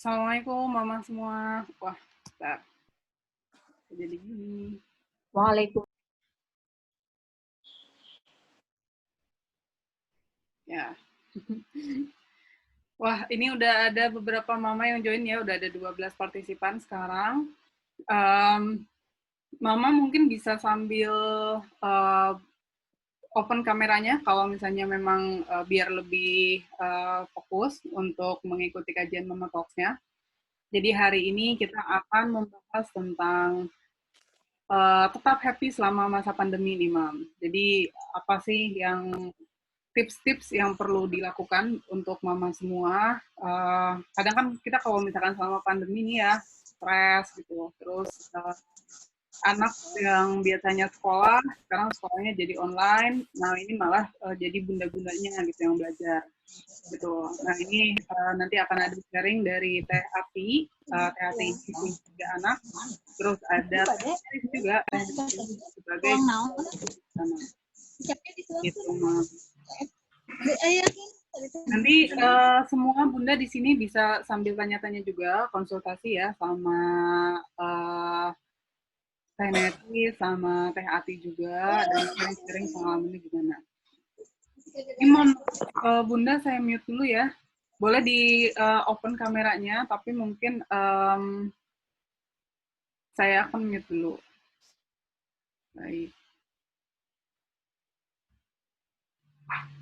Assalamualaikum mama semua. Wah, bentar. Jadi gini. Waalaikumsalam. Ya. Wah, ini udah ada beberapa mama yang join ya, udah ada 12 partisipan sekarang. Mama mungkin bisa sambil open kameranya kalau misalnya memang biar lebih fokus untuk mengikuti kajian Mama Talks-nya. Jadi hari ini kita akan membahas tentang tetap happy selama masa pandemi nih, Mam. Jadi apa sih yang tips-tips yang perlu dilakukan untuk mama semua? Kadang kan kita kalau misalkan selama pandemi nih ya, stres gitu. Terus anak yang biasanya sekolah, sekarang sekolahnya jadi online. Nah ini malah jadi bunda-bundanya gitu yang belajar. Gitu. Nah ini nanti akan ada sharing dari Teh Ati. Teh Ati ini punya 3 anak. Terus ada Teh juga sebagai anak. Gitu, Mam. Nanti semua bunda di sini bisa sambil tanya-tanya juga, konsultasi ya sama Teh Neti sama Teh Ati juga, dan sharing-sharing pengalamannya gimana. Ini bunda saya mute dulu ya. Boleh di open kameranya, tapi mungkin saya akan mute dulu. Baik.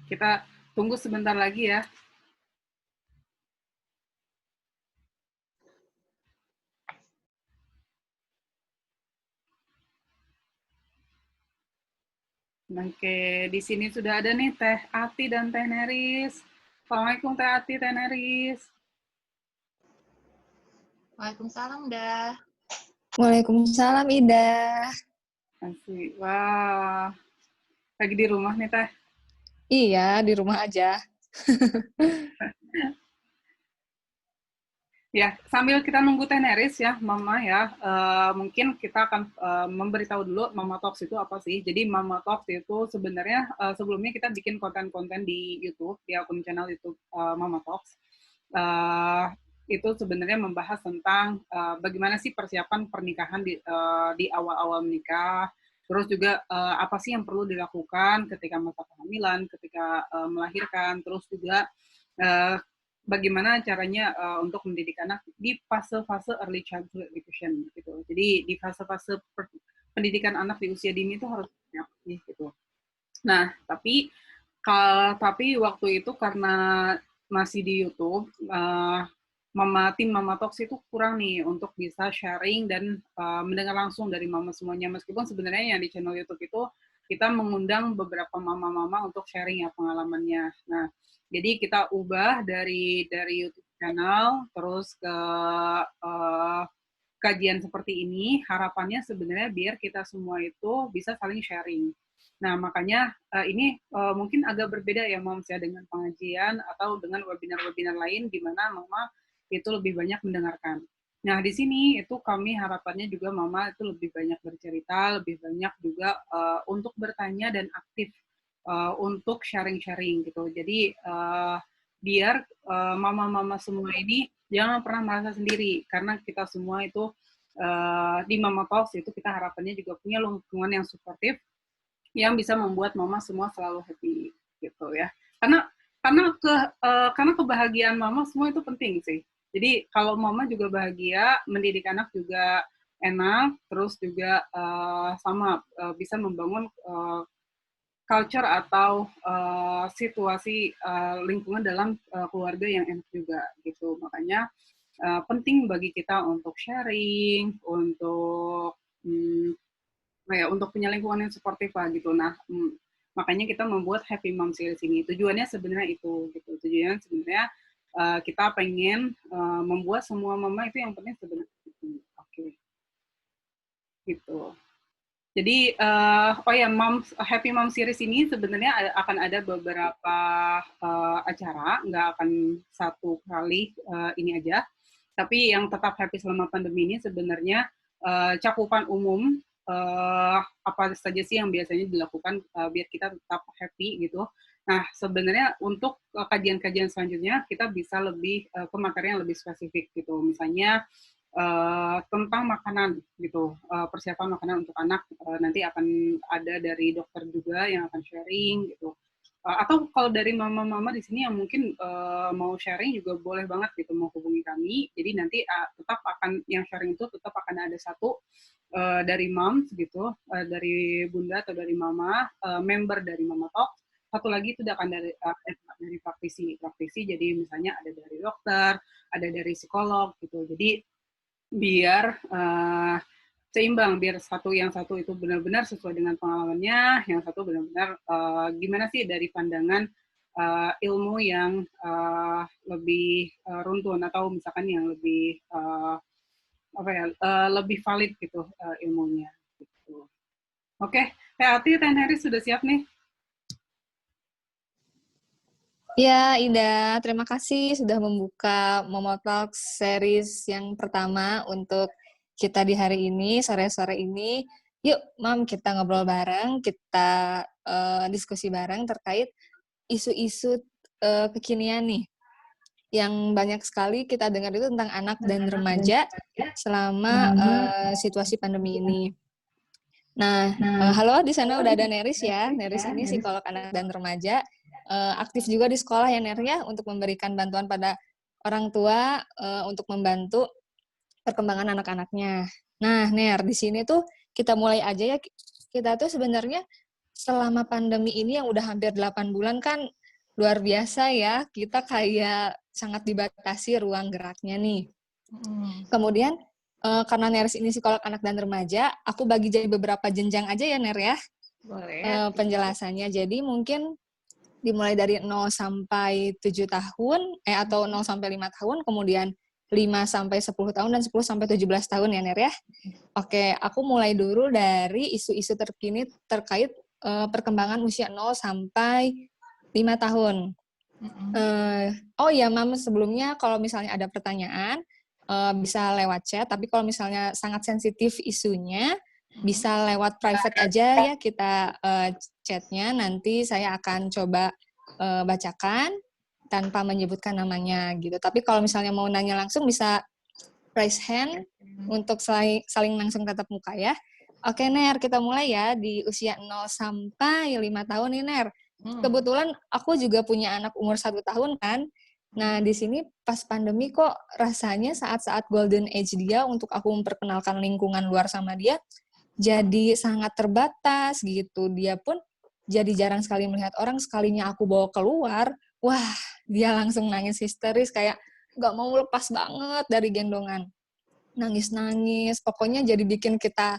Kita tunggu sebentar lagi ya. Oke, di sini sudah ada nih Teh Ati dan Teh Neris. Assalamualaikum Teh Ati, Teh Neris. Waalaikumsalam, Dah. Waalaikumsalam, Ida. Asik. Wah, lagi di rumah nih Teh. Iya, di rumah aja. Ya, sambil kita nunggu Teh Neris ya, Mama ya, mungkin kita akan memberitahu dulu Mama Talks itu apa sih. Jadi Mama Talks itu sebenarnya sebelumnya kita bikin konten-konten di YouTube, di akun channel YouTube Mama Talks. Itu sebenarnya membahas tentang bagaimana sih persiapan pernikahan di awal-awal menikah, terus juga apa sih yang perlu dilakukan ketika masa kehamilan, ketika melahirkan, terus juga bagaimana caranya untuk mendidik anak di fase-fase early childhood education gitu. Jadi di fase-fase pendidikan anak di usia dini itu harus apa sih gitu. Nah, tapi waktu itu karena masih di YouTube, tim Mama Talks itu kurang nih untuk bisa sharing dan mendengar langsung dari mama semuanya. Meskipun sebenarnya yang di channel YouTube itu kita mengundang beberapa mama-mama untuk sharing ya pengalamannya. Nah, jadi kita ubah dari YouTube channel terus ke kajian seperti ini, harapannya sebenarnya biar kita semua itu bisa saling sharing. Nah, makanya ini mungkin agak berbeda ya, Moms ya, dengan pengajian atau dengan webinar-webinar lain di mana Mama itu lebih banyak mendengarkan. Nah, di sini itu kami harapannya juga mama itu lebih banyak bercerita, lebih banyak juga untuk bertanya dan aktif untuk sharing-sharing gitu. Jadi biar mama-mama semua ini jangan pernah merasa sendiri, karena kita semua itu di Mama Talks itu kita harapannya juga punya lingkungan yang suportif, yang bisa membuat mama semua selalu happy gitu ya. Karena kebahagiaan mama semua itu penting sih. Jadi kalau mama juga bahagia, mendidik anak juga enak, terus juga bisa membangun culture atau situasi lingkungan dalam keluarga yang enak juga gitu. Makanya penting bagi kita untuk sharing, untuk punya lingkungan yang suportif lah gitu. Nah, makanya kita membuat Happy Mom Series ini. Tujuannya sebenarnya itu gitu. Tujuannya sebenarnya kita pengen membuat semua mama itu yang penting sebenarnya itu. Oke. Gitu. Jadi, Happy Mom Series ini sebenarnya akan ada beberapa acara, nggak akan satu kali ini aja. Tapi yang tetap happy selama pandemi ini sebenarnya cakupan umum apa saja sih yang biasanya dilakukan biar kita tetap happy gitu. Nah, sebenarnya untuk kajian-kajian selanjutnya kita bisa lebih ke materi yang lebih spesifik gitu. Misalnya tentang makanan gitu, persiapan makanan untuk anak nanti akan ada dari dokter juga yang akan sharing gitu. Atau kalau dari mama-mama di sini yang mungkin mau sharing juga boleh banget gitu, mau hubungi kami. Jadi nanti tetap akan yang sharing itu tetap akan ada satu dari moms gitu, dari bunda atau dari mama, member dari Mama Talk. Satu lagi itu akan dari praktisi. Jadi misalnya ada dari dokter, ada dari psikolog gitu. Jadi biar seimbang, biar yang satu itu benar-benar sesuai dengan pengalamannya, yang satu benar-benar gimana sih dari pandangan ilmu yang lebih runtun atau misalkan yang lebih lebih valid gitu ilmunya. Gitu. Oke, Ati, Ten Harry sudah siap nih? Ya, Ida, terima kasih sudah membuka Momo Talk series yang pertama untuk kita di hari ini, sore-sore ini. Yuk, Mam, kita ngobrol bareng, kita diskusi bareng terkait isu-isu kekinian nih. Yang banyak sekali kita dengar itu tentang anak dan remaja selama situasi pandemi ini. Nah, halo, di sana udah ada Neris ya. Neris ini psikolog anak dan remaja. Aktif juga di sekolah ya, Ner ya, untuk memberikan bantuan pada orang tua untuk membantu perkembangan anak-anaknya. Nah, Ner, di sini tuh kita mulai aja ya. Kita tuh sebenarnya selama pandemi ini yang udah hampir 8 bulan kan luar biasa ya. Kita kayak sangat dibatasi ruang geraknya nih. Kemudian karena Neris ini psikolog anak dan remaja, aku bagi jadi beberapa jenjang aja ya, Ner ya. Boleh. Penjelasannya. Jadi mungkin dimulai dari 0 sampai 7 tahun, atau 0 sampai 5 tahun, kemudian 5 sampai 10 tahun, dan 10 sampai 17 tahun ya, Ner ya. Oke, aku mulai dulu dari isu-isu terkini terkait perkembangan usia 0 sampai 5 tahun. Oh ya, Mam, sebelumnya kalau misalnya ada pertanyaan, bisa lewat chat, tapi kalau misalnya sangat sensitif isunya, bisa lewat private aja ya kita chatnya, nanti saya akan coba bacakan tanpa menyebutkan namanya gitu. Tapi kalau misalnya mau nanya langsung bisa raise hand untuk saling langsung tatap muka ya. Oke, Ner, kita mulai ya di usia 0 sampai 5 tahun nih, Ner. Kebetulan aku juga punya anak umur 1 tahun kan. Nah, di sini pas pandemi kok rasanya saat-saat golden age dia untuk aku memperkenalkan lingkungan luar sama dia jadi sangat terbatas gitu. Dia pun jadi jarang sekali melihat orang. Sekalinya aku bawa keluar, wah, dia langsung nangis histeris kayak gak mau lepas banget dari gendongan. Nangis-nangis, pokoknya jadi bikin kita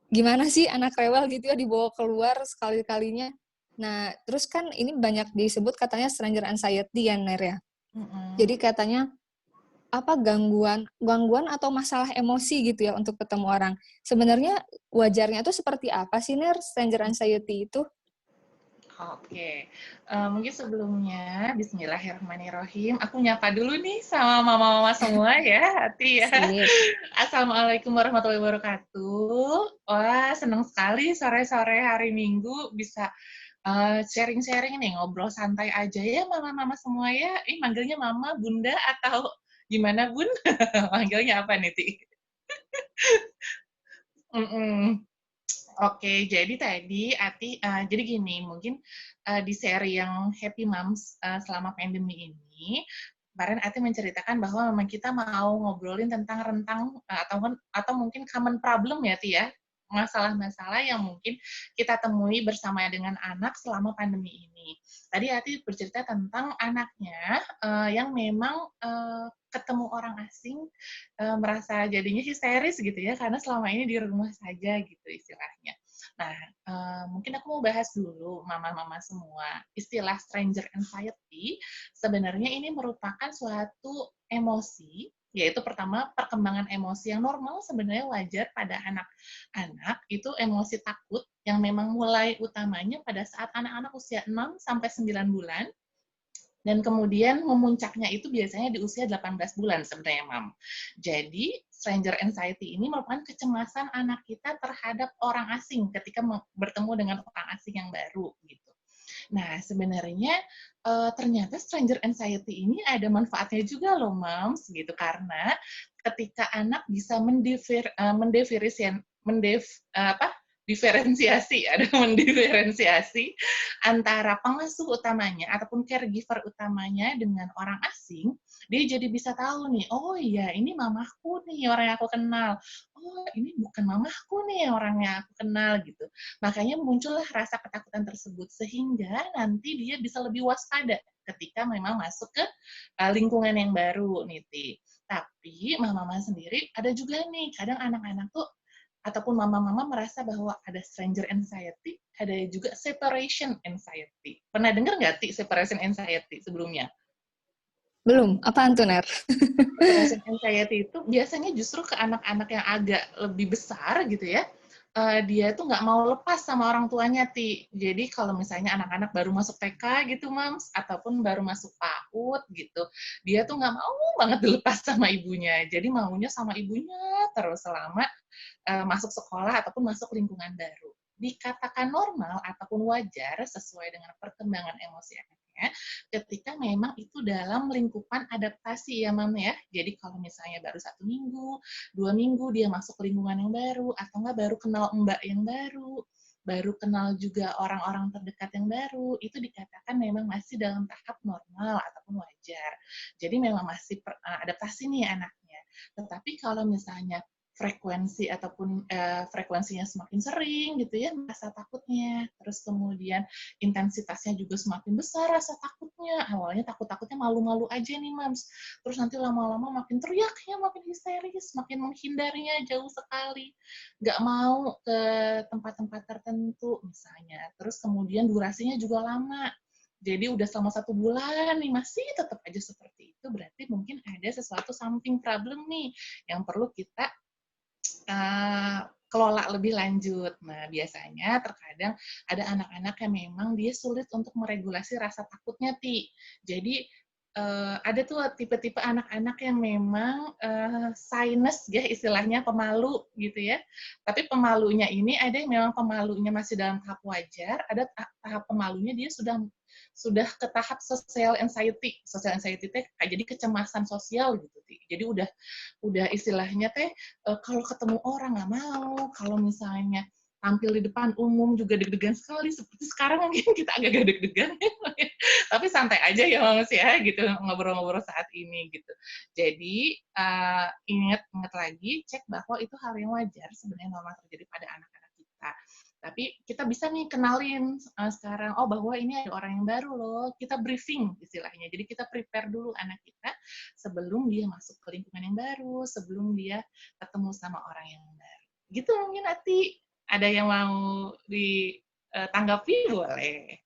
gimana sih anak rewel gitu ya dibawa keluar sekali-kalinya. Nah, terus kan ini banyak disebut katanya stranger anxiety ya, Ner ya. Jadi katanya apa gangguan atau masalah emosi gitu ya untuk ketemu orang. Sebenarnya wajarnya tuh seperti apa sih, Ner, stranger anxiety itu? Oke, mungkin sebelumnya Bismillahirrahmanirrahim. Aku nyapa dulu nih sama mama-mama semua ya, Hati ya. Sip. Assalamualaikum warahmatullahi wabarakatuh. Wah, senang sekali sore-sore hari Minggu bisa sharing-sharing nih, ngobrol santai aja ya mama-mama semua ya. Ini manggilnya mama, bunda, atau gimana bun? Manggilnya apa nih, Ti? Mm-mm. Oke, jadi tadi Ati, jadi gini, mungkin di seri yang Happy Moms selama pandemi ini, kemarin Ati menceritakan bahwa memang kita mau ngobrolin tentang rentang atau mungkin common problem ya, Ti ya, masalah-masalah yang mungkin kita temui bersama dengan anak selama pandemi ini. Tadi Ati bercerita tentang anaknya yang memang ketemu orang asing merasa jadinya histeris gitu ya, karena selama ini di rumah saja gitu istilahnya. Nah, mungkin aku mau bahas dulu mama-mama semua. Istilah stranger anxiety sebenarnya ini merupakan suatu emosi, yaitu pertama perkembangan emosi yang normal sebenarnya wajar pada anak-anak, itu emosi takut yang memang mulai utamanya pada saat anak-anak usia 6 sampai 9 bulan, dan kemudian memuncaknya itu biasanya di usia 18 bulan sebenarnya, Mam. Jadi, stranger anxiety ini merupakan kecemasan anak kita terhadap orang asing ketika bertemu dengan orang asing yang baru, gitu. Nah, sebenarnya ternyata stranger anxiety ini ada manfaatnya juga loh, Mams, gitu. Karena ketika anak bisa mendiferensiasi antara pengasuh utamanya ataupun caregiver utamanya dengan orang asing, dia jadi bisa tahu nih, oh iya ini mamahku nih orang yang aku kenal, oh ini bukan mamahku nih orang yang aku kenal gitu. Makanya muncullah rasa ketakutan tersebut sehingga nanti dia bisa lebih waspada ketika memang masuk ke lingkungan yang baru nih, Ti. Tapi mama-mama sendiri ada juga nih, kadang anak-anak tuh ataupun mama-mama merasa bahwa ada stranger anxiety, ada juga separation anxiety. Pernah dengar nggak, Ti, separation anxiety sebelumnya? Belum. Apaan tuh, Ner? Separation anxiety itu biasanya justru ke anak-anak yang agak lebih besar gitu ya, dia tuh nggak mau lepas sama orang tuanya, Ti. Jadi kalau misalnya anak-anak baru masuk TK gitu, Mams, ataupun baru masuk PAUD gitu, dia tuh nggak mau banget dilepas sama ibunya. Jadi maunya sama ibunya terus selama masuk sekolah ataupun masuk lingkungan baru. Dikatakan normal ataupun wajar sesuai dengan perkembangan emosi anaknya ketika memang itu dalam lingkupan adaptasi ya, Mam ya. Jadi kalau misalnya baru 1 minggu, 2 minggu dia masuk ke lingkungan yang baru, atau enggak baru kenal mbak yang baru kenal juga orang-orang terdekat yang baru, itu dikatakan memang masih dalam tahap normal ataupun wajar. Jadi memang masih adaptasi nih anaknya. Tetapi kalau misalnya frekuensi ataupun frekuensinya semakin sering gitu ya rasa takutnya, terus kemudian intensitasnya juga semakin besar rasa takutnya. Awalnya takut-takutnya malu-malu aja nih, Mams, terus nanti lama-lama makin teriaknya, makin histeris, makin menghindarinya jauh sekali, nggak mau ke tempat-tempat tertentu misalnya, terus kemudian durasinya juga lama. Jadi udah selama 1 bulan nih masih tetap aja seperti itu, berarti mungkin ada sesuatu something problem nih yang perlu kita kelola lebih lanjut. Nah, biasanya terkadang ada anak-anak yang memang dia sulit untuk meregulasi rasa takutnya, Ti. Jadi, ada tuh tipe-tipe anak-anak yang memang sinus ya istilahnya, pemalu gitu ya. Tapi pemalunya ini ada yang memang pemalunya masih dalam tahap wajar, ada tahap pemalunya dia sudah ke tahap social anxiety. Social anxiety teh jadi kecemasan sosial gitu, Ti. Jadi udah istilahnya teh kalau ketemu orang nggak mau, kalau misalnya tampil di depan umum juga deg-degan sekali, seperti sekarang mungkin kita agak deg-degan, tapi santai aja ya Mas ya, gitu, ngobrol-ngobrol saat ini, gitu. Jadi, ingat lagi, cek bahwa itu hal yang wajar sebenarnya normal terjadi pada anak-anak kita. Tapi kita bisa nih kenalin sekarang, oh bahwa ini ada orang yang baru loh, kita briefing istilahnya. Jadi kita prepare dulu anak kita sebelum dia masuk ke lingkungan yang baru, sebelum dia ketemu sama orang yang baru. Gitu mungkin Ati. Ada yang mau ditanggapi boleh.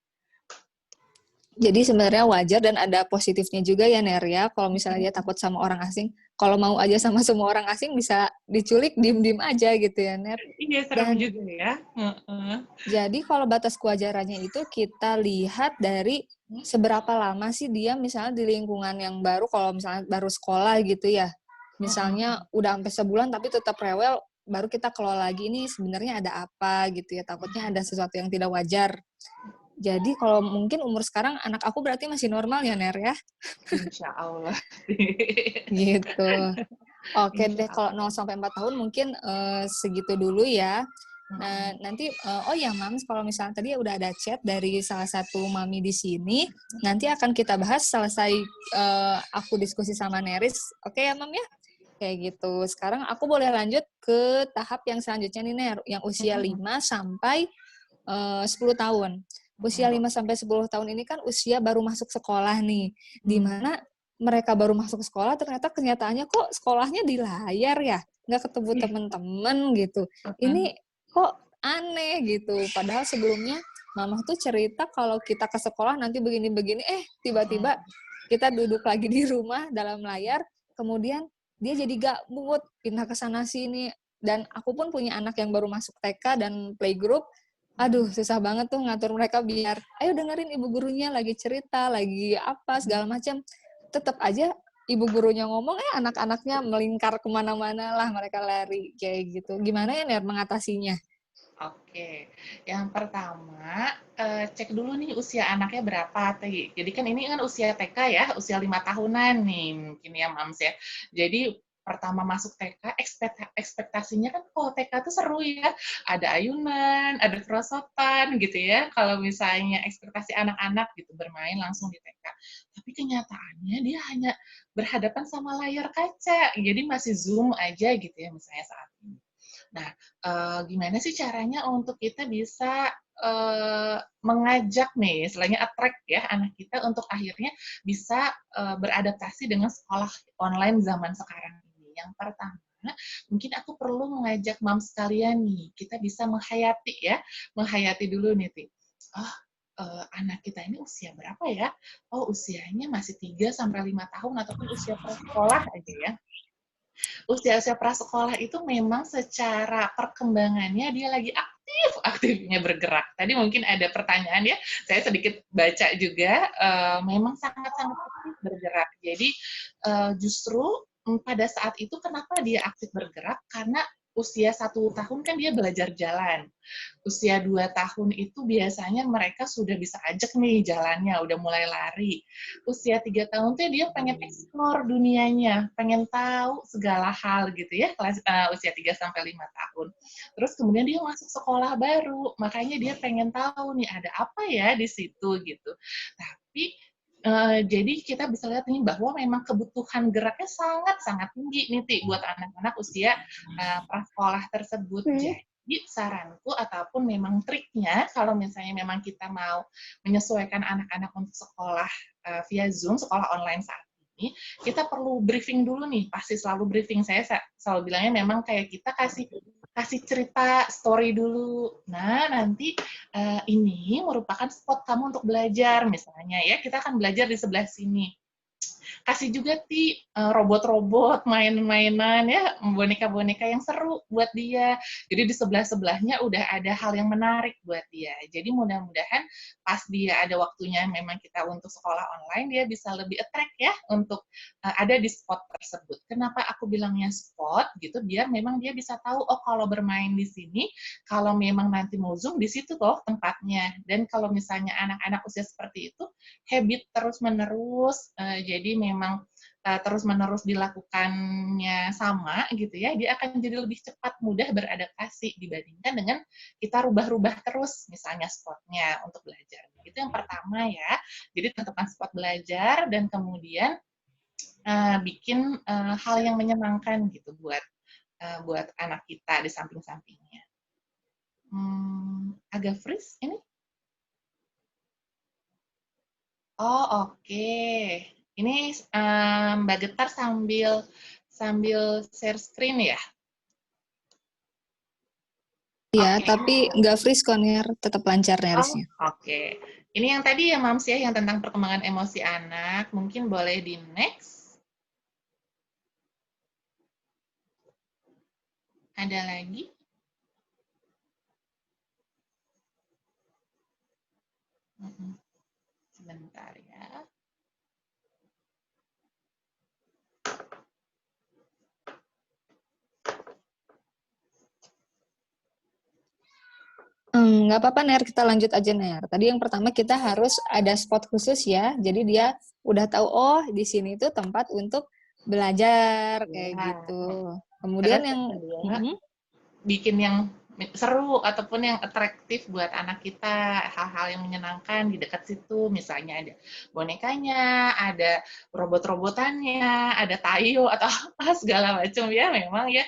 Jadi sebenarnya wajar dan ada positifnya juga ya, Ner ya, kalau misalnya dia takut sama orang asing. kalau mau aja sama semua orang asing bisa diculik diem-diem aja gitu ya, Ner. Iya, serem Dan juga ya. Heeh. jadi kalau batas kewajarannya itu kita lihat dari seberapa lama sih dia misalnya di lingkungan yang baru, kalau misalnya baru sekolah gitu ya. Misalnya udah sampai sebulan tapi tetap rewel, baru kita kelola lagi ini sebenarnya ada apa gitu ya. Takutnya ada sesuatu yang tidak wajar. Jadi kalau mungkin umur sekarang anak aku berarti masih normal ya, Ner ya? Insya Allah. Gitu. Oke Insya deh, kalau 0 sampai 4 tahun mungkin segitu dulu ya. Nah, Allah. nanti oh ya Mams, kalau misalnya tadi udah ada chat dari salah satu mami di sini, nanti akan kita bahas selesai aku diskusi sama Neris. Oke ya, Mam ya? Kayak gitu. Sekarang aku boleh lanjut ke tahap yang selanjutnya nih, Ner, yang usia 5 sampai 10 tahun. Usia 5 sampai 10 tahun ini kan usia baru masuk sekolah nih. Di mana mereka baru masuk sekolah, ternyata kenyataannya kok sekolahnya di layar ya, nggak ketemu teman-teman gitu. Ini kok aneh gitu. Padahal sebelumnya Mama tuh cerita kalau kita ke sekolah nanti begini-begini, tiba-tiba kita duduk lagi di rumah dalam layar, kemudian dia jadi gabut, pindah ke sana sini. Dan aku pun punya anak yang baru masuk TK dan playgroup. Aduh, susah banget tuh ngatur mereka biar, ayo dengerin ibu gurunya lagi cerita, lagi apa, segala macam. Tetap aja ibu gurunya ngomong, anak-anaknya melingkar kemana-mana lah, mereka lari, kayak gitu. Gimana ya, Ner, mengatasinya? Oke, yang pertama cek dulu nih usia anaknya berapa, Ti. Jadi kan ini kan usia TK ya, usia 5 tahunan nih mungkin ya, Mams ya. Jadi pertama masuk TK, ekspektasinya kan, oh TK tuh seru ya, ada ayunan, ada kerosotan gitu ya, kalau misalnya ekspektasi anak-anak gitu, bermain langsung di TK. Tapi kenyataannya dia hanya berhadapan sama layar kaca, jadi masih Zoom aja gitu ya misalnya saat ini. Nah, gimana sih caranya untuk kita bisa mengajak nih, istilahnya attract ya anak kita untuk akhirnya bisa beradaptasi dengan sekolah online zaman sekarang ini. Yang pertama, mungkin aku perlu mengajak mams sekalian nih, kita bisa menghayati ya, menghayati dulu nih, Ti. Oh, anak kita ini usia berapa ya? Oh, usianya masih 3-5 tahun ataupun usia prasekolah aja ya. Usia-usia prasekolah itu memang secara perkembangannya dia lagi aktifnya bergerak. Tadi mungkin ada pertanyaan ya, saya sedikit baca juga, memang sangat-sangat aktif bergerak. Jadi justru pada saat itu kenapa dia aktif bergerak? Karena usia 1 tahun kan dia belajar jalan. Usia 2 tahun itu biasanya mereka sudah bisa ajak nih jalannya, udah mulai lari. Usia 3 tahun tuh dia pengen explore dunianya, pengen tahu segala hal gitu ya, usia 3-5 tahun. Terus kemudian dia masuk sekolah baru, makanya dia pengen tahu nih ada apa ya di situ gitu. Tapi jadi kita bisa lihat nih bahwa memang kebutuhan geraknya sangat-sangat tinggi nih, Ti, buat anak-anak usia prasekolah tersebut. Jadi saranku ataupun memang triknya, kalau misalnya memang kita mau menyesuaikan anak-anak untuk sekolah via Zoom, sekolah online saat ini, kita perlu briefing dulu nih, pasti selalu briefing. Saya selalu bilangnya memang kayak kita kasih cerita story dulu. Nah, nanti ini merupakan spot kamu untuk belajar, misalnya ya, kita akan belajar di sebelah sini. Kasih juga robot-robot, main-mainan ya, boneka-boneka yang seru buat dia. Jadi di sebelah-sebelahnya udah ada hal yang menarik buat dia. Jadi mudah-mudahan pas dia ada waktunya memang kita untuk sekolah online, dia bisa lebih attract ya untuk ada di spot tersebut. Kenapa aku bilangnya spot gitu, biar memang dia bisa tahu, oh kalau bermain di sini, kalau memang nanti mau Zoom, di situ loh tempatnya. Dan kalau misalnya anak-anak usia seperti itu, habit terus-menerus, jadi memang terus-menerus dilakukannya sama gitu ya, dia akan jadi lebih cepat mudah beradaptasi dibandingkan dengan kita rubah-rubah terus misalnya spotnya untuk belajar. Itu yang pertama ya. Jadi tentukan spot belajar dan kemudian bikin hal yang menyenangkan gitu buat anak kita di samping-sampingnya. Agak freeze ini? Oh, oke. Ini Mbak Getar sambil share screen ya? Iya, tapi nggak freeze kok, Ner. Tetap lancar nerisnya. Oke. Ini yang tadi ya, Mams ya, yang tentang perkembangan emosi anak. Mungkin boleh di next. Ada lagi? Sebentar ya. Nggak apa-apa, Ner. Kita lanjut aja, Ner. Tadi yang pertama kita harus ada spot khusus ya. Jadi dia udah tahu, oh di sini tuh tempat untuk belajar kayak Ya. gitu. Kemudian Terus yang bikin yang seru ataupun yang atraktif buat anak kita, hal-hal yang menyenangkan di dekat situ, misalnya ada bonekanya, ada robot-robotannya, ada tayo atau apa segala macam ya, memang ya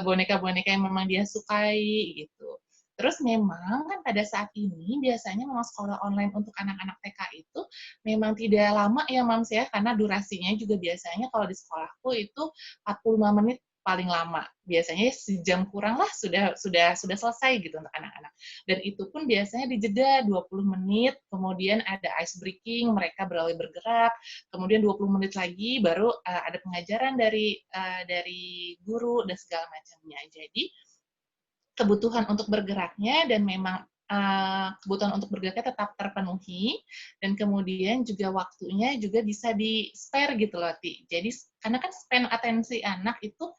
boneka-boneka yang memang dia sukai gitu. Terus memang kan pada saat ini biasanya memang sekolah online untuk anak-anak TK itu memang tidak lama ya Mams ya, karena durasinya juga biasanya kalau di sekolahku itu 45 menit paling lama. Biasanya sejam kurang lah sudah selesai gitu untuk anak-anak. Dan itu pun biasanya dijeda 20 menit, kemudian ada ice breaking, mereka bergerak, kemudian 20 menit lagi baru ada pengajaran dari guru dan segala macamnya. Jadi kebutuhan untuk bergeraknya dan memang kebutuhan untuk bergeraknya tetap terpenuhi, dan kemudian juga waktunya juga bisa di-spare gitu loh, Ti. Jadi, karena kan span atensi anak itu,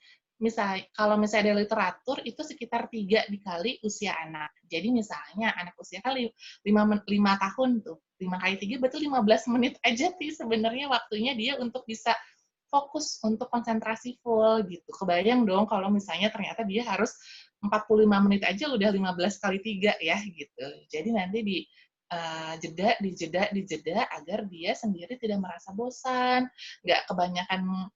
kalau misalnya ada literatur, itu sekitar 3 dikali usia anak. Jadi misalnya anak usia kan 5 tahun tuh, 5 kali 3 berarti 15 menit aja, Ti, sebenarnya waktunya dia untuk bisa fokus untuk konsentrasi full gitu. Kebayang dong kalau misalnya ternyata dia harus 45 menit aja udah 15 kali 3 ya gitu. Jadi nanti dijeda agar dia sendiri tidak merasa bosan, nggak kebanyakan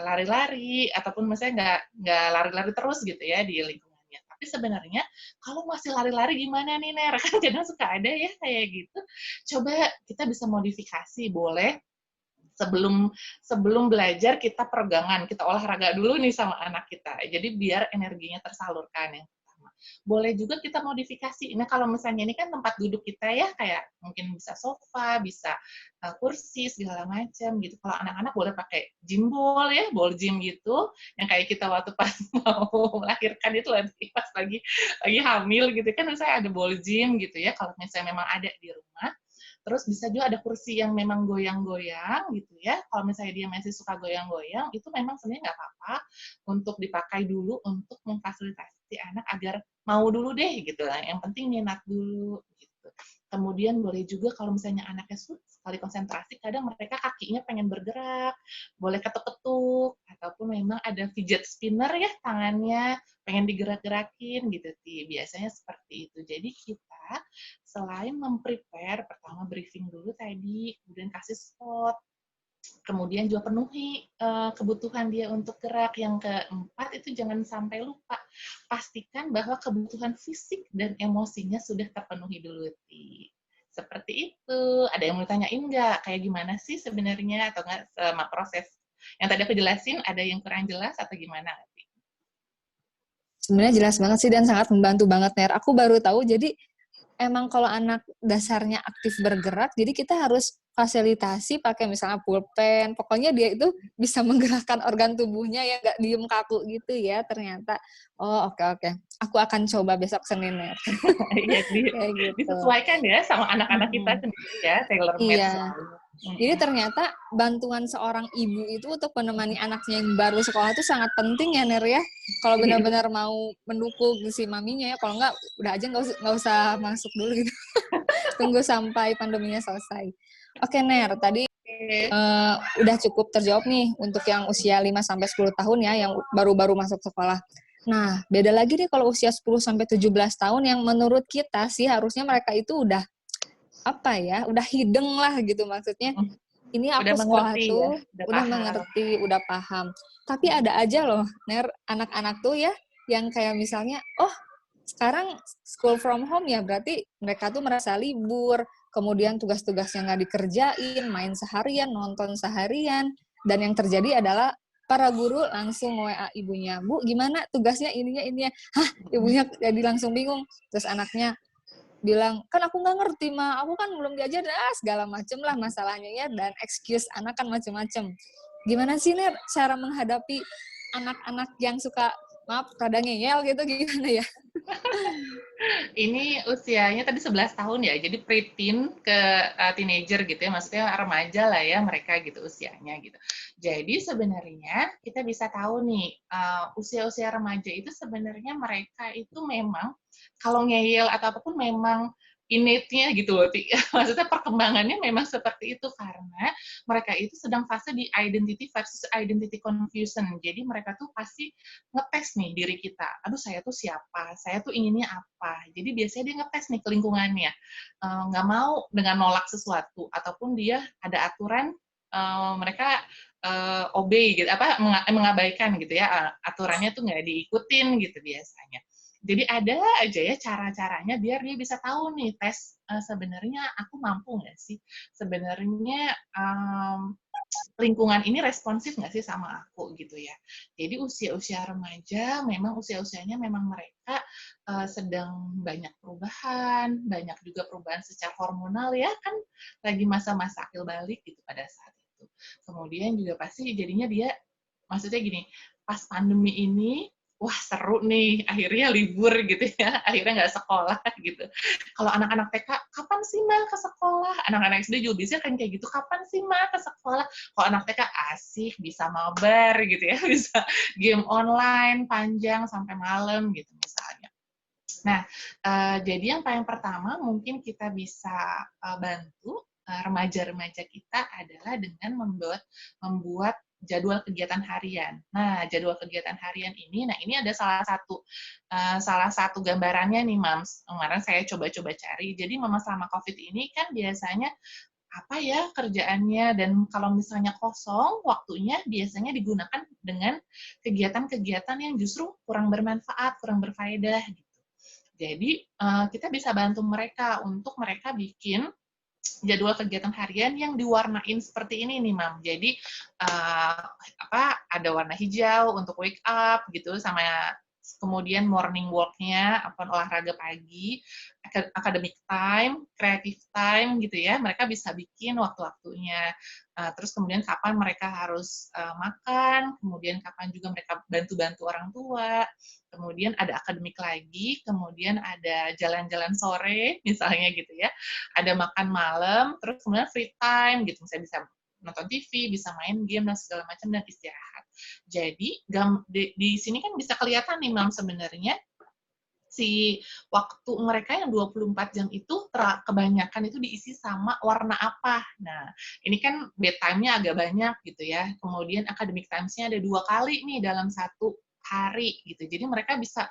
lari-lari ataupun misalnya nggak lari-lari terus gitu ya di lingkungannya. Tapi sebenarnya kalau masih lari-lari gimana nih Ner? Kan kadang suka ada ya kayak gitu. Coba kita bisa modifikasi, boleh sebelum belajar kita peregangan, kita olahraga dulu nih sama anak kita. Jadi biar energinya tersalurkan yang pertama. Boleh juga kita modifikasi. Nah, kalau misalnya ini kan tempat duduk kita ya, kayak mungkin bisa sofa, bisa kursi, segala macam gitu. Kalau anak-anak boleh pakai gym ball ya, ball gym gitu, yang kayak kita waktu pas mau melahirkan itu pas lagi hamil gitu kan, misalnya ada ball gym gitu ya, kalau misalnya memang ada di rumah. Terus bisa juga ada kursi yang memang goyang-goyang gitu ya. Kalau misalnya dia masih suka goyang-goyang, itu memang sebenarnya nggak apa-apa untuk dipakai dulu untuk memfasilitasi anak agar mau dulu deh gitu lah. Yang penting minat dulu gitu. Kemudian boleh juga kalau misalnya anaknya sekali konsentrasi, kadang mereka kakinya pengen bergerak, boleh ketuk-ketuk, ataupun memang ada fidget spinner ya tangannya, pengen digerak-gerakin gitu. Biasanya seperti itu. Jadi kita selain memprepare, pertama briefing dulu tadi, kemudian kasih spot, kemudian juga penuhi kebutuhan dia untuk gerak. Yang keempat itu jangan sampai lupa, pastikan bahwa kebutuhan fisik dan emosinya sudah terpenuhi dulu. Seperti itu. Ada yang mau ditanyain nggak? Kayak gimana sih sebenarnya, atau nggak sama proses yang tadi aku jelasin, ada yang kurang jelas atau gimana? sebenarnya jelas banget sih dan sangat membantu banget, Ner. Aku baru tahu, jadi emang kalau anak dasarnya aktif bergerak, jadi kita harus fasilitasi pakai misalnya pulpen, pokoknya dia itu bisa menggerakkan organ tubuhnya ya, nggak diem kaku gitu ya ternyata. Oh oke. Aku akan coba besok Senin ya. Iya, Kayak gitu. disesuaikan ya sama anak-anak kita sendiri ya, tailor made. Iya. Jadi ternyata bantuan seorang ibu itu untuk menemani anaknya yang baru sekolah itu sangat penting ya, Ner ya. Kalau benar-benar mau mendukung si maminya ya, kalau enggak udah aja nggak usah masuk dulu gitu. Tunggu sampai pandeminya selesai. Oke, Ner, tadi udah cukup terjawab nih untuk yang usia 5-10 tahun ya, yang baru-baru masuk sekolah. Nah, beda lagi nih kalau usia 10-17 tahun yang menurut kita sih harusnya mereka itu udah udah hideng lah gitu, maksudnya ini aku sekolah tuh ya, udah mengerti, udah paham. Tapi ada aja loh, Ner, anak-anak tuh ya yang kayak misalnya, oh sekarang school from home ya, berarti mereka tuh merasa libur, kemudian tugas-tugasnya nggak dikerjain, main seharian, nonton seharian, dan yang terjadi adalah para guru langsung WA ibunya, Bu gimana tugasnya ininya, hah ibunya jadi langsung bingung, terus anaknya bilang, kan aku nggak ngerti aku kan belum diajar, segala macem lah masalahnya ya, dan excuse anak kan macem-macem. Gimana sih Ner cara menghadapi anak-anak yang suka maaf, rada ngeyel gitu gimana ya? Ini usianya tadi 11 tahun ya, jadi preteen ke teenager gitu ya, maksudnya remaja lah ya mereka gitu usianya gitu. Jadi sebenarnya kita bisa tahu nih, usia-usia remaja itu sebenarnya mereka itu memang kalau ngeyel atau apapun memang innate-nya gitu loh, maksudnya perkembangannya memang seperti itu karena mereka itu sedang fase di identity versus identity confusion. Jadi mereka tuh pasti ngetes nih diri kita. Aduh, saya tuh siapa? Saya tuh inginnya apa? Jadi biasanya dia ngetes nih ke lingkungannya. Nggak mau dengan nolak sesuatu ataupun dia ada aturan mereka obey gitu, mengabaikan gitu ya, aturannya tuh nggak diikutin gitu biasanya. Jadi ada aja ya cara-caranya biar dia bisa tahu nih tes sebenarnya aku mampu nggak sih? Sebenarnya lingkungan ini responsif nggak sih sama aku gitu ya. Jadi usia-usia remaja memang usia-usianya memang mereka sedang banyak perubahan, banyak juga perubahan secara hormonal ya kan lagi masa-masa akil balik gitu pada saat itu. Kemudian juga pasti jadinya dia maksudnya gini, pas pandemi ini wah seru nih, akhirnya libur gitu ya, akhirnya nggak sekolah gitu. Kalau anak-anak TK, kapan sih Ma ke sekolah? Anak-anak SD juga bisa kan kayak gitu, kapan sih Ma ke sekolah? Kalau anak TK asik, bisa mabar gitu ya, bisa game online panjang sampai malam gitu misalnya. Nah, jadi yang paling pertama mungkin kita bisa bantu remaja-remaja kita adalah dengan membuat jadwal kegiatan harian. Nah, jadwal kegiatan harian ini, nah ini ada salah satu gambarannya nih, Mams. Kemarin saya coba-coba cari. Jadi, Mama selama COVID ini kan biasanya apa ya kerjaannya dan kalau misalnya kosong waktunya biasanya digunakan dengan kegiatan-kegiatan yang justru kurang bermanfaat, kurang berfaedah gitu. Jadi kita bisa bantu mereka untuk mereka bikin jadwal kegiatan harian yang diwarnain seperti ini nih, Mam. Jadi ada warna hijau untuk wake up gitu, sama kemudian morning walk-nya, olahraga pagi, academic time, creative time gitu ya. Mereka bisa bikin waktu-waktunya. Terus kemudian kapan mereka harus makan, kemudian kapan juga mereka bantu-bantu orang tua, kemudian ada akademik lagi, kemudian ada jalan-jalan sore misalnya gitu ya, ada makan malam, terus kemudian free time gitu, misalnya bisa nonton TV, bisa main game dan segala macam dan istirahat. Jadi di sini kan bisa kelihatan nih Mam sebenarnya si waktu mereka yang 24 jam itu kebanyakan itu diisi sama warna apa. Nah, ini kan bedtime-nya agak banyak gitu ya. Kemudian academic times-nya ada 2 kali nih dalam satu hari gitu. Jadi mereka bisa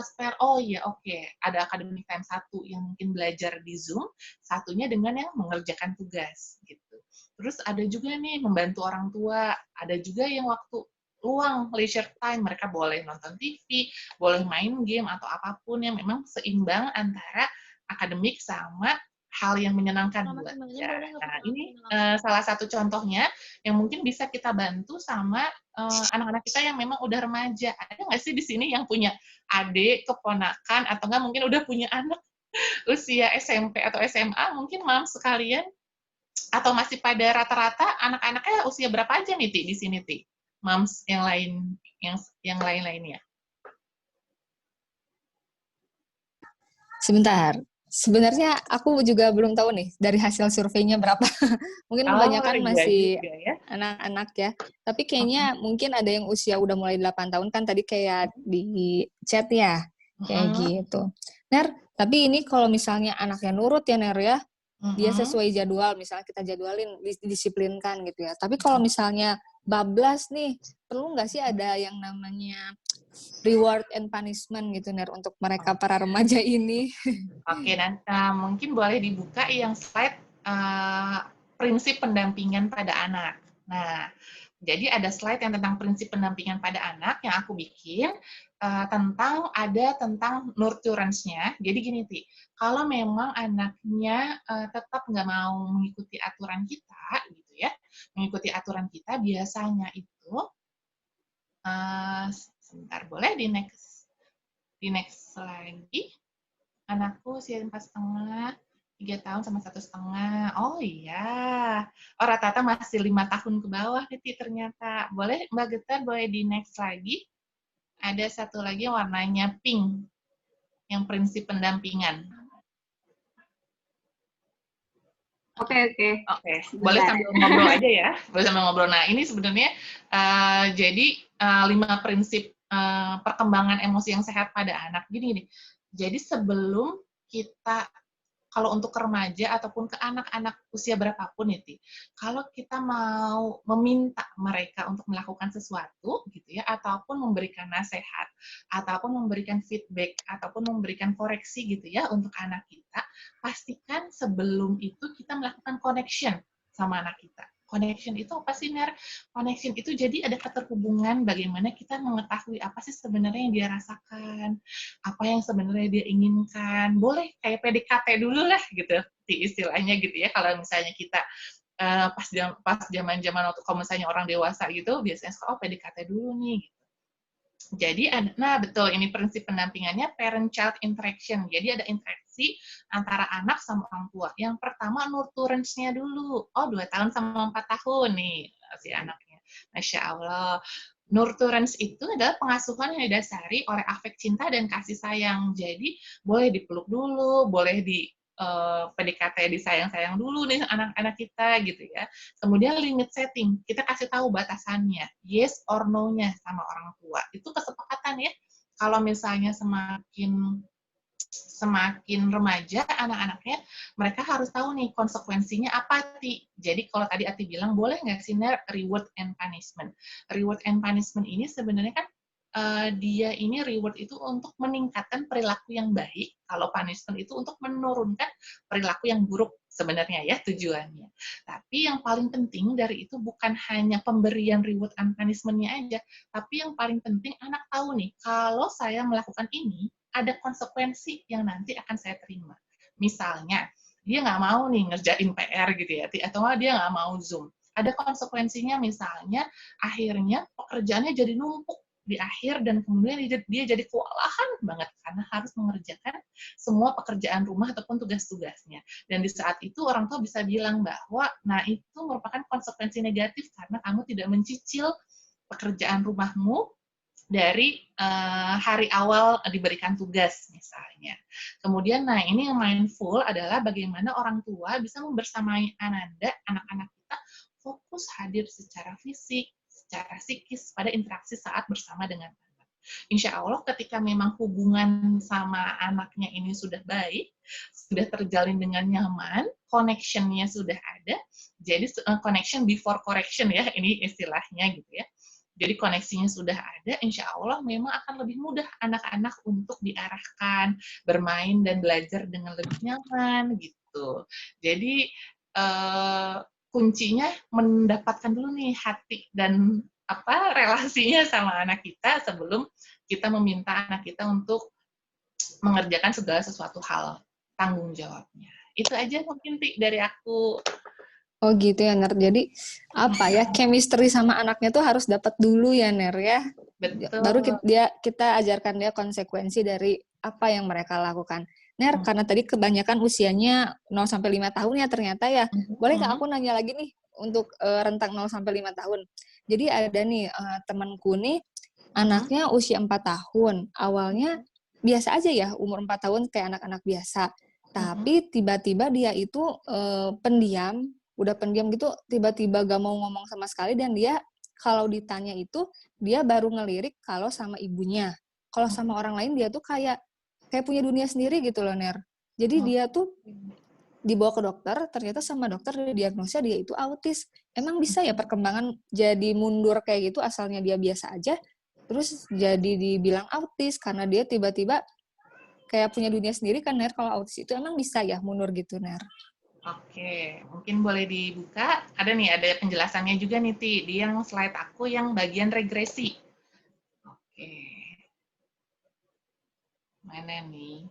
spare, oh ya oke, ada academic time satu yang mungkin belajar di Zoom, satunya dengan yang mengerjakan tugas gitu. Terus ada juga nih membantu orang tua, ada juga yang waktu luang leisure time mereka boleh nonton TV, boleh main game atau apapun yang memang seimbang antara akademik sama hal yang menyenangkan buat dia. Nah, ini salah satu contohnya yang mungkin bisa kita bantu sama anak-anak kita yang memang udah remaja. Ada nggak sih di sini yang punya adik, keponakan, atau nggak mungkin udah punya anak usia SMP atau SMA, mungkin Mam sekalian, atau masih pada rata-rata anak-anaknya usia berapa aja nih, Ti, di sini, Ti? Mams yang lain-lainnya. Sebentar. Sebenarnya aku juga belum tahu nih dari hasil surveinya berapa. Mungkin kebanyakan masih ya anak-anak ya. Tapi kayaknya mungkin ada yang usia udah mulai 8 tahun kan tadi kayak di chat ya. Kayak gitu. Ner, tapi ini kalau misalnya anaknya nurut ya Ner ya, dia sesuai jadwal, misalnya kita jadwalin, disiplinkan gitu ya. Tapi kalau misalnya bablas nih, perlu nggak sih ada yang namanya reward and punishment gitu, Ner, untuk mereka para remaja ini? Oke, dan mungkin boleh dibuka yang slide prinsip pendampingan pada anak. Nah, jadi ada slide yang tentang prinsip pendampingan pada anak yang aku bikin tentang nurturance-nya. Jadi gini, Ti, kalau memang anaknya tetap nggak mau mengikuti aturan kita, gitu ya, mengikuti aturan kita, biasanya itu, sebentar, boleh di next lagi. Anakku usia 4,5, 3 tahun sama 1,5. Oh iya. Oh rata-rata masih 5 tahun ke bawah nih ternyata. Boleh Mbak Getar, boleh di next lagi. Ada satu lagi warnanya pink, yang prinsip pendampingan. Oke. Oke, boleh sambil ngobrol aja ya. Boleh sambil ngobrol. Nah, ini sebenarnya jadi 5 prinsip perkembangan emosi yang sehat pada anak. Gini. Jadi sebelum kita, kalau untuk remaja ataupun ke anak-anak usia berapapun itu, kalau kita mau meminta mereka untuk melakukan sesuatu gitu ya, ataupun memberikan nasihat, ataupun memberikan feedback, ataupun memberikan koreksi gitu ya untuk anak kita, pastikan sebelum itu kita melakukan connection sama anak kita. Connection itu apa sih, Ner? Connection itu jadi ada keterhubungan bagaimana kita mengetahui apa sih sebenarnya yang dia rasakan, apa yang sebenarnya dia inginkan. Boleh kayak PDKT dulu lah gitu, istilahnya gitu ya. Kalau misalnya kita pas zaman-zaman waktu kalau misalnya orang dewasa gitu, biasanya PDKT dulu nih. Jadi, nah betul, ini prinsip pendampingannya parent-child interaction. Jadi ada interaksi antara anak sama orang tua. Yang pertama, nurturance-nya dulu. 2 tahun sama 4 tahun nih si anaknya. Masya Allah. Nurturance itu adalah pengasuhan yang didasari oleh afek cinta dan kasih sayang. Jadi, boleh dipeluk dulu, boleh di PDKT disayang-sayang dulu nih anak-anak kita gitu ya. Kemudian limit setting, kita kasih tahu batasannya, yes or no-nya sama orang tua. Itu kesepakatan ya. Kalau misalnya semakin remaja anak-anaknya, mereka harus tahu nih konsekuensinya apa, Ti. Jadi kalau tadi Ati bilang, boleh nggak sih reward and punishment? Reward and punishment ini sebenarnya kan dia ini reward itu untuk meningkatkan perilaku yang baik, kalau punishment itu untuk menurunkan perilaku yang buruk sebenarnya ya tujuannya. Tapi yang paling penting dari itu bukan hanya pemberian reward and punishment-nya aja, tapi yang paling penting anak tahu nih, kalau saya melakukan ini, ada konsekuensi yang nanti akan saya terima. Misalnya, dia nggak mau nih ngerjain PR gitu ya, atau dia nggak mau Zoom. Ada konsekuensinya misalnya, akhirnya pekerjaannya jadi numpuk di akhir dan kemudian dia jadi kewalahan banget karena harus mengerjakan semua pekerjaan rumah ataupun tugas-tugasnya. Dan di saat itu orang tua bisa bilang bahwa nah itu merupakan konsekuensi negatif karena kamu tidak mencicil pekerjaan rumahmu dari hari awal diberikan tugas misalnya. Kemudian nah ini yang mindful adalah bagaimana orang tua bisa membersamai anak-anak kita fokus hadir secara fisik, secara psikis pada interaksi saat bersama dengan anak. Insya Allah ketika memang hubungan sama anaknya ini sudah baik, sudah terjalin dengan nyaman, connection-nya sudah ada, jadi connection before correction ya, ini istilahnya gitu ya. Jadi koneksinya sudah ada, insya Allah memang akan lebih mudah anak-anak untuk diarahkan, bermain dan belajar dengan lebih nyaman gitu. Jadi kuncinya mendapatkan dulu nih hati dan relasinya sama anak kita sebelum kita meminta anak kita untuk mengerjakan segala sesuatu hal, tanggung jawabnya. Itu aja mungkin dari aku. Oh gitu ya, Ner. Jadi apa ya, chemistry sama anaknya tuh harus dapat dulu ya, Ner ya. Betul. Baru kita ajarkan dia konsekuensi dari apa yang mereka lakukan. Ner, karena tadi kebanyakan usianya 0-5 tahun ya ternyata ya. Boleh nggak aku nanya lagi nih untuk rentang 0-5 tahun. Jadi ada nih temanku nih, anaknya usia 4 tahun. Awalnya biasa aja ya, umur 4 tahun kayak anak-anak biasa. Tapi tiba-tiba dia itu pendiam, udah pendiam gitu, tiba-tiba gak mau ngomong sama sekali, dan dia kalau ditanya itu, dia baru ngelirik kalau sama ibunya. Kalau sama orang lain, dia tuh kayak punya dunia sendiri gitu loh, Ner. Jadi dia tuh dibawa ke dokter, ternyata sama dokter diagnosa dia itu autis. Emang bisa ya perkembangan jadi mundur kayak gitu, asalnya dia biasa aja, terus jadi dibilang autis, karena dia tiba-tiba kayak punya dunia sendiri kan, Ner. Kalau autis itu emang bisa ya mundur gitu, Ner? Oke, mungkin boleh dibuka. Ada penjelasannya juga nih, Ti. Di yang slide aku yang bagian regresi. Oke. Mana nih?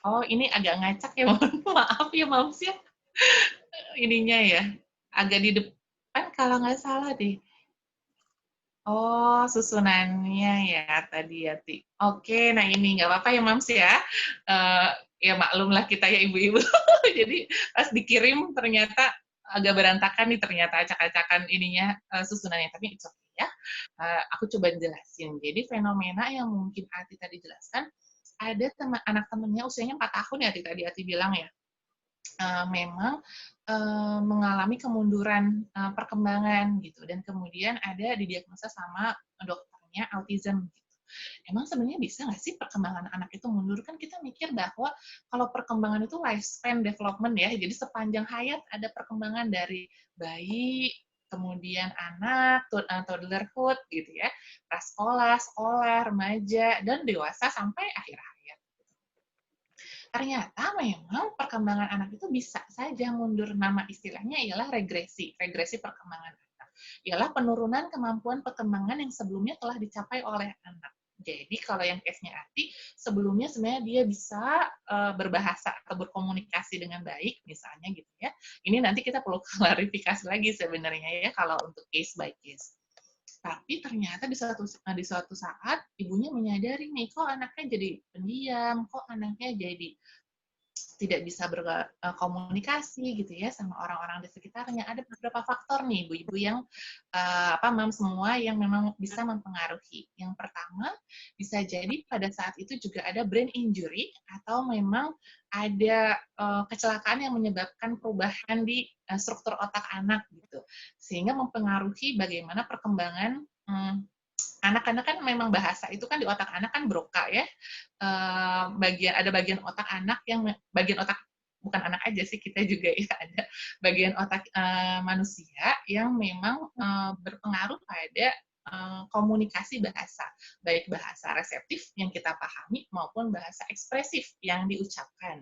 Oh, ini agak ngacak ya, maaf ya, Mams ya. Ininya ya, agak di depan kalau nggak salah deh. Oh, susunannya ya tadi ya, Ti. Oke, nah ini nggak apa-apa ya, Mams ya. Ya maklumlah kita ya ibu-ibu. Jadi pas dikirim ternyata agak berantakan nih ternyata acak-acakan ininya, susunannya, tapi it's okay ya. Aku coba jelasin. Jadi fenomena yang mungkin Ati tadi jelaskan, ada anak temennya usianya 4 tahun ya tadi Ati bilang ya, memang mengalami kemunduran perkembangan gitu, dan kemudian ada didiagnosa sama dokternya autism gitu. Emang sebenarnya bisa nggak sih perkembangan anak itu mundur? Kan kita mikir bahwa kalau perkembangan itu lifespan development ya, jadi sepanjang hayat ada perkembangan dari bayi, kemudian anak, toddlerhood gitu ya, prasekolah, sekolah, remaja, dan dewasa sampai akhir hayat. Ternyata memang perkembangan anak itu bisa saja mundur. Nama istilahnya ialah regresi perkembangan anak. Ialah penurunan kemampuan perkembangan yang sebelumnya telah dicapai oleh anak. Jadi kalau yang case-nya Ati, sebelumnya sebenarnya dia bisa berbahasa atau berkomunikasi dengan baik, misalnya gitu ya. Ini nanti kita perlu klarifikasi lagi sebenarnya ya, kalau untuk case by case. Tapi ternyata di suatu saat ibunya menyadari nih, kok anaknya jadi pendiam, kok anaknya jadi tidak bisa berkomunikasi gitu ya sama orang-orang di sekitarnya. Ada beberapa faktor nih ibu-ibu yang mam semua yang memang bisa mempengaruhi. Yang pertama, bisa jadi pada saat itu juga ada brain injury atau memang ada kecelakaan yang menyebabkan perubahan di struktur otak anak gitu. Sehingga mempengaruhi bagaimana perkembangan anak-anak. Kan memang bahasa itu kan di otak anak kan broca ya. Ada bagian otak anak yang bagian otak bukan anak aja sih, kita juga ya ada bagian otak manusia yang memang berpengaruh pada komunikasi bahasa, baik bahasa reseptif yang kita pahami maupun bahasa ekspresif yang diucapkan.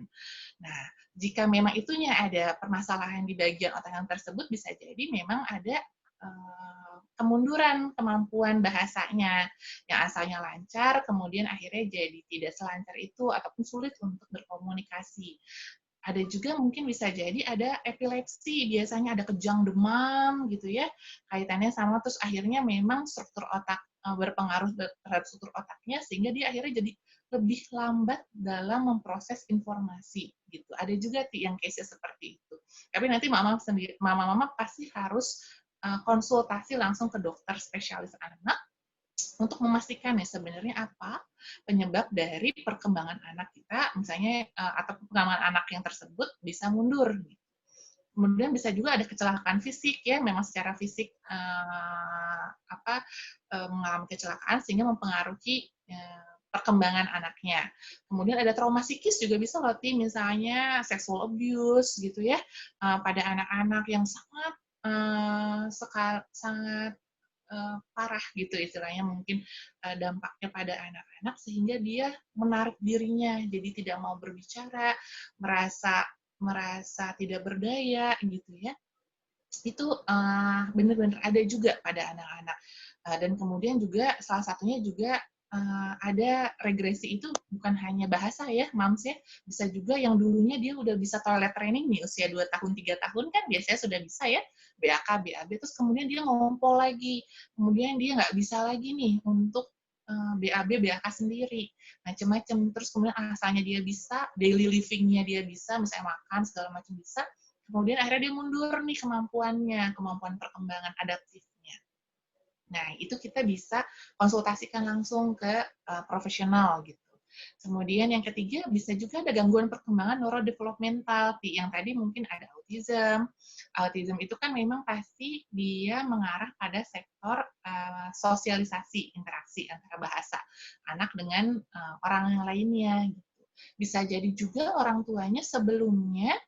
Nah, jika memang itunya ada permasalahan di bagian otak yang tersebut, bisa jadi memang ada kemunduran kemampuan bahasanya yang asalnya lancar, kemudian akhirnya jadi tidak selancar itu ataupun sulit untuk berkomunikasi. Ada juga mungkin bisa jadi ada epilepsi, biasanya ada kejang demam gitu ya, kaitannya sama, terus akhirnya memang struktur otak berpengaruh terhadap struktur otaknya sehingga dia akhirnya jadi lebih lambat dalam memproses informasi gitu. Ada juga yang case-nya seperti itu. Tapi nanti mama pasti harus konsultasi langsung ke dokter spesialis anak untuk memastikan ya sebenarnya apa penyebab dari perkembangan anak kita, misalnya atau perkembangan anak yang tersebut bisa mundur. Kemudian bisa juga ada kecelakaan fisik ya, memang secara fisik mengalami kecelakaan sehingga mempengaruhi perkembangan anaknya. Kemudian ada trauma psikis juga bisa loh, misalnya sexual abuse gitu ya, pada anak-anak yang sangat parah gitu istilahnya, mungkin dampaknya pada anak-anak sehingga dia menarik dirinya, jadi tidak mau berbicara, merasa tidak berdaya gitu ya. Itu benar-benar ada juga pada anak-anak. Dan kemudian juga salah satunya juga ada regresi itu bukan hanya bahasa ya, Mams ya. Bisa juga yang dulunya dia udah bisa toilet training nih, usia 2 tahun, 3 tahun kan biasanya sudah bisa ya, BAK, BAB, terus kemudian dia ngompol lagi. Kemudian dia nggak bisa lagi nih untuk BAB, BAK sendiri. Macam-macam. Terus kemudian asalnya dia bisa, daily living-nya dia bisa, misalnya makan, segala macam bisa. Kemudian akhirnya dia mundur nih kemampuan perkembangan adaptifnya. Nah, itu kita bisa konsultasikan langsung ke profesional gitu. Kemudian yang ketiga, bisa juga ada gangguan perkembangan neurodevelopmental, yang tadi mungkin ada autism. Autism itu kan memang pasti dia mengarah pada sektor sosialisasi, interaksi antara bahasa anak dengan orang yang lainnya. Gitu. Bisa jadi juga orang tuanya sebelumnya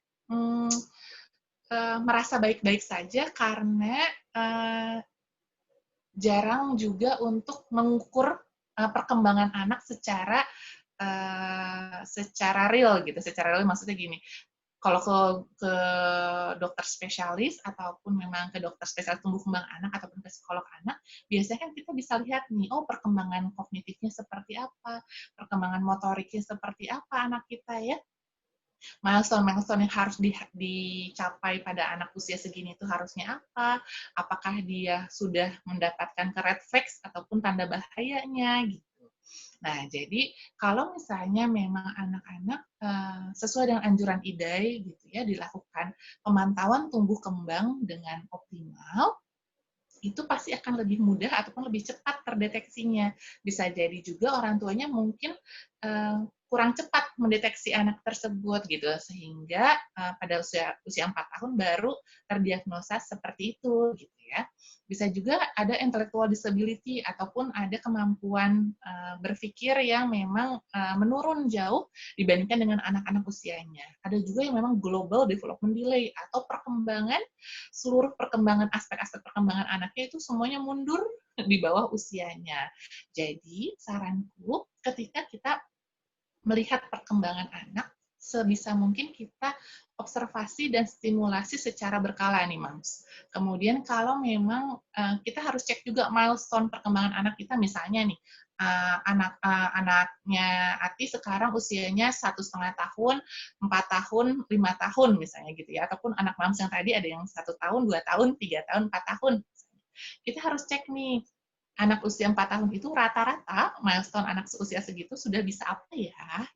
merasa baik-baik saja karena jarang juga untuk mengukur perkembangan anak secara real gitu. Secara real maksudnya gini, kalau ke dokter spesialis ataupun memang ke dokter spesialis tumbuh kembang anak ataupun ke psikolog anak, biasanya kan kita bisa lihat nih, oh perkembangan kognitifnya seperti apa, perkembangan motoriknya seperti apa anak kita ya. Milestone yang harus dicapai pada anak usia segini itu harusnya apa? Apakah dia sudah mendapatkan red flags ataupun tanda bahayanya gitu. Nah, jadi kalau misalnya memang anak-anak sesuai dengan anjuran IDAI gitu ya, dilakukan pemantauan tumbuh kembang dengan optimal, itu pasti akan lebih mudah ataupun lebih cepat terdeteksinya. Bisa jadi juga orang tuanya mungkin kurang cepat mendeteksi anak tersebut gitu, sehingga pada usia 4 tahun baru terdiagnosa seperti itu gitu ya. Bisa juga ada intellectual disability ataupun ada kemampuan berpikir yang memang menurun jauh dibandingkan dengan anak-anak usianya. Ada juga yang memang global development delay atau seluruh perkembangan aspek-aspek perkembangan anaknya itu semuanya mundur di bawah usianya. Jadi saranku ketika kita melihat perkembangan anak, sebisa mungkin kita observasi dan stimulasi secara berkala nih, Mams. Kemudian kalau memang kita harus cek juga milestone perkembangan anak kita, misalnya nih, anaknya Ati sekarang usianya 1,5 tahun, 4 tahun, 5 tahun misalnya gitu ya, ataupun anak Mams yang tadi ada yang 1 tahun, 2 tahun, 3 tahun, 4 tahun. Kita harus cek nih, anak usia 4 tahun itu rata-rata milestone anak usia segitu sudah bisa apa ya?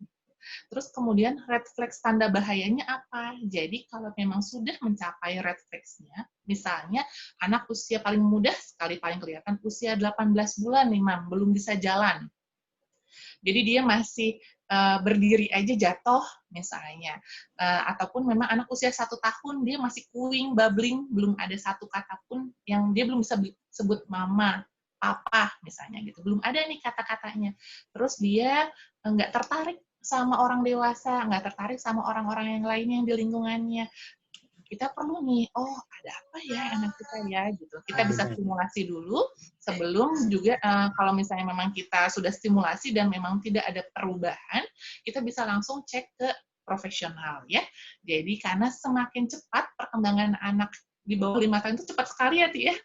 Terus kemudian red flag tanda bahayanya apa? Jadi kalau memang sudah mencapai red flags-nya, misalnya anak usia paling muda sekali paling kelihatan usia 18 bulan nih, Mam, belum bisa jalan. Jadi dia masih berdiri aja jatuh misalnya. Ataupun memang anak usia 1 tahun dia masih kuing, babbling, belum ada satu kata pun yang dia belum bisa sebut mama, papa misalnya gitu. Belum ada nih kata-katanya. Terus dia nggak tertarik sama orang dewasa, nggak tertarik sama orang-orang yang lainnya yang di lingkungannya. Kita perlu nih, oh ada apa ya anak kita ya gitu. Kita bisa stimulasi dulu sebelum juga kalau misalnya memang kita sudah stimulasi dan memang tidak ada perubahan, kita bisa langsung cek ke profesional ya. Jadi karena semakin cepat perkembangan anak di bawah 5 tahun itu cepat sekali ya, Ti ya.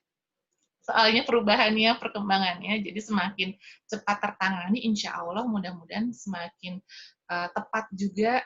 Soalnya perubahannya, perkembangannya, jadi semakin cepat tertangani, insya Allah mudah-mudahan semakin tepat juga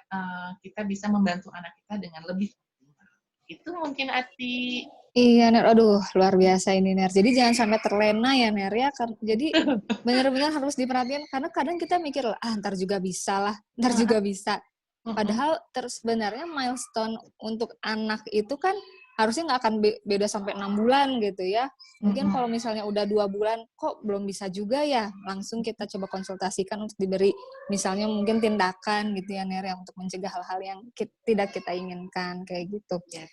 kita bisa membantu anak kita dengan lebih optimal. Itu mungkin Ati. Iya, Ner. Aduh, luar biasa ini, Ner. Jadi jangan sampai terlena ya, Ner, ya. Jadi benar-benar harus diperhatikan, karena kadang kita mikir, ntar juga bisa lah, ntar juga bisa. Padahal sebenarnya milestone untuk anak itu kan harusnya nggak akan beda sampai 6 bulan gitu ya. Mungkin kalau misalnya udah 2 bulan, kok belum bisa juga ya, langsung kita coba konsultasikan untuk diberi misalnya mungkin tindakan gitu ya, Ner, yang untuk mencegah hal-hal yang tidak kita inginkan, kayak gitu. Ya.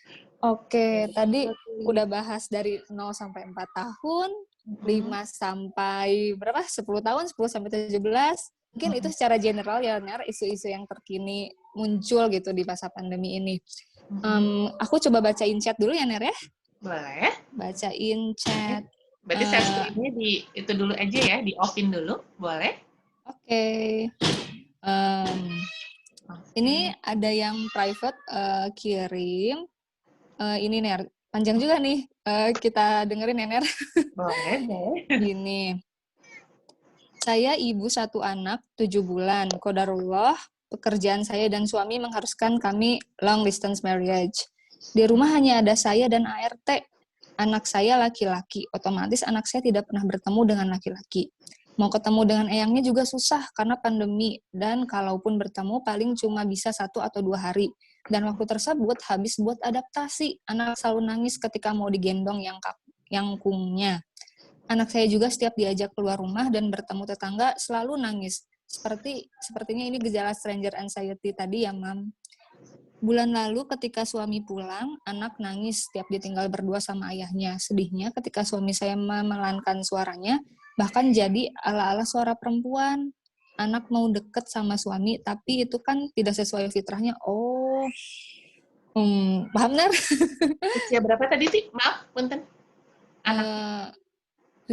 Oke, tadi udah bahas dari 0 sampai 4 tahun, 5 sampai berapa? 10 tahun, 10 sampai 17. Mungkin itu secara general ya, Ner, isu-isu yang terkini muncul gitu di masa pandemi ini. Aku coba bacain chat dulu ya, Ner, ya? Boleh. Bacain chat. Berarti share screen-nya itu dulu aja ya, di off-in dulu, boleh? Oke. Ini ada yang private kirim. Ini, Ner, panjang juga nih. Kita dengerin ya, Ner. Boleh. Gini. Saya ibu 1 anak, 7 bulan. Qadarullah, pekerjaan saya dan suami mengharuskan kami long distance marriage. Di rumah hanya ada saya dan ART. Anak saya laki-laki, otomatis anak saya tidak pernah bertemu dengan laki-laki. Mau ketemu dengan eyangnya juga susah karena pandemi, dan kalaupun bertemu paling cuma bisa 1 atau 2 hari. Dan waktu tersebut habis buat adaptasi. Anak selalu nangis ketika mau digendong yangkungnya. Anak saya juga setiap diajak keluar rumah dan bertemu tetangga selalu nangis. Sepertinya ini gejala stranger anxiety tadi ya, Mam. Bulan lalu ketika suami pulang, anak nangis setiap ditinggal berdua sama ayahnya. Sedihnya ketika suami saya memelankan suaranya, bahkan jadi ala-ala suara perempuan. Anak mau deket sama suami, tapi itu kan tidak sesuai fitrahnya. Oh, paham, Ner? Usia berapa tadi sih? Maaf, punten. Anak 1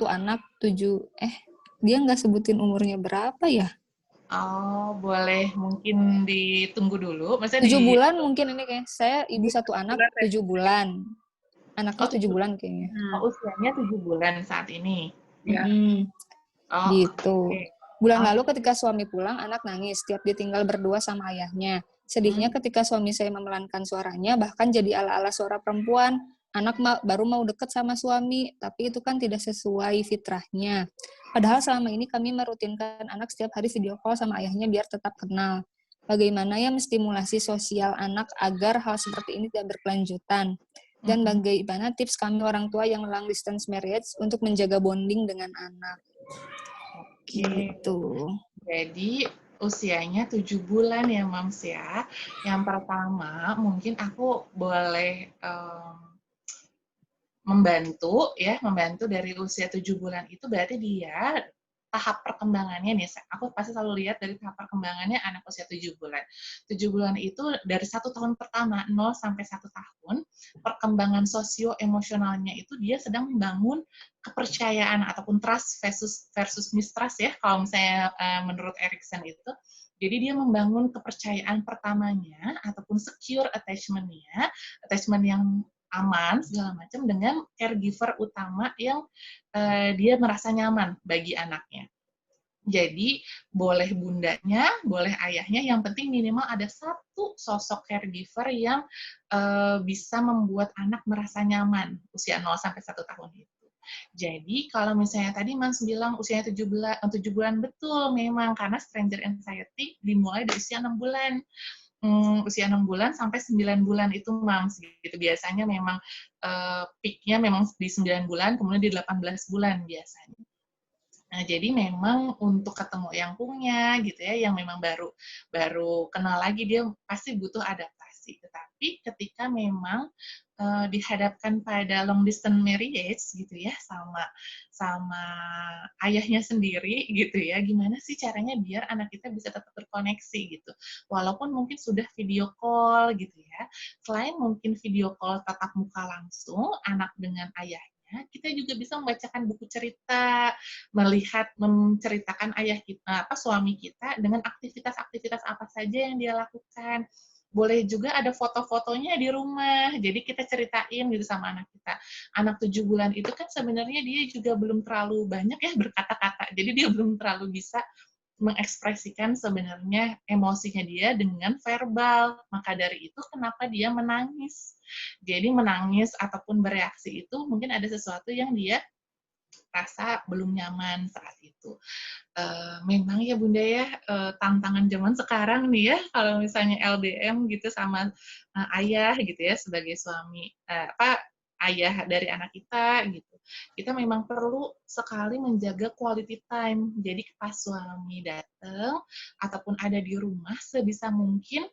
anak 7, dia nggak sebutin umurnya berapa ya? Oh, boleh mungkin ditunggu dulu. Maksudnya 7 bulan mungkin ini kayak. Saya ibu 1 anak 7 bulan. Anaknya 7 bulan kayaknya. Oh, usianya 7 bulan saat ini. Ya. Gitu. Okay. Bulan lalu ketika suami pulang, anak nangis setiap ditinggal berdua sama ayahnya. Sedihnya ketika suami saya memelankan suaranya, bahkan jadi ala-ala suara perempuan. Anak baru mau deket sama suami, tapi itu kan tidak sesuai fitrahnya. Padahal selama ini kami merutinkan anak setiap hari video call sama ayahnya biar tetap kenal. Bagaimana ya menstimulasi sosial anak agar hal seperti ini tidak berkelanjutan? Dan bagaimana tips kami orang tua yang long distance marriage untuk menjaga bonding dengan anak? Oke. Gitu. Jadi usianya 7 bulan ya, Mams ya. Yang pertama, mungkin aku boleh membantu dari usia 7 bulan itu berarti dia tahap perkembangannya nih, aku pasti selalu lihat dari tahap perkembangannya anak usia 7 bulan. 7 bulan itu dari 1 tahun pertama, 0 sampai 1 tahun, perkembangan sosio-emosionalnya itu dia sedang membangun kepercayaan ataupun trust versus mistrust ya, kalau misalnya menurut Erikson itu. Jadi dia membangun kepercayaan pertamanya ataupun secure attachment-nya, attachment yang aman segala macam dengan caregiver utama yang dia merasa nyaman bagi anaknya. Jadi boleh bundanya, boleh ayahnya, yang penting minimal ada satu sosok caregiver yang bisa membuat anak merasa nyaman usia 0 sampai 1 tahun itu. Jadi kalau misalnya tadi Mas bilang usianya 7 bulan, betul memang karena stranger anxiety dimulai dari usia 6 bulan. Usia 6 bulan sampai 9 bulan itu Mams gitu. Biasanya memang peak-nya memang di 9 bulan, kemudian di 18 bulan biasanya. Nah, jadi memang untuk ketemu yang punya gitu ya, yang memang baru kenal lagi, dia pasti butuh adaptasi. Tetapi ketika memang dihadapkan pada long distance marriage gitu ya, sama ayahnya sendiri gitu ya, gimana sih caranya biar anak kita bisa tetap terkoneksi gitu. Walaupun mungkin sudah video call gitu ya, selain mungkin video call tatap muka langsung, anak dengan ayahnya, kita juga bisa membacakan buku cerita, menceritakan ayah kita, suami kita dengan aktivitas-aktivitas apa saja yang dia lakukan. Boleh juga ada foto-fotonya di rumah, jadi kita ceritain gitu sama anak kita. Anak 7 bulan itu kan sebenarnya dia juga belum terlalu banyak ya berkata-kata, jadi dia belum terlalu bisa mengekspresikan sebenarnya emosinya dia dengan verbal. Maka dari itu kenapa dia menangis. Jadi menangis ataupun bereaksi itu mungkin ada sesuatu yang dia rasa belum nyaman saat itu. Memang ya Bunda ya, tantangan zaman sekarang nih ya, kalau misalnya LDM gitu sama ayah gitu ya, sebagai suami, ayah dari anak kita gitu. Kita memang perlu sekali menjaga quality time. Jadi pas suami datang ataupun ada di rumah, sebisa mungkin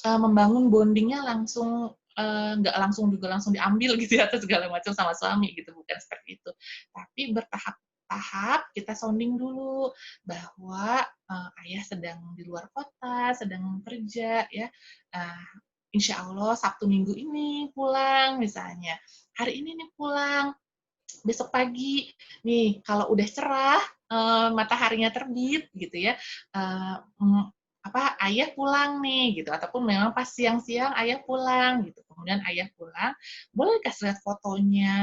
membangun bondingnya langsung, nggak langsung diambil gitu ya atau segala macam sama suami gitu, bukan seperti itu. Tapi bertahap-tahap kita sounding dulu bahwa ayah sedang di luar kota, sedang kerja ya, insya Allah Sabtu Minggu ini pulang misalnya, hari ini nih pulang, besok pagi nih kalau udah cerah, mataharinya terbit gitu ya, ayah pulang nih gitu, ataupun memang pas siang-siang ayah pulang gitu, kemudian ayah pulang, boleh kasih lihat fotonya,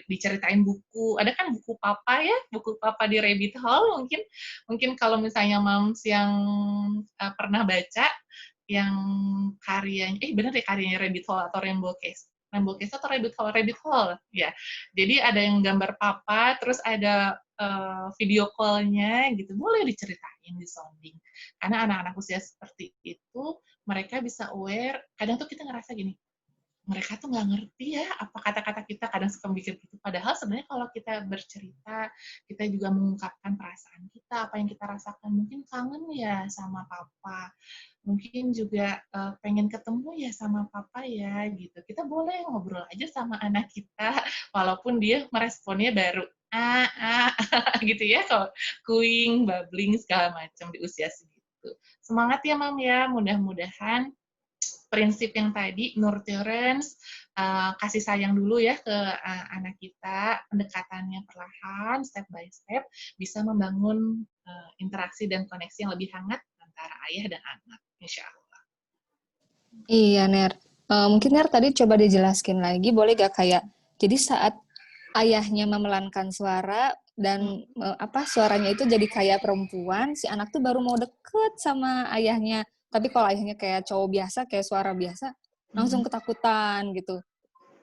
diceritain buku, ada kan buku papa ya, buku papa di Rabbit Hole, mungkin kalau misalnya moms yang pernah baca yang karyanya, bener deh karyanya Rabbit Hole atau Rainbow Case atau Rabbit Hole ya. Jadi ada yang gambar papa, terus ada video call-nya gitu, boleh diceritain di sounding. Karena anak-anak usia seperti itu, mereka bisa aware, kadang tuh kita ngerasa gini, mereka tuh nggak ngerti ya apa kata-kata kita, kadang suka mikir gitu. Padahal sebenarnya kalau kita bercerita, kita juga mengungkapkan perasaan kita, apa yang kita rasakan, mungkin kangen ya sama papa, mungkin juga pengen ketemu ya sama papa ya gitu. Kita boleh ngobrol aja sama anak kita, walaupun dia meresponnya baru gitu ya, kalau cooing, babbling segala macam di usia segitu. Semangat ya Mam ya, mudah-mudahan prinsip yang tadi, nurturance, kasih sayang dulu ya ke anak kita, pendekatannya perlahan, step by step, bisa membangun interaksi dan koneksi yang lebih hangat antara ayah dan anak, insya Allah. Iya, Ner. Mungkin Ner tadi coba dijelaskan lagi, boleh gak kayak, jadi saat ayahnya memelankan suara, dan suaranya itu jadi kayak perempuan, si anak tuh baru mau deket sama ayahnya. Tapi kalau ayahnya kayak cowok biasa, kayak suara biasa, langsung ketakutan gitu.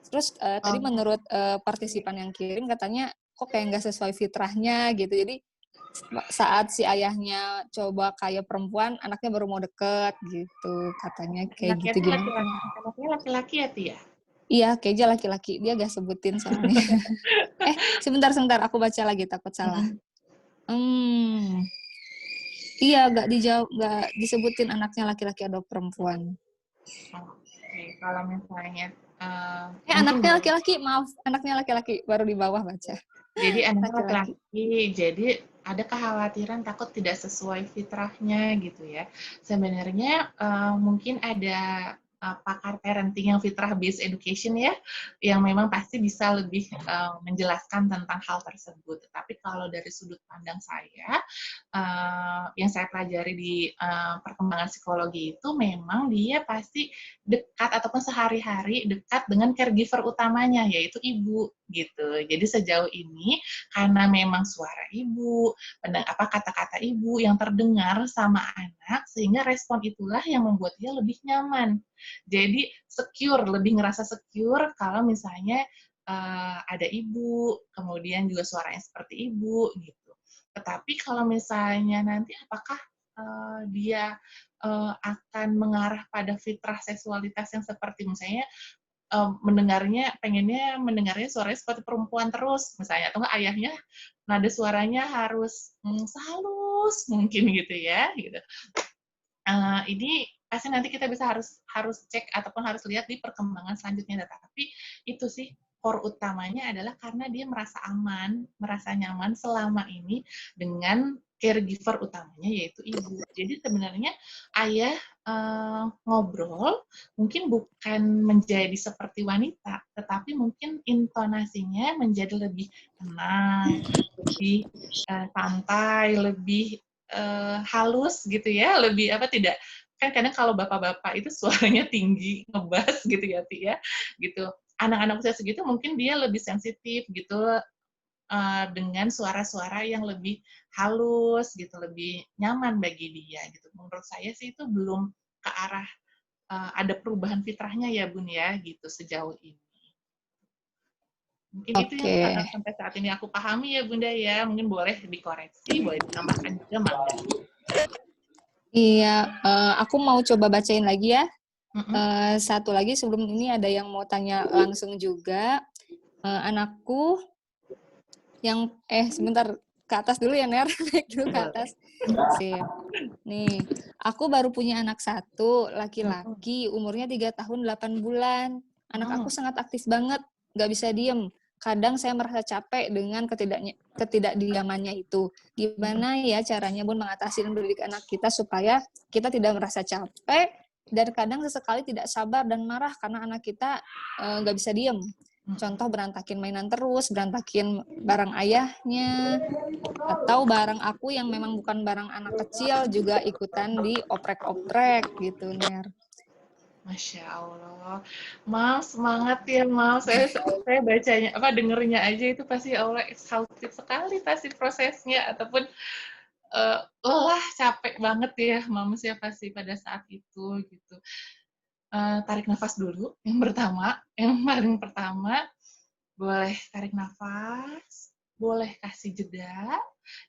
Terus tadi menurut partisipan yang kirim katanya kok kayak nggak sesuai fitrahnya gitu. Jadi saat si ayahnya coba kayak perempuan, anaknya baru mau deket gitu, katanya kayak Anaknya gitu. tuh Gimana? laki-laki, anaknya laki-laki ya, Tia? Iya, kayaknya laki-laki. Dia gak sebutin soalnya. Sebentar, aku baca lagi, takut salah. Iya, gak disebutin anaknya laki-laki atau perempuan. Oke, kalau misalnya mungkin Anaknya laki-laki, maaf. Anaknya laki-laki, baru di bawah baca. jadi anaknya Laki-laki. laki-laki, jadi ada kekhawatiran takut tidak sesuai fitrahnya gitu ya. Sebenarnya mungkin ada pakar parenting yang fitrah based education ya, yang memang pasti bisa lebih menjelaskan tentang hal tersebut. Tapi kalau dari sudut pandang saya, yang saya pelajari di perkembangan psikologi itu memang dia pasti dekat ataupun sehari-hari dekat dengan caregiver utamanya, yaitu ibu gitu. Jadi sejauh ini karena memang suara ibu, kata-kata ibu yang terdengar sama anak, sehingga respon itulah yang membuat dia lebih nyaman. Jadi secure, lebih ngerasa secure kalau misalnya ada ibu, kemudian juga suaranya seperti ibu gitu. Tetapi kalau misalnya nanti apakah dia akan mengarah pada fitrah seksualitas yang seperti misalnya pengennya mendengarnya suaranya seperti perempuan terus, misalnya, atau enggak ayahnya nada suaranya harus halus mungkin gitu ya, gitu. Ini pasti nanti kita bisa harus cek ataupun harus lihat di perkembangan selanjutnya. Tetapi itu sih core utamanya adalah karena dia merasa aman, merasa nyaman selama ini dengan caregiver utamanya yaitu ibu. Jadi sebenarnya ayah ngobrol mungkin bukan menjadi seperti wanita, tetapi mungkin intonasinya menjadi lebih tenang, lebih santai, lebih halus gitu ya, lebih tidak, kan kadang kalau bapak-bapak itu suaranya tinggi, ngebas gitu ya, Ti ya, gitu. Anak-anak usia segitu mungkin dia lebih sensitif gitu dengan suara-suara yang lebih halus gitu, lebih nyaman bagi dia gitu. Menurut saya sih itu belum ke arah ada perubahan fitrahnya ya, Bun ya, gitu sejauh ini. Mungkin itu yang sampai saat ini aku pahami ya, Bunda ya. Mungkin boleh dikoreksi, boleh ditambahkan juga, mangga. Iya, aku mau coba bacain lagi ya. Satu lagi sebelum ini ada yang mau tanya langsung juga. Anakku yang sebentar, ke atas dulu ya, Ner. Naik dulu ke atas. Sip. Nih, aku baru punya anak satu, laki-laki, umurnya 3 tahun 8 bulan. Anak aku sangat aktif banget, nggak bisa diem. Kadang saya merasa capek dengan ketidakdiamannya itu. Gimana ya caranya, Bun, mengatasi dan mendidik anak kita supaya kita tidak merasa capek dan kadang sesekali tidak sabar dan marah karena anak kita nggak bisa diem. Contoh berantakin mainan terus, berantakin barang ayahnya, atau barang aku yang memang bukan barang anak kecil juga ikutan dioprek-oprek gitu, Ner. Masya Allah, Mal, semangat ya Mal. Saya bacanya dengernya aja itu pasti ya Allah exhaustive sekali pasti prosesnya ataupun lelah, capek banget ya manusia pasti pada saat itu gitu. Tarik nafas dulu yang paling pertama boleh tarik nafas, boleh kasih jeda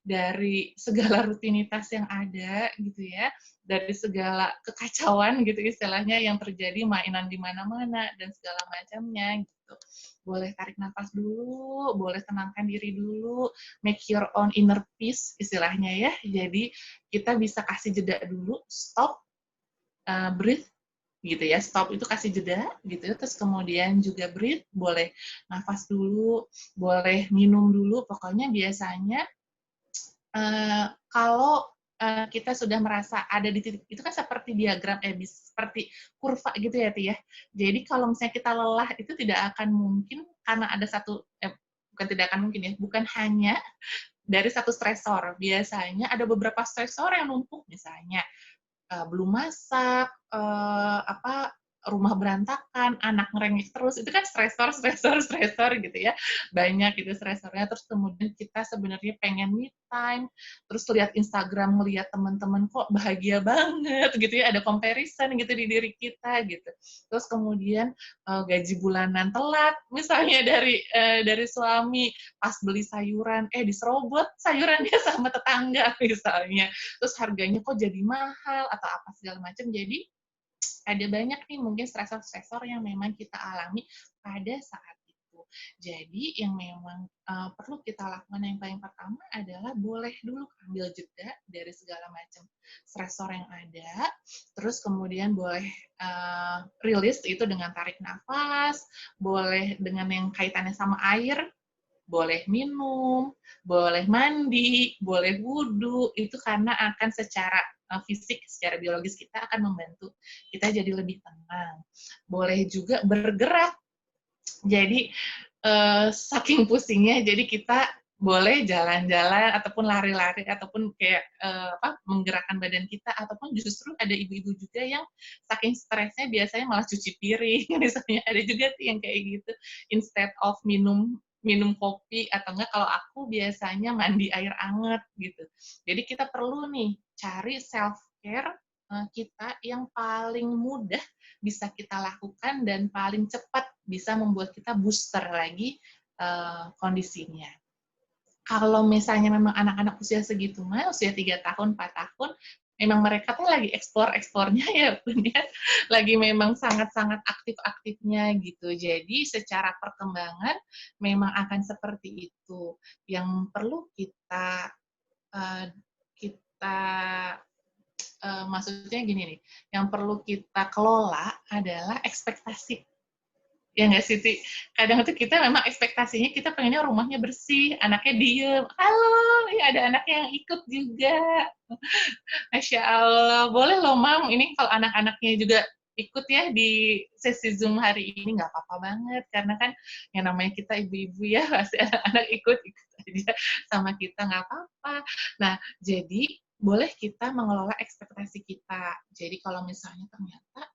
dari segala rutinitas yang ada gitu ya, dari segala kekacauan gitu istilahnya yang terjadi, mainan di mana-mana dan segala macamnya gitu. Boleh tarik nafas dulu, boleh tenangkan diri dulu, make your own inner peace istilahnya ya. Jadi kita bisa kasih jeda dulu, stop, breathe gitu ya, stop itu kasih jeda gitu, terus kemudian juga breathe, boleh nafas dulu, boleh minum dulu, pokoknya biasanya kalau kita sudah merasa ada di titik itu kan seperti diagram seperti kurva gitu ya, Ti ya. Jadi kalau misalnya kita lelah itu tidak akan mungkin karena ada bukan tidak akan mungkin ya, bukan hanya dari satu stresor. Biasanya ada beberapa stresor yang numpuk, misalnya belum masak, rumah berantakan, anak ngerengek terus, itu kan stresor gitu ya. Banyak gitu stresornya, terus kemudian kita sebenarnya pengen me time, terus lihat Instagram, ngelihat teman-teman kok bahagia banget gitu ya, ada comparison gitu di diri kita gitu. Terus kemudian gaji bulanan telat misalnya dari suami, pas beli sayuran, diserobot sayurannya sama tetangga misalnya, terus harganya kok jadi mahal atau apa segala macam. Jadi ada banyak nih mungkin stresor-stresor yang memang kita alami pada saat itu. Jadi yang memang perlu kita lakukan yang paling pertama adalah boleh dulu ambil jeda dari segala macam stresor yang ada, terus kemudian boleh rilis itu dengan tarik nafas, boleh dengan yang kaitannya sama air, boleh minum, boleh mandi, boleh wudhu, itu karena akan secara fisik, secara biologis kita akan membantu kita jadi lebih tenang. Boleh juga bergerak, jadi saking pusingnya, jadi kita boleh jalan-jalan ataupun lari-lari ataupun kayak menggerakkan badan kita, ataupun justru ada ibu-ibu juga yang saking stresnya biasanya malah cuci piring misalnya, ada juga sih yang kayak gitu, instead of minum kopi, atau enggak kalau aku biasanya mandi air anget gitu. Jadi kita perlu nih cari self care kita yang paling mudah bisa kita lakukan dan paling cepat bisa membuat kita booster lagi kondisinya. Kalau misalnya memang anak-anak usia segitu usia 3 tahun, 4 tahun, memang mereka tuh lagi eksplornya ya Bun ya, lagi memang sangat-sangat aktif-aktifnya gitu. Jadi secara perkembangan memang akan seperti itu. Yang perlu kita maksudnya gini nih, yang perlu kita kelola adalah ekspektasi. Ya nggak sih, Ti? Kadang tuh kita memang ekspektasinya kita pengennya rumahnya bersih, anaknya diem. Halo, ya ada anak yang ikut juga. Masya Allah. Boleh loh, Mam. Ini kalau anak-anaknya juga ikut ya di sesi Zoom hari ini, nggak apa-apa banget. Karena kan yang namanya kita ibu-ibu ya, pasti anak-anak ikut aja sama kita, nggak apa-apa. Nah, jadi boleh kita mengelola ekspektasi kita. Jadi kalau misalnya ternyata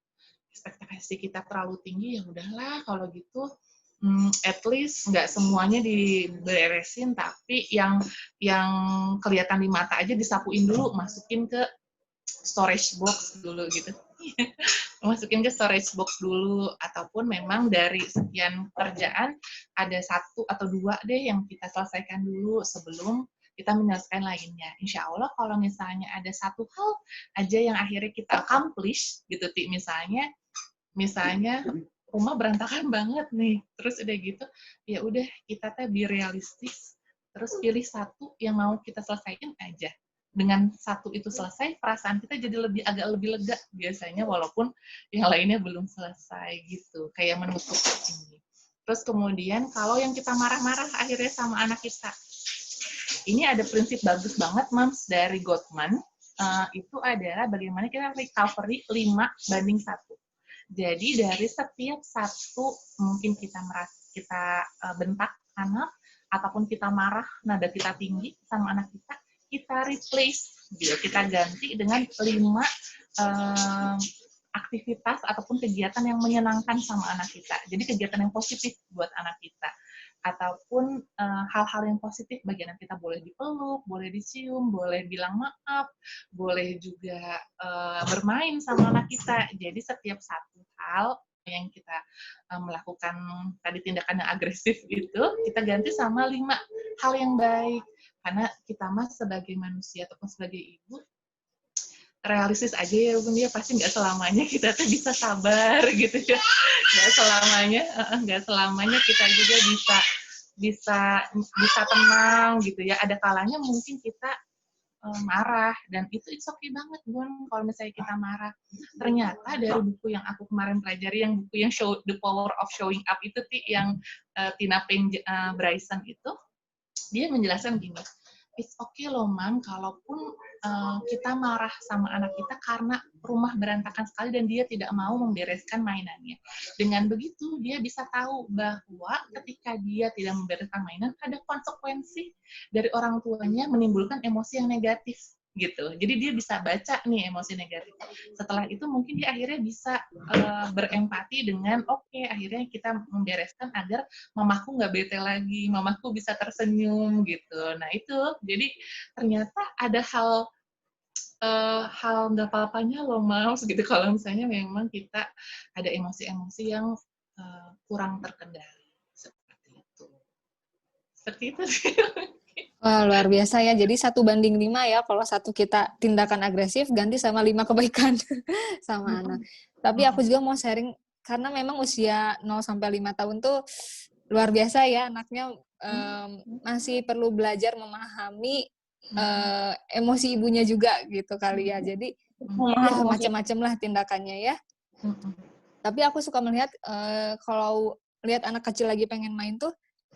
ekspektasi kita terlalu tinggi, ya udahlah kalau gitu at least nggak semuanya diberesin, tapi yang kelihatan di mata aja disapuin dulu, masukin ke storage box dulu gitu. Masukin ke storage box dulu, ataupun memang dari sekian kerjaan ada 1 atau 2 deh yang kita selesaikan dulu sebelum kita menyelesaikan lainnya. Insya Allah kalau misalnya ada 1 hal aja yang akhirnya kita accomplish gitu, misalnya rumah berantakan banget nih, terus udah gitu, ya udah kita be realistis, terus pilih 1 yang mau kita selesaikan aja. Dengan 1 itu selesai, perasaan kita jadi agak lebih lega biasanya, walaupun yang lainnya belum selesai gitu, kayak menutup ini. Terus kemudian kalau yang kita marah-marah akhirnya sama anak kita, ini ada prinsip bagus banget, Mams, dari Gottman, itu adalah bagaimana kita recovery 5:1. Jadi dari setiap 1 mungkin kita bentak anak, ataupun kita marah, nada kita tinggi sama anak kita replace, kita ganti dengan 5 aktivitas ataupun kegiatan yang menyenangkan sama anak kita. Jadi kegiatan yang positif buat anak kita. Ataupun hal-hal yang positif bagi anak kita, boleh dipeluk, boleh dicium, boleh bilang maaf, boleh juga bermain sama anak kita. Jadi setiap 1 hal yang kita melakukan tadi tindakan yang agresif itu, kita ganti sama 5 hal yang baik. Karena kita sebagai manusia ataupun sebagai ibu, realistis aja ya Bun, ya pasti nggak selamanya kita tuh bisa sabar gitu ya, nggak selamanya kita juga bisa tenang gitu ya. Ada kalanya mungkin kita marah, dan itu it's okay banget Bun kalau misalnya kita marah. Ternyata dari buku yang aku kemarin pelajari, yang buku yang The Power of Showing Up itu yang Tina Payne Bryson itu, dia menjelaskan gini, it's okay loh Mam, kalaupun kita marah sama anak kita karena rumah berantakan sekali dan dia tidak mau membereskan mainannya. Dengan begitu, dia bisa tahu bahwa ketika dia tidak membereskan mainan, ada konsekuensi dari orang tuanya menimbulkan emosi yang negatif. gitu. Jadi dia bisa baca nih emosi negatif. Setelah itu mungkin dia akhirnya bisa berempati dengan akhirnya kita membereskan agar mamaku nggak bete lagi, mamaku bisa tersenyum gitu. Nah itu, jadi ternyata ada hal nggak apa-apanya loh Mams gitu kalau misalnya memang kita ada emosi-emosi yang kurang terkendali seperti itu. Seperti itu sih. Wah, luar biasa ya. Jadi 1:5 ya. Kalau satu kita tindakan agresif, ganti sama 5 kebaikan sama anak. Tapi aku juga mau sharing, karena memang usia 0-5 tahun tuh luar biasa ya. Anaknya masih perlu belajar memahami emosi ibunya juga gitu kali ya. Jadi ya macam-macam lah tindakannya ya. Tapi aku suka melihat kalau lihat anak kecil lagi pengen main tuh,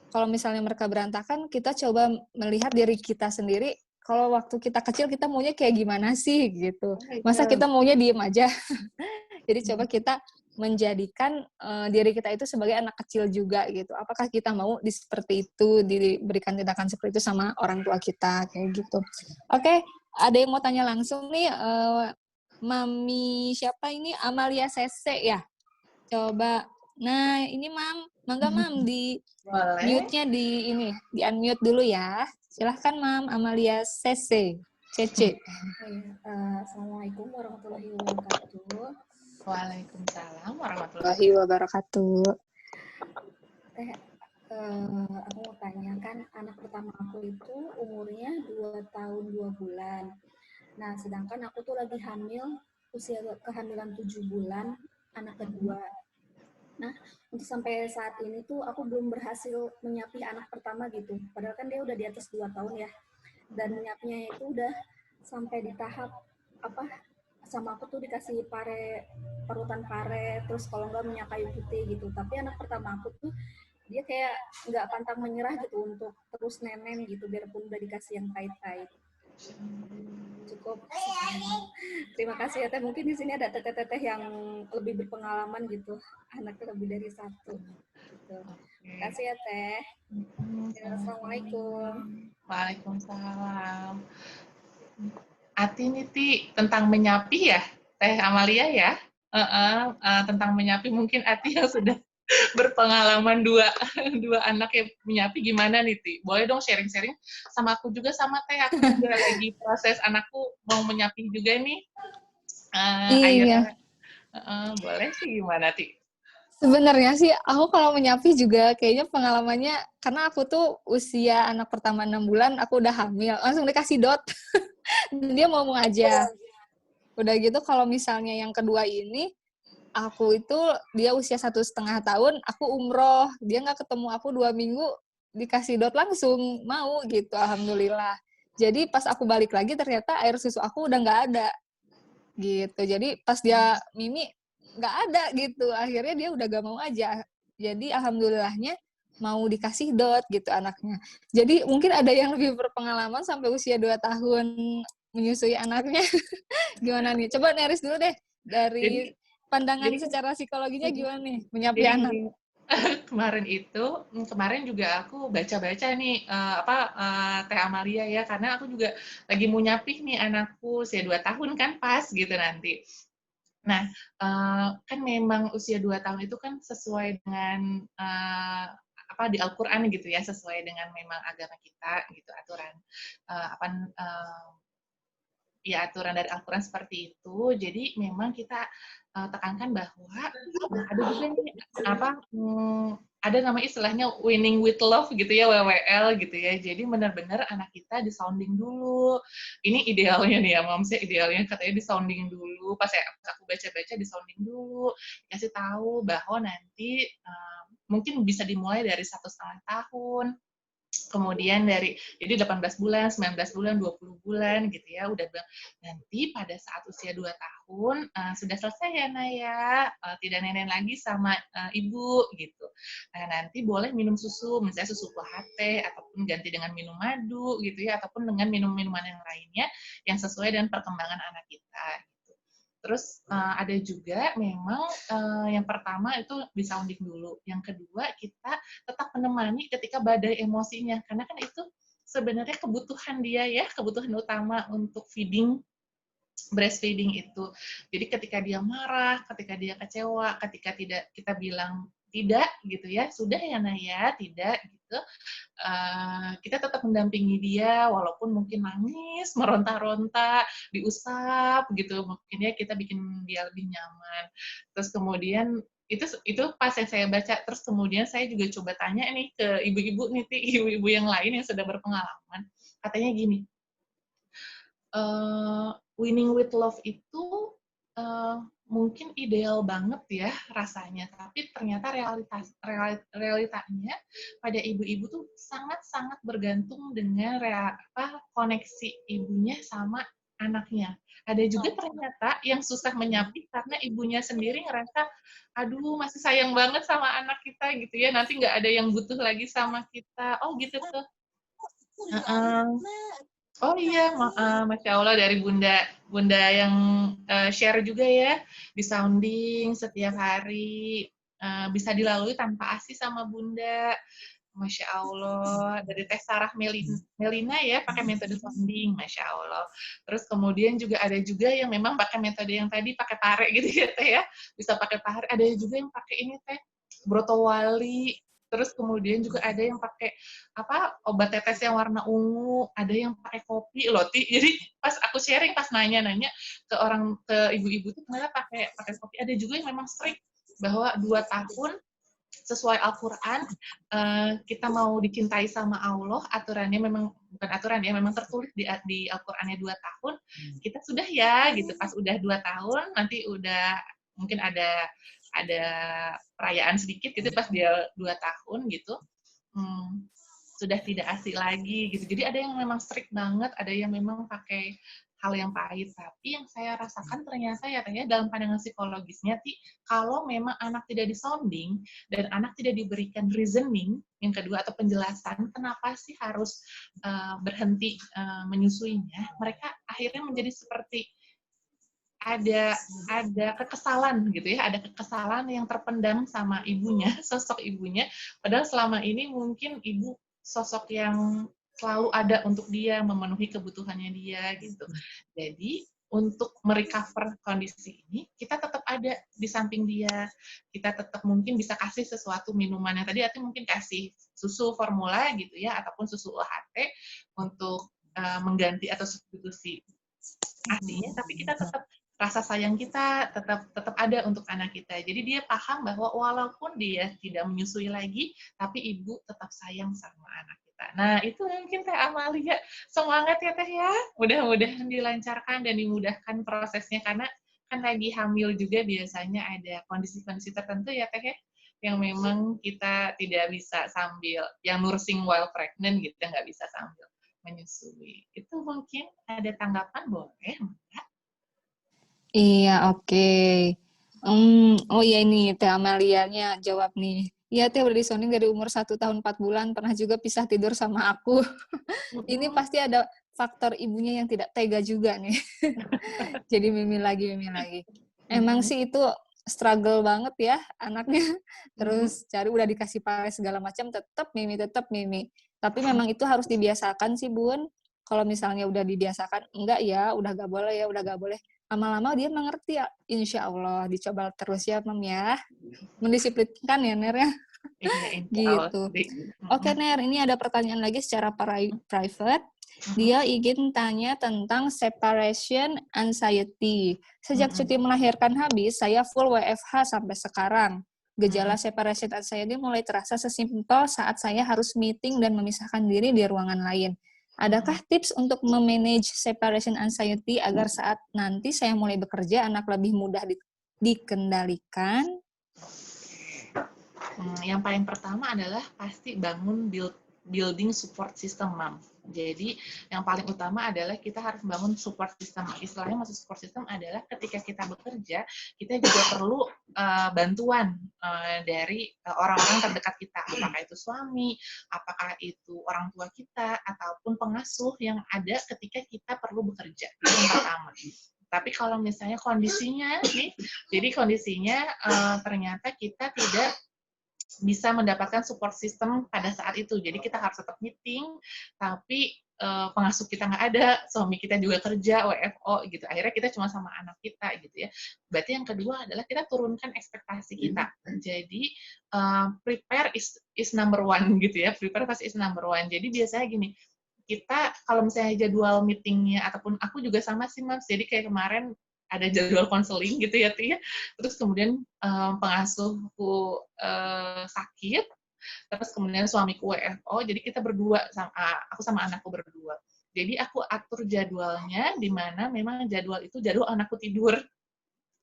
kalau misalnya mereka berantakan, kita coba melihat diri kita sendiri. Kalau waktu kita kecil, kita maunya kayak gimana sih gitu. Masa kita maunya diem aja? Jadi coba kita menjadikan diri kita itu sebagai anak kecil juga gitu. Apakah kita mau seperti itu, diberikan tindakan seperti itu sama orang tua kita kayak gitu. Oke, ada yang mau tanya langsung nih, Mami siapa ini? Amalia Sese ya? Coba. Nah, ini Mam, mangga Mam di mute-nya di unmute dulu ya. Silahkan Mam, Amalia Cece. Assalamualaikum warahmatullahi wabarakatuh. Waalaikumsalam warahmatullahi wabarakatuh. Aku mau tanya, kan anak pertama aku itu umurnya 2 tahun 2 bulan. Nah, sedangkan aku tuh lagi hamil, usia kehamilan 7 bulan, anak kedua. Nah, untuk sampai saat ini tuh aku belum berhasil menyapih anak pertama gitu. Padahal kan dia udah di atas 2 tahun ya. Dan menyapihnya itu udah sampai di tahap sama aku tuh dikasih parutan pare, terus kalau enggak minyak kayu putih gitu. Tapi anak pertama aku tuh dia kayak nggak pantang menyerah gitu untuk terus nenen gitu, biarpun udah dikasih yang pahit-pahit. Cukup. Terima kasih ya Teh. Mungkin di sini ada teteh-teteh yang lebih berpengalaman gitu, anaknya lebih dari 1. Gitu. Terima kasih ya Teh. Assalamualaikum. Waalaikumsalam. Ati nih Ti, tentang menyapi ya, Teh Amalia ya. Tentang menyapi mungkin Ati yang sudah berpengalaman dua anak yang menyapi gimana nih Ti? Boleh dong sharing-sharing sama aku juga, sama Teh, aku juga lagi proses anakku mau menyapi juga nih. Akhirnya boleh sih, gimana Ti? Sebenarnya sih aku kalau menyapi juga kayaknya pengalamannya, karena aku tuh usia anak pertama 6 bulan aku udah hamil, langsung dikasih dot. Dia mau aja. Udah gitu kalau misalnya yang kedua ini, aku itu dia usia 1,5 tahun, aku umroh, dia nggak ketemu aku 2 minggu, dikasih dot langsung mau gitu, alhamdulillah. Jadi pas aku balik lagi ternyata air susu aku udah nggak ada gitu. Jadi pas dia mimi nggak ada gitu, akhirnya dia udah gak mau aja. Jadi alhamdulillahnya mau dikasih dot gitu anaknya. Jadi mungkin ada yang lebih berpengalaman sampai usia 2 tahun menyusui anaknya. Gimana nih? Coba Neris dulu deh, dari pandangan secara psikologinya gimana nih menyapi anak? Kemarin juga aku baca-baca nih Teh Amalia ya, karena aku juga lagi mau nyapih nih anakku usia 2 tahun kan pas gitu nanti. Nah, kan memang usia 2 tahun itu kan sesuai dengan di Al-Qur'an gitu ya, sesuai dengan memang agama kita gitu, aturan aturan dari Al-Qur'an seperti itu. Jadi memang kita tekankan bahwa ada juga nih ada nama istilahnya winning with love gitu ya, WWL gitu ya. Jadi benar-benar anak kita disounding dulu. Ini idealnya nih ya, Momsnya, idealnya katanya disounding dulu. Pas aku baca-baca disounding dulu, kasih tahu bahwa nanti mungkin bisa dimulai dari 1,5 tahun. Kemudian jadi 18 bulan, 19 bulan, 20 bulan gitu ya, udah bilang nanti pada saat usia 2 tahun sudah selesai ya Naya, tidak nenen lagi sama ibu gitu. Nah, nanti boleh minum susu, misalnya susu UHT ataupun ganti dengan minum madu gitu ya, ataupun dengan minum-minuman yang lainnya yang sesuai dengan perkembangan anak kita. Terus ada juga memang yang pertama itu disounding dulu. Yang kedua kita tetap menemani ketika badai emosinya. Karena kan itu sebenarnya kebutuhan dia ya, kebutuhan utama untuk breastfeeding itu. Jadi ketika dia marah, ketika dia kecewa, ketika tidak kita bilang tidak gitu ya, sudah ya Naya, tidak gitu. Kita tetap mendampingi dia walaupun mungkin nangis, meronta-ronta, diusap gitu, mungkin ya kita bikin dia lebih nyaman. Terus kemudian itu pas yang saya baca, terus kemudian saya juga coba tanya nih ke ibu-ibu nih, ibu-ibu yang lain yang sudah berpengalaman, katanya gini, winning with love itu mungkin ideal banget ya rasanya, tapi ternyata realitanya pada ibu-ibu tuh sangat-sangat bergantung dengan koneksi ibunya sama anaknya. Ada juga ternyata yang susah menyapi karena ibunya sendiri ngerasa, aduh masih sayang banget sama anak kita gitu ya, nanti nggak ada yang butuh lagi sama kita. Oh gitu tuh. Oh iya, Masya Allah dari Bunda yang share juga ya, di sounding setiap hari, bisa dilalui tanpa ASI sama Bunda. Masya Allah, dari Teh Sarah Melina ya, pakai metode sounding, Masya Allah. Terus kemudian juga ada juga yang memang pakai metode yang tadi, pakai pare gitu ya Teh ya, bisa pakai pare. Ada juga yang pakai ini Teh, brotowali. Terus kemudian juga ada yang pakai obat tetes yang warna ungu, ada yang pakai kopi loh, Ti. Jadi pas aku sharing, pas nanya-nanya ke ibu-ibu tuh ternyata pakai kopi. Ada juga yang memang strict bahwa 2 tahun sesuai Al-Quran, kita mau dicintai sama Allah, aturannya memang bukan aturan ya, memang tertulis di Al-Qurannya 2 tahun, kita sudah ya gitu. Pas udah 2 tahun, nanti udah mungkin ada perayaan sedikit gitu pas dia 2 tahun gitu, sudah tidak ASI lagi gitu. Jadi ada yang memang strict banget, ada yang memang pakai hal yang pahit. Tapi yang saya rasakan ternyata ya dalam pandangan psikologisnya, kalau memang anak tidak disounding dan anak tidak diberikan reasoning yang kedua atau penjelasan kenapa sih harus berhenti menyusuinya, mereka akhirnya menjadi seperti ada kekesalan gitu ya, ada kekesalan yang terpendam sama ibunya, sosok ibunya, padahal selama ini mungkin ibu sosok yang selalu ada untuk dia, memenuhi kebutuhannya dia gitu. Jadi untuk merecover kondisi ini, kita tetap ada di samping dia, kita tetap mungkin bisa kasih sesuatu minuman yang tadi, atau mungkin kasih susu formula gitu ya, ataupun susu UHT untuk mengganti atau substitusi ASI-nya, tapi kita tetap rasa sayang kita tetap ada untuk anak kita. Jadi dia paham bahwa walaupun dia tidak menyusui lagi, tapi ibu tetap sayang sama anak kita. Nah, itu mungkin Teh Amalia. Semangat ya Teh ya. Mudah-mudahan dilancarkan dan dimudahkan prosesnya, karena kan lagi hamil juga biasanya ada kondisi-kondisi tertentu ya Teh ya, yang memang kita tidak bisa sambil, yang nursing while pregnant gitu, nggak bisa sambil menyusui. Itu mungkin ada tanggapan, boleh Mbak? Iya, oke. Oh iya, ini Teh Amalianya jawab nih. Iya, Teh udah disounding dari umur 1 tahun 4 bulan, pernah juga pisah tidur sama aku. Ini pasti ada faktor ibunya yang tidak tega juga nih. Jadi mimi lagi. Emang sih itu struggle banget ya anaknya. Terus cari udah dikasih pare segala macam, tetap mimi. Tapi memang itu harus dibiasakan sih, Bun. Kalau misalnya udah dibiasakan, enggak ya, udah gak boleh. Lama-lama dia mengerti ya, insya Allah. Dicoba terus ya, Mam ya. Mendisiplinkan ya, Ner ya. Gitu. Oke, Ner, ini ada pertanyaan lagi secara private. Dia ingin tanya tentang separation anxiety. Sejak cuti melahirkan habis, saya full WFH sampai sekarang. Gejala separation anxiety mulai terasa sesimpel saat saya harus meeting dan memisahkan diri di ruangan lain. Adakah tips untuk memanage separation anxiety agar saat nanti saya mulai bekerja, anak lebih mudah dikendalikan? Yang paling pertama adalah pasti bangun building support system, Mam. Jadi yang paling utama adalah kita harus bangun support system. Istilahnya maksud support system adalah ketika kita bekerja, kita juga perlu bantuan dari orang-orang terdekat kita. Apakah itu suami, apakah itu orang tua kita, ataupun pengasuh yang ada ketika kita perlu bekerja. Itu yang pertama. Tapi kalau misalnya kondisinya nih, jadi kondisinya ternyata kita tidak bisa mendapatkan support system pada saat itu. Jadi kita harus tetap meeting, tapi pengasuh kita nggak ada, suami kita juga kerja, WFO gitu. Akhirnya kita cuma sama anak kita gitu ya. Berarti yang kedua adalah kita turunkan ekspektasi kita. Jadi prepare is number one gitu ya. Prepare pasti is number one. Jadi biasanya gini, kita kalau misalnya jadwal meetingnya ataupun aku juga sama sih Mas. Jadi kayak kemarin ada jadwal konseling gitu ya Tia. Terus kemudian pengasuhku sakit. Terus kemudian suamiku WFO, jadi kita berdua, aku sama anakku berdua. Jadi aku atur jadwalnya, di mana memang jadwal itu jadwal anakku tidur.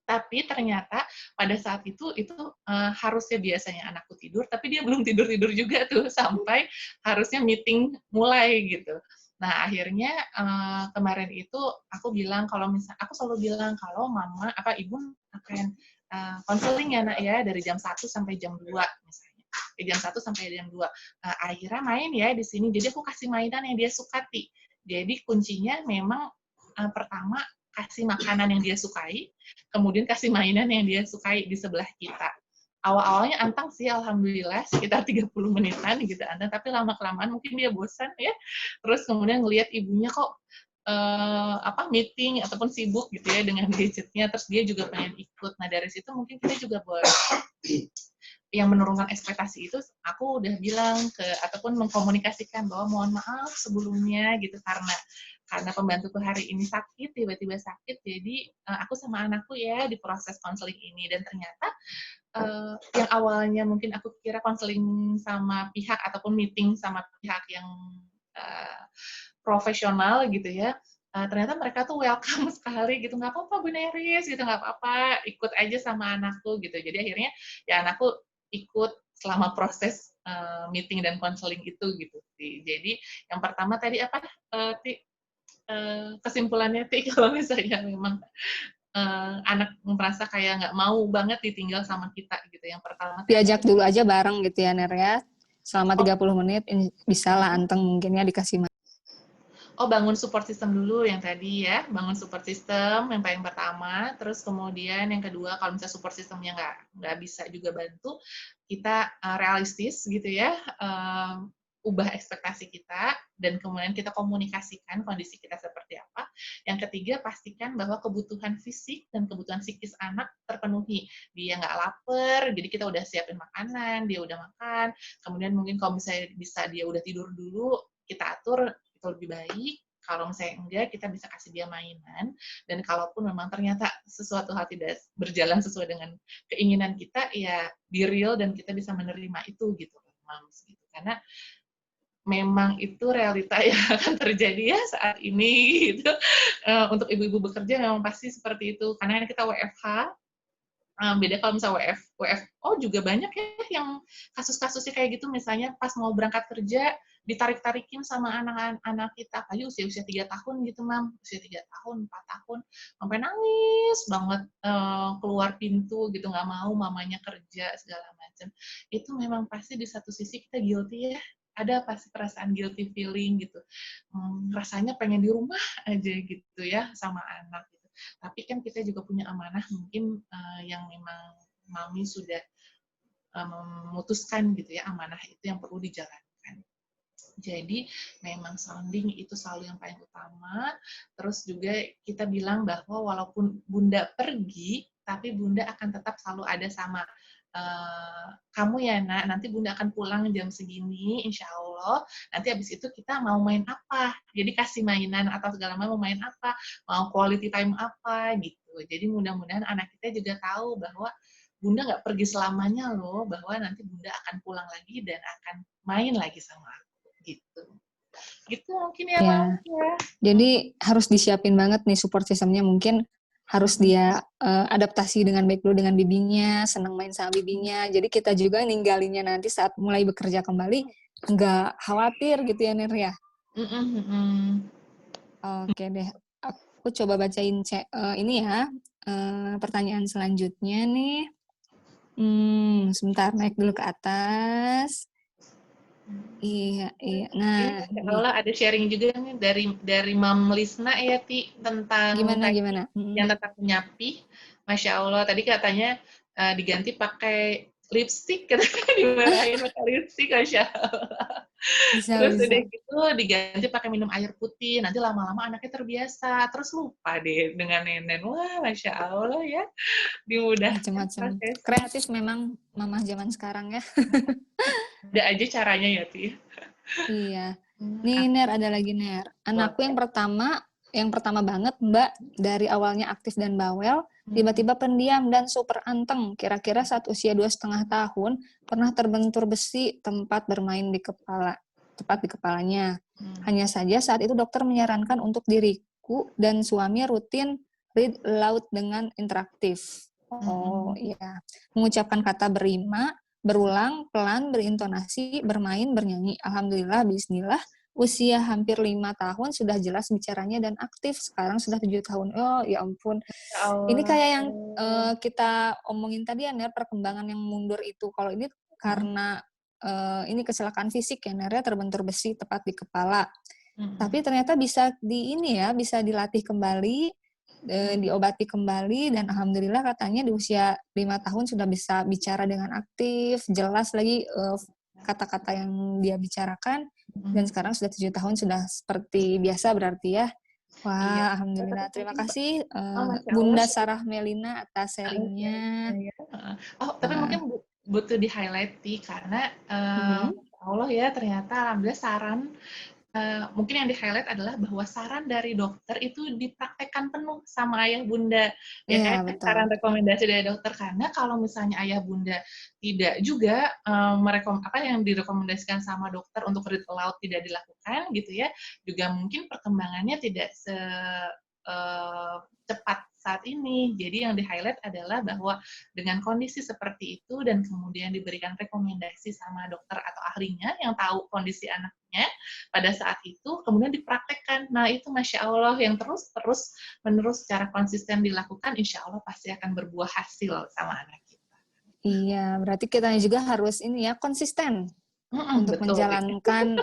Tapi ternyata pada saat itu harusnya biasanya anakku tidur, tapi dia belum tidur-tidur juga tuh, sampai harusnya meeting mulai gitu. Nah akhirnya kemarin itu aku bilang, aku selalu bilang kalau mama, ibu akan konseling ya nak ya, dari jam 1 sampai jam 2 misalnya. Jam 1 sampai jam 2. Akhirnya main ya di sini. Jadi aku kasih mainan yang dia suka, Ti. Jadi kuncinya memang pertama kasih makanan yang dia sukai, kemudian kasih mainan yang dia sukai di sebelah kita. Awal-awalnya antang sih, alhamdulillah, sekitar 30 menitan gitu antang, tapi lama-kelamaan mungkin dia bosan ya. Terus kemudian ngelihat ibunya kok meeting ataupun sibuk gitu ya dengan gadgetnya, terus dia juga pengen ikut. Nah dari situ mungkin kita juga boleh yang menurunkan ekspektasi itu, aku udah bilang ataupun mengkomunikasikan bahwa mohon maaf sebelumnya gitu karena pembantuku hari ini sakit, tiba-tiba sakit, jadi aku sama anakku ya di proses konseling ini. Dan ternyata yang awalnya mungkin aku kira konseling sama pihak ataupun meeting sama pihak yang profesional gitu ya, ternyata mereka tuh welcome sekali gitu, nggak apa-apa Bu Neris gitu, nggak apa-apa, ikut aja sama anakku gitu. Jadi akhirnya ya anakku ikut selama proses meeting dan konseling itu gitu. Jadi yang pertama tadi kesimpulannya Ti, kalau misalnya memang anak merasa kayak nggak mau banget ditinggal sama kita gitu. Yang pertama diajak dulu aja bareng gitu ya Ner ya, selama 30 menit bisa lah anteng mungkin ya dikasih makan. Bangun support system dulu yang tadi ya, bangun support system yang paling pertama, terus kemudian yang kedua kalau misalnya support systemnya nggak bisa juga bantu, kita realistis gitu ya, ubah ekspektasi kita, dan kemudian kita komunikasikan kondisi kita seperti apa. Yang ketiga, pastikan bahwa kebutuhan fisik dan kebutuhan psikis anak terpenuhi. Dia nggak lapar, jadi kita udah siapin makanan, dia udah makan, kemudian mungkin kalau misalnya bisa dia udah tidur dulu, kita atur itu lebih baik. Kalau misalnya enggak, kita bisa kasih dia mainan. Dan kalaupun memang ternyata sesuatu hal tidak berjalan sesuai dengan keinginan kita, ya be real dan kita bisa menerima itu gitu, Mams. Gitu. Karena memang itu realita yang akan terjadi ya saat ini gitu. Untuk ibu-ibu bekerja memang pasti seperti itu. Karena kita WFH, beda kalau misalnya WFO juga banyak ya yang kasus-kasusnya kayak gitu, misalnya pas mau berangkat kerja ditarik-tarikin sama anak-anak kita, kayak usia 3 tahun gitu, Mam, usia 3 tahun, 4 tahun, sampai nangis banget keluar pintu gitu, nggak mau mamanya kerja, segala macam. Itu memang pasti di satu sisi kita guilty ya, ada pasti perasaan guilty feeling gitu, rasanya pengen di rumah aja gitu ya sama anak. Tapi kan kita juga punya amanah mungkin yang memang Mami sudah memutuskan gitu ya, amanah itu yang perlu dijalankan. Jadi memang sounding itu selalu yang paling utama. Terus juga kita bilang bahwa walaupun Bunda pergi, tapi Bunda akan tetap selalu ada sama kamu ya nak, nanti Bunda akan pulang jam segini, insya Allah, nanti habis itu kita mau main apa, jadi kasih mainan atau segala macam, mau main apa, mau quality time apa, gitu. Jadi mudah-mudahan anak kita juga tahu bahwa Bunda nggak pergi selamanya loh, bahwa nanti Bunda akan pulang lagi dan akan main lagi sama aku, gitu. Gitu mungkin ya, Mam. Ya. Jadi harus disiapin banget nih support systemnya, mungkin harus dia adaptasi dengan baik dulu dengan bibinya, senang main sama bibinya. Jadi kita juga ninggalinnya nanti saat mulai bekerja kembali nggak khawatir gitu ya Nir ya. Oke deh, aku coba bacain ini ya pertanyaan selanjutnya nih. Sebentar naik dulu ke atas. Iya. Nah, Allah ada sharing juga nih dari Mam Lisna ya Ti, tentang gimana? yang tentang penyapi. Masya Allah, tadi katanya diganti pakai lipstick, kita dimarahin pakai lipstick, Masya Allah. Bisa, Terus bisa. udah gitu diganti pakai minum air putih, nanti lama-lama anaknya terbiasa, terus lupa deh dengan nenen. Wah, Masya Allah ya, dimudahkan Macam-macam. prosesnya. Kreatif memang mama zaman sekarang ya. Ada aja caranya ya, Ti. Iya. Nih, Ner, ada lagi, Ner. Anakku Boleh. yang pertama banget, Mbak, dari awalnya aktif dan bawel, tiba-tiba pendiam dan super anteng. Kira-kira saat usia 2,5 tahun, pernah terbentur besi tepat di kepalanya. Hanya saja saat itu dokter menyarankan untuk diriku dan suami rutin read aloud dengan interaktif. Oh, iya. Mengucapkan kata berima, berulang, pelan, berintonasi, bermain, bernyanyi. Alhamdulillah, bismillah, usia hampir 5 tahun sudah jelas bicaranya dan aktif. Sekarang sudah 7 tahun. Oh, ya ampun. Ya Ini Allah. kayak yang kita omongin tadi ya, Ner, perkembangan yang mundur itu. Kalau ini karena ini kecelakaan fisik ya, Ner, terbentur besi tepat di kepala. Tapi ternyata bisa bisa dilatih kembali, diobati kembali, dan alhamdulillah katanya di usia 5 tahun sudah bisa bicara dengan aktif, jelas lagi kata-kata yang dia bicarakan, dan sekarang sudah 7 tahun sudah seperti biasa berarti ya. Wah, Iya. alhamdulillah. Terima kasih Masya Allah. Bunda Sarah Melina atas sharingnya. Tapi mungkin butuh di-highlight, Ti, karena Masya Allah ya, ternyata alhamdulillah saran mungkin yang di-highlight adalah bahwa saran dari dokter itu dipraktekkan penuh sama ayah bunda, ya Iya, kan? betul. Saran rekomendasi dari dokter, karena kalau misalnya ayah bunda tidak juga yang direkomendasikan sama dokter untuk read aloud tidak dilakukan gitu ya, juga mungkin perkembangannya tidak cepat saat ini. Jadi yang di-highlight adalah bahwa dengan kondisi seperti itu dan kemudian diberikan rekomendasi sama dokter atau ahlinya yang tahu kondisi anaknya pada saat itu, kemudian dipraktekkan. Nah, itu Masya Allah yang terus-menerus secara konsisten dilakukan, insya Allah pasti akan berbuah hasil sama anak kita. Iya, berarti kita juga harus ini ya, konsisten untuk Betul. menjalankan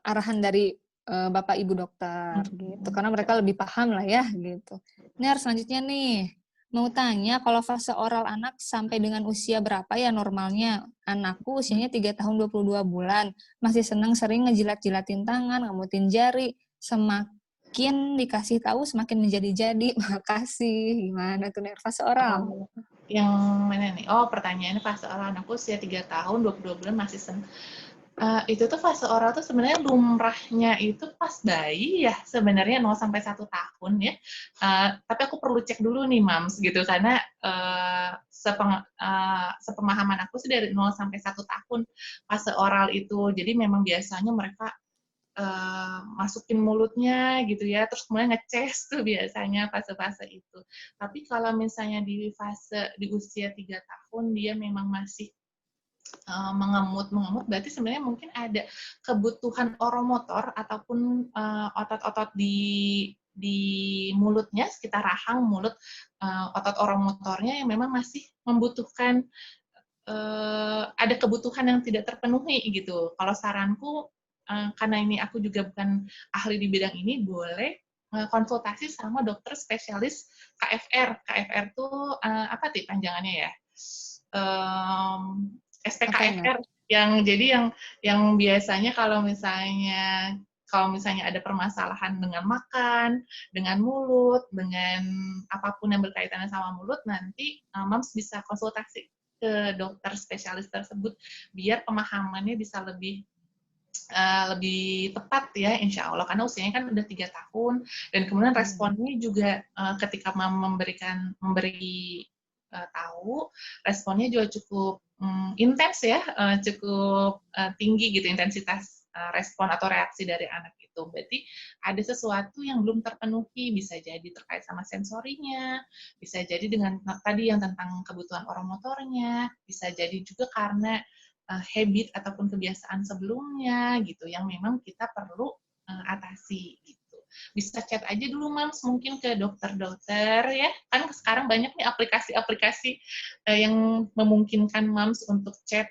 arahan dari Bapak Ibu dokter gitu. Karena mereka lebih paham lah ya gitu. Ner, selanjutnya nih, mau tanya kalau fase oral anak sampai dengan usia berapa ya normalnya? Anakku usianya 3 tahun 22 bulan, masih sering ngejilat-jilatin tangan, ngamutin jari, semakin dikasih tahu semakin menjadi-jadi. Makasih. Gimana tuh Ner, fase oral? Yang mana nih? Oh, pertanyaannya fase oral anakku usia 3 tahun 22 bulan masih itu tuh fase oral tuh sebenarnya lumrahnya itu pas bayi ya, sebenarnya 0 sampai 1 tahun ya. Tapi aku perlu cek dulu nih, Mams, gitu, karena sepemahaman aku sih dari 0 sampai 1 tahun fase oral itu. Jadi memang biasanya mereka masukin mulutnya gitu ya, terus kemudian ngeces tuh biasanya fase-fase itu. Tapi kalau misalnya di usia 3 tahun dia memang masih mengemut, berarti sebenarnya mungkin ada kebutuhan oromotor ataupun otot-otot di mulutnya, sekitar rahang mulut, otot oromotornya yang memang masih membutuhkan ada kebutuhan yang tidak terpenuhi gitu. Kalau saranku, karena ini aku juga bukan ahli di bidang ini, boleh konsultasi sama dokter spesialis KFR. KFR tuh apa sih panjangannya ya? SPKFR yang biasanya kalau misalnya ada permasalahan dengan makan, dengan mulut, dengan apapun yang berkaitannya sama mulut, nanti Mams bisa konsultasi ke dokter spesialis tersebut biar pemahamannya bisa lebih tepat ya, insya Allah, karena usianya kan udah 3 tahun dan kemudian responnya juga ketika memberi tahu, responnya juga cukup intens ya, cukup tinggi gitu intensitas respon atau reaksi dari anak itu. Berarti ada sesuatu yang belum terpenuhi, bisa jadi terkait sama sensorinya, bisa jadi dengan tadi yang tentang kebutuhan oromotornya, bisa jadi juga karena habit ataupun kebiasaan sebelumnya gitu yang memang kita perlu atasi gitu. Bisa chat aja dulu, Mams, mungkin ke dokter-dokter ya. Kan sekarang banyak nih aplikasi-aplikasi yang memungkinkan Mams untuk chat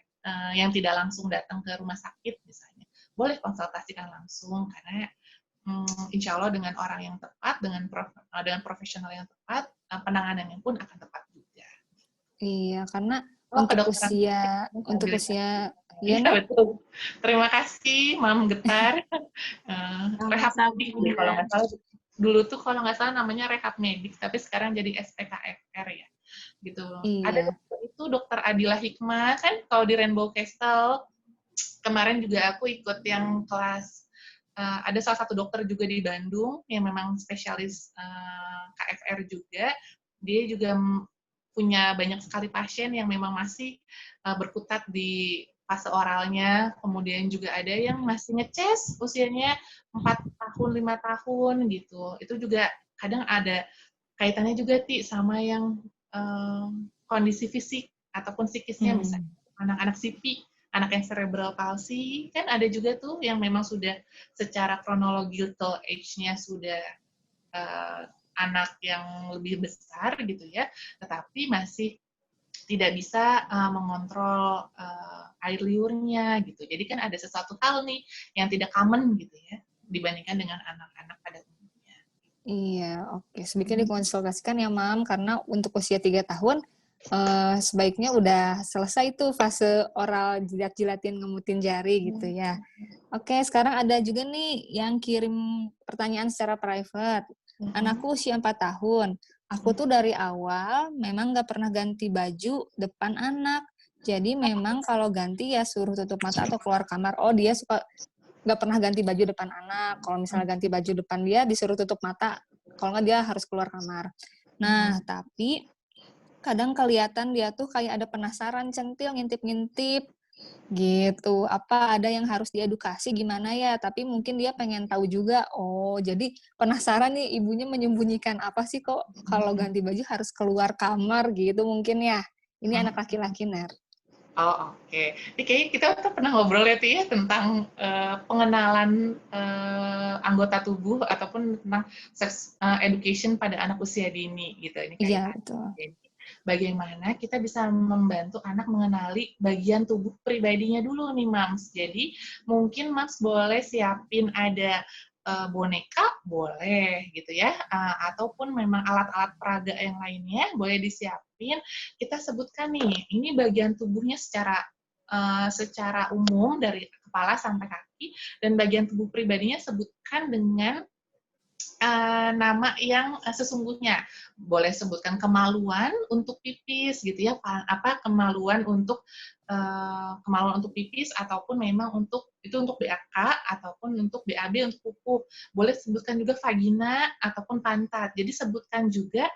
yang tidak langsung datang ke rumah sakit misalnya. Boleh konsultasikan langsung karena insya Allah dengan orang yang tepat, dengan profesional yang tepat, penanganannya pun akan tepat juga. Iya, karena Oh, untuk kedokteran untuk rehabilitasi. usia ya, Iya, Ner? betul. Terima kasih, Mam Getar. Rehab Sama-sama, medik deh, kalau Bunda. nggak salah. Dulu tuh kalau nggak salah namanya rehab medik, tapi sekarang jadi SPKFR ya. Gitu. Ada Iya. dokter itu Dokter Adila Hikmah, kan kalau di Rainbow Castle, kemarin juga aku ikut yang kelas, ada salah satu dokter juga di Bandung, yang memang spesialis KFR juga. Dia juga punya banyak sekali pasien yang memang masih berkutat di fase oralnya, kemudian juga ada yang masih ngeces usianya 4 tahun, 5 tahun gitu. Itu juga kadang ada kaitannya juga sama yang kondisi fisik ataupun psikisnya, misalnya anak-anak CP, anak yang cerebral palsy, kan ada juga tuh yang memang sudah secara chronological age-nya sudah anak yang lebih besar gitu ya, tetapi masih tidak bisa mengontrol air liurnya gitu. Jadi kan ada sesuatu hal nih yang tidak common gitu ya dibandingkan dengan anak-anak pada umumnya. Iya, oke. Sebaiknya dikonsultasikan ya, Mam, karena untuk usia 3 tahun sebaiknya udah selesai tuh fase oral jilat-jilatin ngemutin jari gitu ya. Oke, sekarang ada juga nih yang kirim pertanyaan secara private. Anakku usia 4 tahun. Aku tuh dari awal memang nggak pernah ganti baju depan anak. Jadi memang kalau ganti ya suruh tutup mata atau keluar kamar. Oh, dia suka nggak pernah ganti baju depan anak. Kalau misalnya ganti baju depan dia disuruh tutup mata. Kalau nggak dia harus keluar kamar. Nah, tapi kadang kelihatan dia tuh kayak ada penasaran centil ngintip-ngintip gitu. Apa ada yang harus diedukasi gimana ya? Tapi mungkin dia pengen tahu juga. Oh, jadi penasaran nih ibunya menyembunyikan apa sih kok kalau ganti baju harus keluar kamar gitu mungkin ya. Ini anak laki-laki, Ner. Oh, oke. Ini kayaknya kita tuh pernah ngobrol ya, Ti, ya, tentang pengenalan anggota tubuh ataupun tentang sex education pada anak usia dini gitu. Ini Iya, kaitannya. betul. Jadi, bagaimana kita bisa membantu anak mengenali bagian tubuh pribadinya dulu nih, Mams. Jadi, mungkin Mams boleh siapin ada boneka, boleh gitu ya, ataupun memang alat-alat peraga yang lainnya boleh disiapin. Kita sebutkan nih, ini bagian tubuhnya secara umum dari kepala sampai kaki, dan bagian tubuh pribadinya sebutkan dengan nama yang sesungguhnya. Boleh sebutkan kemaluan untuk pipis gitu ya, kemaluan untuk pipis, ataupun memang untuk BAK ataupun untuk BAB untuk pupuk. Boleh sebutkan juga vagina ataupun pantat. Jadi sebutkan juga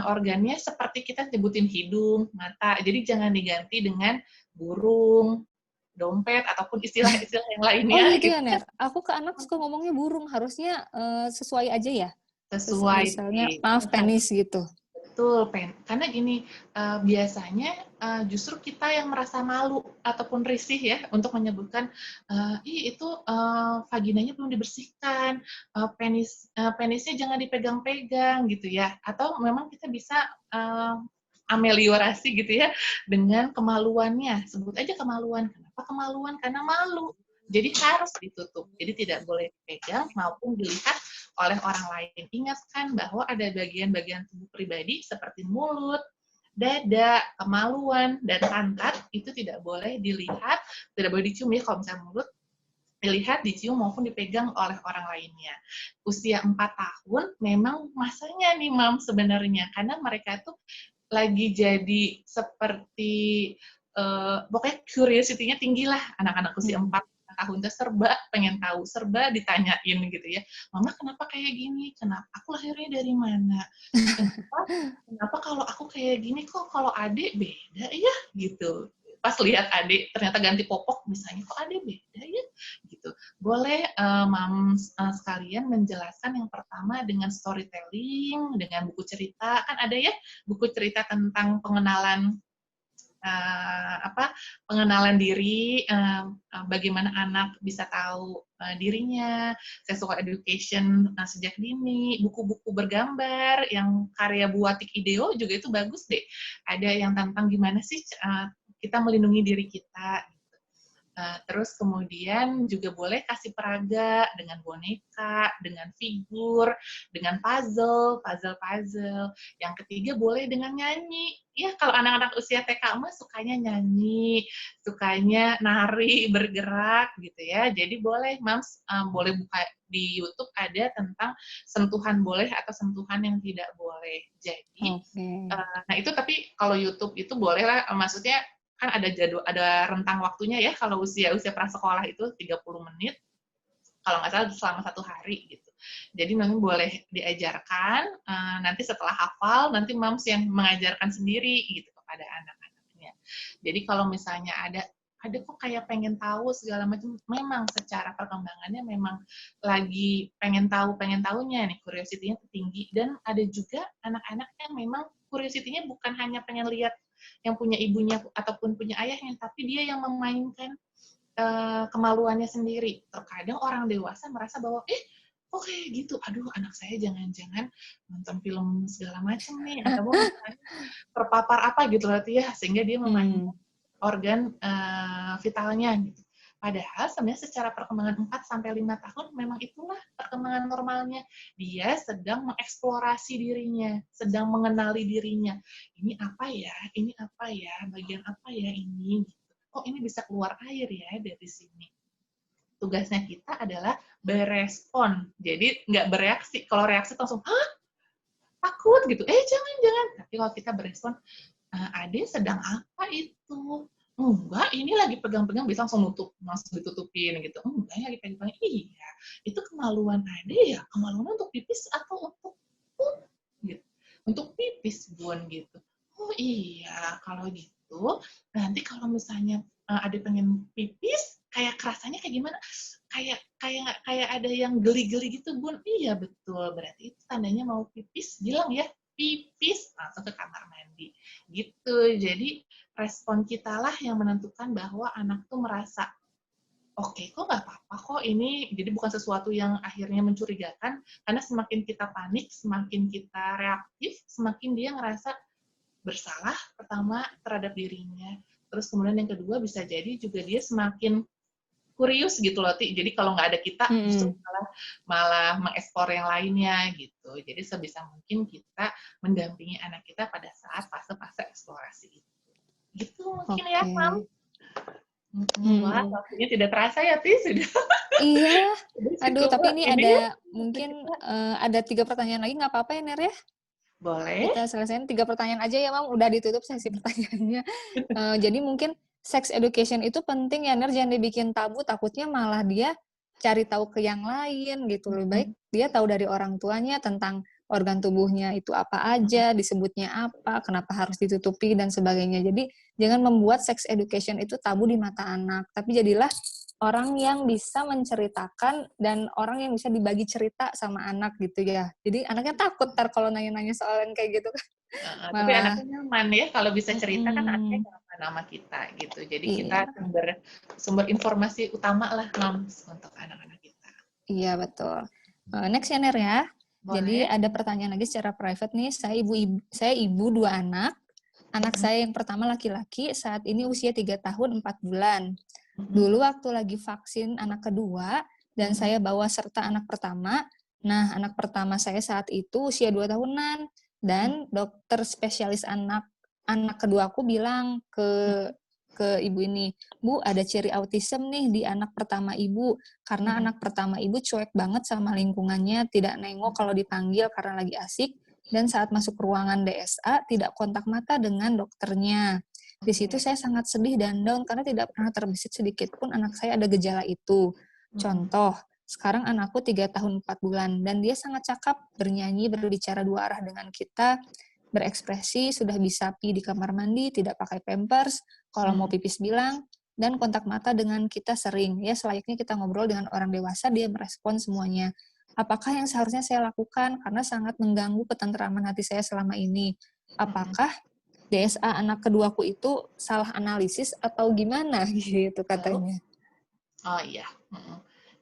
organnya seperti kita sebutin hidung, mata. Jadi jangan diganti dengan burung, dompet, ataupun istilah-istilah yang lainnya. Oh gitu ya, Ner. Aku ke anak suka ngomongnya burung. Harusnya sesuai aja ya. Sesuai Misalnya, sih. maaf, penis gitu. Betul, karena gini, biasanya justru kita yang merasa malu ataupun risih ya untuk menyebutkan, itu vaginanya belum dibersihkan, penisnya jangan dipegang-pegang gitu ya, atau memang kita bisa ameliorasi gitu ya dengan kemaluannya. Sebut aja kemaluan. Kenapa kemaluan? Karena malu. Jadi harus ditutup. Jadi tidak boleh dipegang maupun dilihat oleh orang lain. Ingatkan bahwa ada bagian-bagian tubuh pribadi seperti mulut, dada, kemaluan, dan pantat itu tidak boleh dilihat, tidak boleh dicium ya kalau misalnya mulut, dilihat, dicium maupun dipegang oleh orang lainnya. Usia 4 tahun memang masanya nih, Mam, sebenarnya. Karena mereka tuh lagi jadi seperti, pokoknya curiosity-nya tinggi lah, anak-anak usia 4 tahun tuh pengen tahu, serba ditanyain gitu ya. Mama kenapa kayak gini? Kenapa? Aku lahirnya dari mana? Kenapa kalau aku kayak gini kok kalau adik beda ya? Gitu. Pas lihat adik ternyata ganti popok misalnya, kok adik beda ya? Gitu. Boleh Mams sekalian menjelaskan yang pertama dengan storytelling, dengan buku cerita. Kan ada ya buku cerita tentang pengenalan pengenalan diri, bagaimana anak bisa tahu dirinya, sexual education sejak dini, buku-buku bergambar yang karya Buatik Ideo juga itu bagus deh. Ada yang tentang gimana sih kita melindungi diri kita. Terus kemudian juga boleh kasih peraga dengan boneka, dengan figur, dengan puzzle. Yang ketiga boleh dengan nyanyi. Ya, kalau anak-anak usia TK mah sukanya nyanyi, sukanya nari, bergerak gitu ya. Jadi boleh, Mams, boleh buka di YouTube ada tentang sentuhan boleh atau sentuhan yang tidak boleh. Jadi, nah itu tapi kalau YouTube itu boleh lah, maksudnya kan ada rentang waktunya ya kalau usia prasekolah itu 30 menit kalau nggak salah selama 1 hari gitu. Jadi memang boleh diajarkan, nanti setelah hafal nanti Mams yang mengajarkan sendiri gitu kepada anak-anaknya. Jadi kalau misalnya ada kok kayak pengen tahu segala macam, memang secara perkembangannya memang lagi pengen tahunya nih, curiosity-nya tinggi. Dan ada juga anak-anak yang memang curiosity-nya bukan hanya pengen lihat yang punya ibunya ataupun punya ayahnya, tapi dia yang memainkan kemaluannya sendiri. Terkadang orang dewasa merasa bahwa kok kayak gitu, aduh anak saya jangan-jangan nonton film segala macam nih, atau terpapar apa gitu berarti ya, sehingga dia memainkan organ vitalnya gitu. Padahal sebenarnya secara perkembangan 4-5 tahun memang itulah perkembangan normalnya. Dia sedang mengeksplorasi dirinya, sedang mengenali dirinya. Ini apa ya, bagian apa ya ini. Kok ini bisa keluar air ya dari sini. Tugasnya kita adalah berespon. Jadi nggak bereaksi. Kalau reaksi langsung, hah? Takut gitu. Jangan. Tapi kalau kita berespon, Ade sedang apa itu? Enggak, ini lagi pegang-pegang bisa langsung ditutupin gitu. Enggak, lagi pegang-pegang. Iya, itu kemaluan Ade ya. Kemaluan untuk pipis atau untuk gitu. Untuk pipis, Bun gitu. Oh iya, kalau gitu nanti kalau misalnya Ade pengen pipis, kayak kerasanya kayak gimana? Kayak ada yang geli-geli gitu, Bun. Iya, betul. Berarti itu tandanya mau pipis, bilang ya, pipis, langsung ke kamar mandi. Gitu. Jadi respon kita lah yang menentukan bahwa anak tuh merasa oke, kok nggak apa-apa kok ini, jadi bukan sesuatu yang akhirnya mencurigakan, karena semakin kita panik, semakin kita reaktif, semakin dia ngerasa bersalah pertama terhadap dirinya. Terus kemudian yang kedua bisa jadi juga dia semakin kurius gitu loh, Ti. Jadi kalau nggak ada kita, justru malah mengeksplor yang lainnya gitu. Jadi sebisa mungkin kita mendampingi anak kita pada saat fase-fase eksplorasi itu. Gitu mungkin ya, Mam. Wah, waktunya tidak terasa ya, Ti. Sudah. Iya. Aduh, tapi ini ada mungkin ada 3 pertanyaan lagi, nggak apa-apa ya, Ner ya? Boleh. Kita selesaiin 3 pertanyaan aja ya, Mam. Udah ditutup sesi pertanyaannya. Jadi mungkin sex education itu penting ya, Ner. Jangan dibikin tabu, takutnya malah dia cari tahu ke yang lain gitu. Lebih baik dia tahu dari orang tuanya tentang organ tubuhnya itu apa aja, disebutnya apa, kenapa harus ditutupi, dan sebagainya. Jadi jangan membuat sex education itu tabu di mata anak. Tapi jadilah orang yang bisa menceritakan dan orang yang bisa dibagi cerita sama anak gitu ya. Jadi anaknya takut ntar kalau nanya-nanya soal yang kayak gitu kan. Tapi anaknya nyaman ya kalau bisa cerita kan anaknya nyaman sama kita gitu. Jadi kita sumber informasi utama lah, Mams, untuk anak-anak kita. Iya, betul. Next ya, Ner ya. Boleh. Jadi ada pertanyaan lagi secara private nih. Saya ibu 2 anak. Anak saya yang pertama laki-laki, saat ini usia 3 tahun 4 bulan. Dulu waktu lagi vaksin anak kedua, dan saya bawa serta anak pertama. Nah, anak pertama saya saat itu usia 2 tahunan. Dan dokter spesialis anak kedua aku bilang ke ibu ini, Bu, ada ciri autism nih di anak pertama ibu, karena anak pertama ibu cuek banget sama lingkungannya, tidak nengok kalau dipanggil karena lagi asik, dan saat masuk ruangan DSA tidak kontak mata dengan dokternya. Di situ saya sangat sedih dan down karena tidak pernah terbesit sedikit pun anak saya ada gejala itu. Contoh, sekarang anakku 3 tahun 4 bulan dan dia sangat cakap, bernyanyi, berbicara 2 arah dengan kita, berekspresi, sudah bisa pi di kamar mandi, tidak pakai pampers, kalau mau pipis bilang, dan kontak mata dengan kita sering. Ya, selayaknya kita ngobrol dengan orang dewasa, dia merespon semuanya. Apakah yang seharusnya saya lakukan? Karena sangat mengganggu ketenteraman hati saya selama ini. Apakah DSA anak keduaku itu salah analisis atau gimana? Gitu katanya. Oh iya.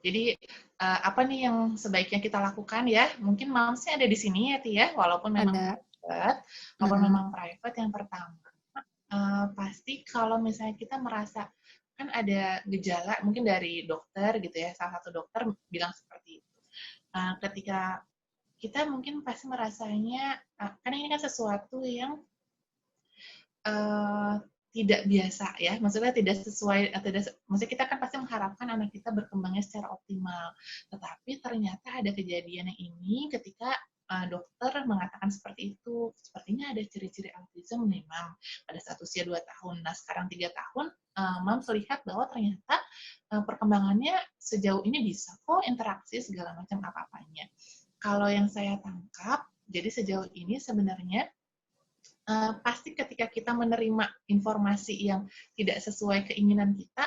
Jadi apa nih yang sebaiknya kita lakukan ya? Mungkin Mamsnya ada di sini ya, Ti ya, walaupun memang private, yang pertama pasti kalau misalnya kita merasa kan ada gejala mungkin dari dokter gitu ya, salah satu dokter bilang seperti itu. Ketika kita mungkin pasti merasanya, kan ini kan sesuatu yang tidak biasa ya, maksudnya tidak sesuai, maksudnya kita kan pasti mengharapkan anak kita berkembangnya secara optimal, tetapi ternyata ada kejadian yang ini ketika dokter mengatakan seperti itu, sepertinya ada ciri-ciri autism nih, Mam, pada saat usia 2 tahun. Nah, sekarang 3 tahun, Mam melihat bahwa ternyata perkembangannya sejauh ini bisa kok interaksi segala macam apa-apanya. Kalau yang saya tangkap, jadi sejauh ini sebenarnya pasti ketika kita menerima informasi yang tidak sesuai keinginan kita,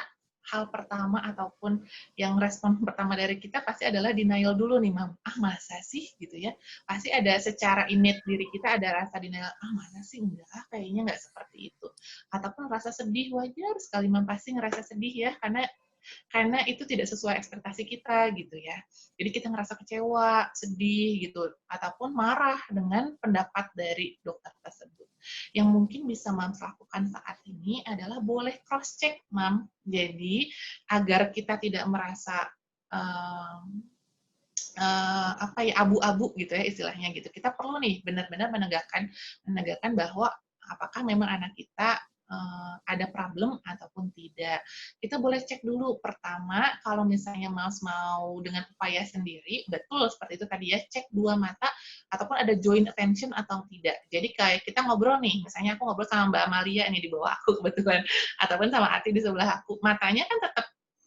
hal pertama ataupun yang respon pertama dari kita pasti adalah denial dulu nih, Mam. Masa sih gitu ya? Pasti ada secara innate diri kita ada rasa denial, masa sih enggak, kayaknya enggak seperti itu. Ataupun rasa sedih, wajar sekali Mam pasti ngerasa sedih ya, karena itu tidak sesuai ekspektasi kita gitu ya. Jadi kita ngerasa kecewa, sedih gitu, ataupun marah dengan pendapat dari dokter tersebut. Yang mungkin bisa Mam lakukan saat ini adalah boleh cross check, Mam. Jadi agar kita tidak merasa abu-abu gitu ya istilahnya gitu. Kita perlu nih benar-benar menegakkan bahwa apakah memang anak kita ada problem ataupun tidak. Kita boleh cek dulu pertama, kalau misalnya Mas mau dengan upaya sendiri, betul seperti itu tadi ya, cek 2 mata ataupun ada joint attention atau tidak. Jadi kayak kita ngobrol nih, misalnya aku ngobrol sama Mbak Amalia nih di bawah aku kebetulan, ataupun sama Ati di sebelah aku, matanya kan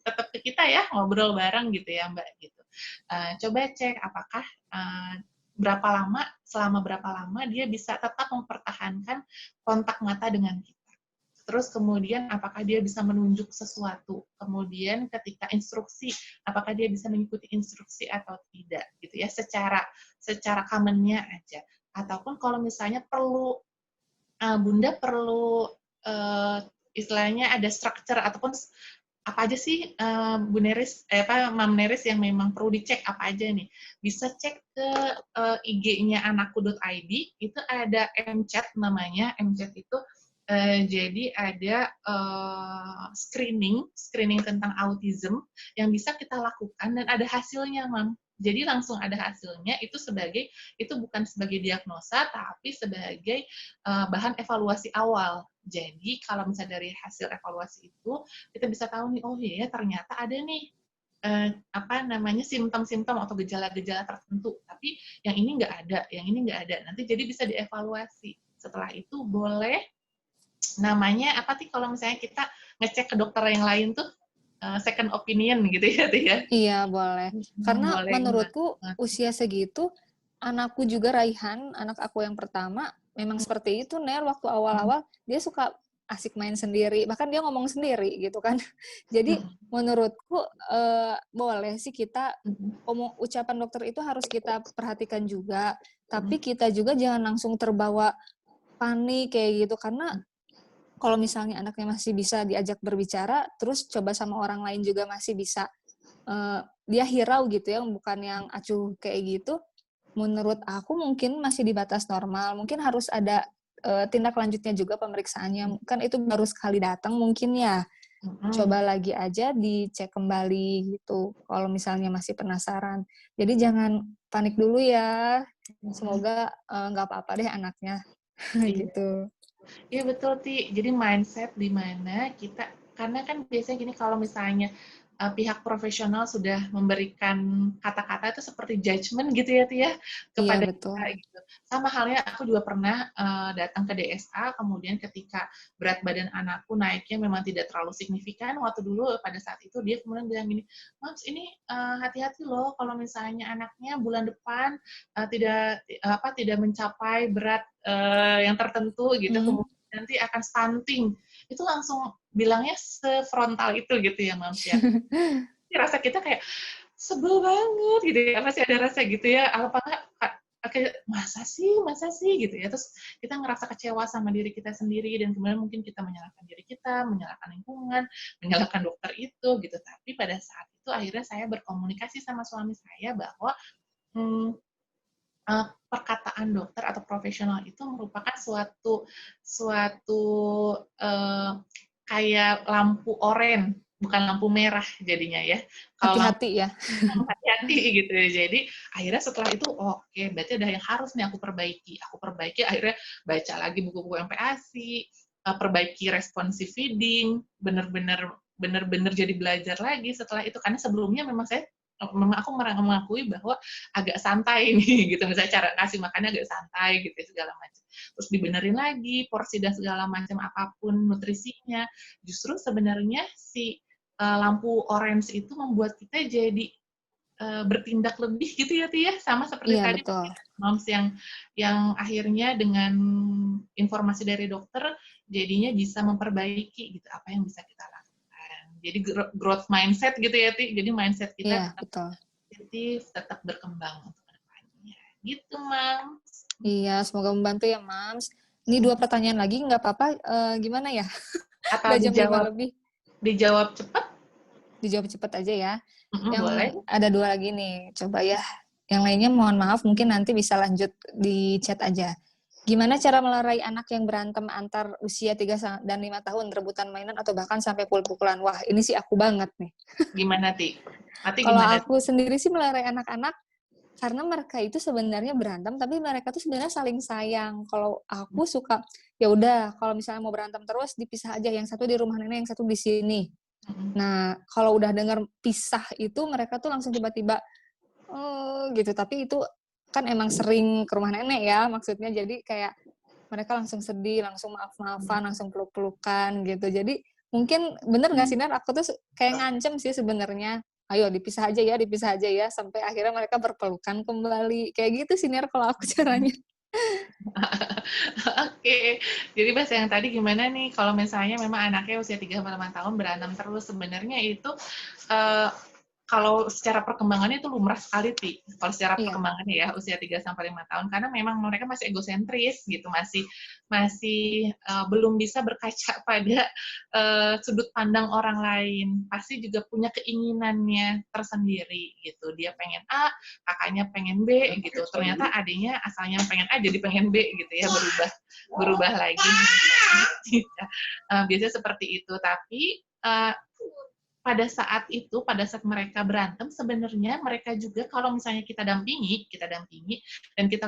tetap ke kita ya, ngobrol bareng gitu ya Mbak gitu. Coba cek apakah selama berapa lama dia bisa tetap mempertahankan kontak mata dengan kita. Terus kemudian apakah dia bisa menunjuk sesuatu. Kemudian ketika instruksi, apakah dia bisa mengikuti instruksi atau tidak, gitu ya, secara common-nya aja. Ataupun kalau misalnya Bunda perlu istilahnya ada structure ataupun apa aja sih Bu Neris, Mam Neris yang memang perlu dicek apa aja nih. Bisa cek ke IG-nya anakku.id, itu ada MChat namanya. MChat itu jadi ada screening tentang autism yang bisa kita lakukan dan ada hasilnya, Mam. Jadi langsung ada hasilnya, itu bukan sebagai diagnosa tapi sebagai bahan evaluasi awal. Jadi kalau misalnya dari hasil evaluasi itu kita bisa tahu nih, oh iya ternyata ada nih simptom-simptom atau gejala-gejala tertentu, tapi yang ini nggak ada. Nanti jadi bisa dievaluasi. Setelah itu boleh namanya apa sih kalau misalnya kita ngecek ke dokter yang lain tuh second opinion gitu ya, Tia? Iya, boleh. Karena boleh, menurutku usia segitu, anakku juga Raihan, anak aku yang pertama, memang seperti itu, Nel, waktu awal-awal, dia suka asik main sendiri, bahkan dia ngomong sendiri gitu kan. Jadi menurutku boleh sih kita, ucapan dokter itu harus kita perhatikan juga, tapi kita juga jangan langsung terbawa panik kayak gitu, karena kalau misalnya anaknya masih bisa diajak berbicara, terus coba sama orang lain juga masih bisa, dia hirau gitu ya, bukan yang acuh kayak gitu, menurut aku mungkin masih di batas normal. Mungkin harus ada tindak lanjutnya juga pemeriksaannya. Kan itu baru sekali datang mungkin ya. Coba lagi aja dicek kembali gitu, kalau misalnya masih penasaran. Jadi jangan panik dulu ya. Semoga nggak apa-apa deh anaknya. Gitu. Iya betul, Ti. Jadi mindset di mana kita, karena kan biasanya gini, kalau misalnya pihak profesional sudah memberikan kata-kata itu seperti judgement gitu ya, Ti ya, kepada kita gitu. Sama halnya aku juga pernah datang ke DSA, kemudian ketika berat badan anakku naiknya memang tidak terlalu signifikan, waktu dulu pada saat itu dia kemudian bilang gini, Mams ini hati-hati loh kalau misalnya anaknya bulan depan tidak mencapai berat yang tertentu gitu, kemudian nanti akan stunting. Itu langsung bilangnya sefrontal itu gitu ya, Mams ya. Rasa kita kayak sebel banget gitu ya, pasti ada rasa gitu ya, apakah masa sih gitu ya, terus kita ngerasa kecewa sama diri kita sendiri dan kemudian mungkin kita menyalahkan diri kita, menyalahkan lingkungan, menyalahkan dokter itu gitu. Tapi pada saat itu akhirnya saya berkomunikasi sama suami saya bahwa perkataan dokter atau profesional itu merupakan suatu kayak lampu oranye, bukan lampu merah jadinya ya. Kalau Hati-hati ya. hati-hati gitu ya. Jadi akhirnya setelah itu oke, berarti ada yang harus nih aku perbaiki. Aku perbaiki, akhirnya baca lagi buku-buku MPASI, perbaiki responsive feeding, bener-bener jadi belajar lagi setelah itu. Karena sebelumnya memang aku mengakui bahwa agak santai nih gitu, misalnya cara kasih makannya agak santai gitu segala macam. Terus dibenerin lagi porsi dan segala macam apapun nutrisinya. Justru sebenarnya si lampu orange itu membuat kita jadi bertindak lebih gitu ya Tia, sama seperti Iya, tadi betul. moms yang akhirnya dengan informasi dari dokter jadinya bisa memperbaiki gitu apa yang bisa kita lakukan. Jadi growth mindset gitu ya Ti, jadi mindset kita Iya, tetap betul. positif, tetap berkembang untuk kedepannya. Gitu, Mams. Iya, semoga membantu ya, Mams. Ini 2 pertanyaan lagi, nggak apa-apa, gimana ya? Atau Udah jam 5 lebih. dijawab cepat? Dijawab cepat aja ya. Boleh. Yang ada 2 lagi nih, coba ya. Yang lainnya mohon maaf, mungkin nanti bisa lanjut di chat aja. Gimana cara melerai anak yang berantem antar usia 3 dan 5 tahun, rebutan mainan atau bahkan sampai pukul-pukulan? Wah, ini sih aku banget nih. Gimana, Ti? Kalau aku sendiri sih melerai anak-anak, karena mereka itu sebenarnya berantem, tapi mereka tuh sebenarnya saling sayang. Kalau aku suka, ya udah, kalau misalnya mau berantem terus, dipisah aja. Yang satu di rumah nenek, yang satu di sini. Nah, kalau udah dengar pisah itu, mereka tuh langsung tiba-tiba, oh gitu. Tapi itu kan emang sering ke rumah nenek ya, maksudnya. Jadi kayak mereka langsung sedih, langsung maaf-maafan, langsung peluk-pelukan gitu. Jadi mungkin bener nggak sih, Nar? Aku tuh kayak ngancem sih sebenarnya. Ayo dipisah aja ya, sampai akhirnya mereka berpelukan kembali. Kayak gitu sih, Nar, kalau aku caranya. Oke, jadi bahasa yang tadi gimana nih kalau misalnya memang anaknya usia 3-5 tahun berantem terus, sebenarnya itu kalau secara perkembangannya itu lumrah sekali, Ti. Kalau secara perkembangannya ya, usia 3-5 tahun, karena memang mereka masih egosentris gitu, masih belum bisa berkaca pada sudut pandang orang lain. Pasti juga punya keinginannya tersendiri gitu. Dia pengen A, kakaknya pengen B gitu. Ternyata adiknya asalnya pengen A jadi pengen B gitu ya, berubah lagi. Biasanya seperti itu. Tapi pada saat mereka berantem, sebenarnya mereka juga kalau misalnya kita dampingi dan kita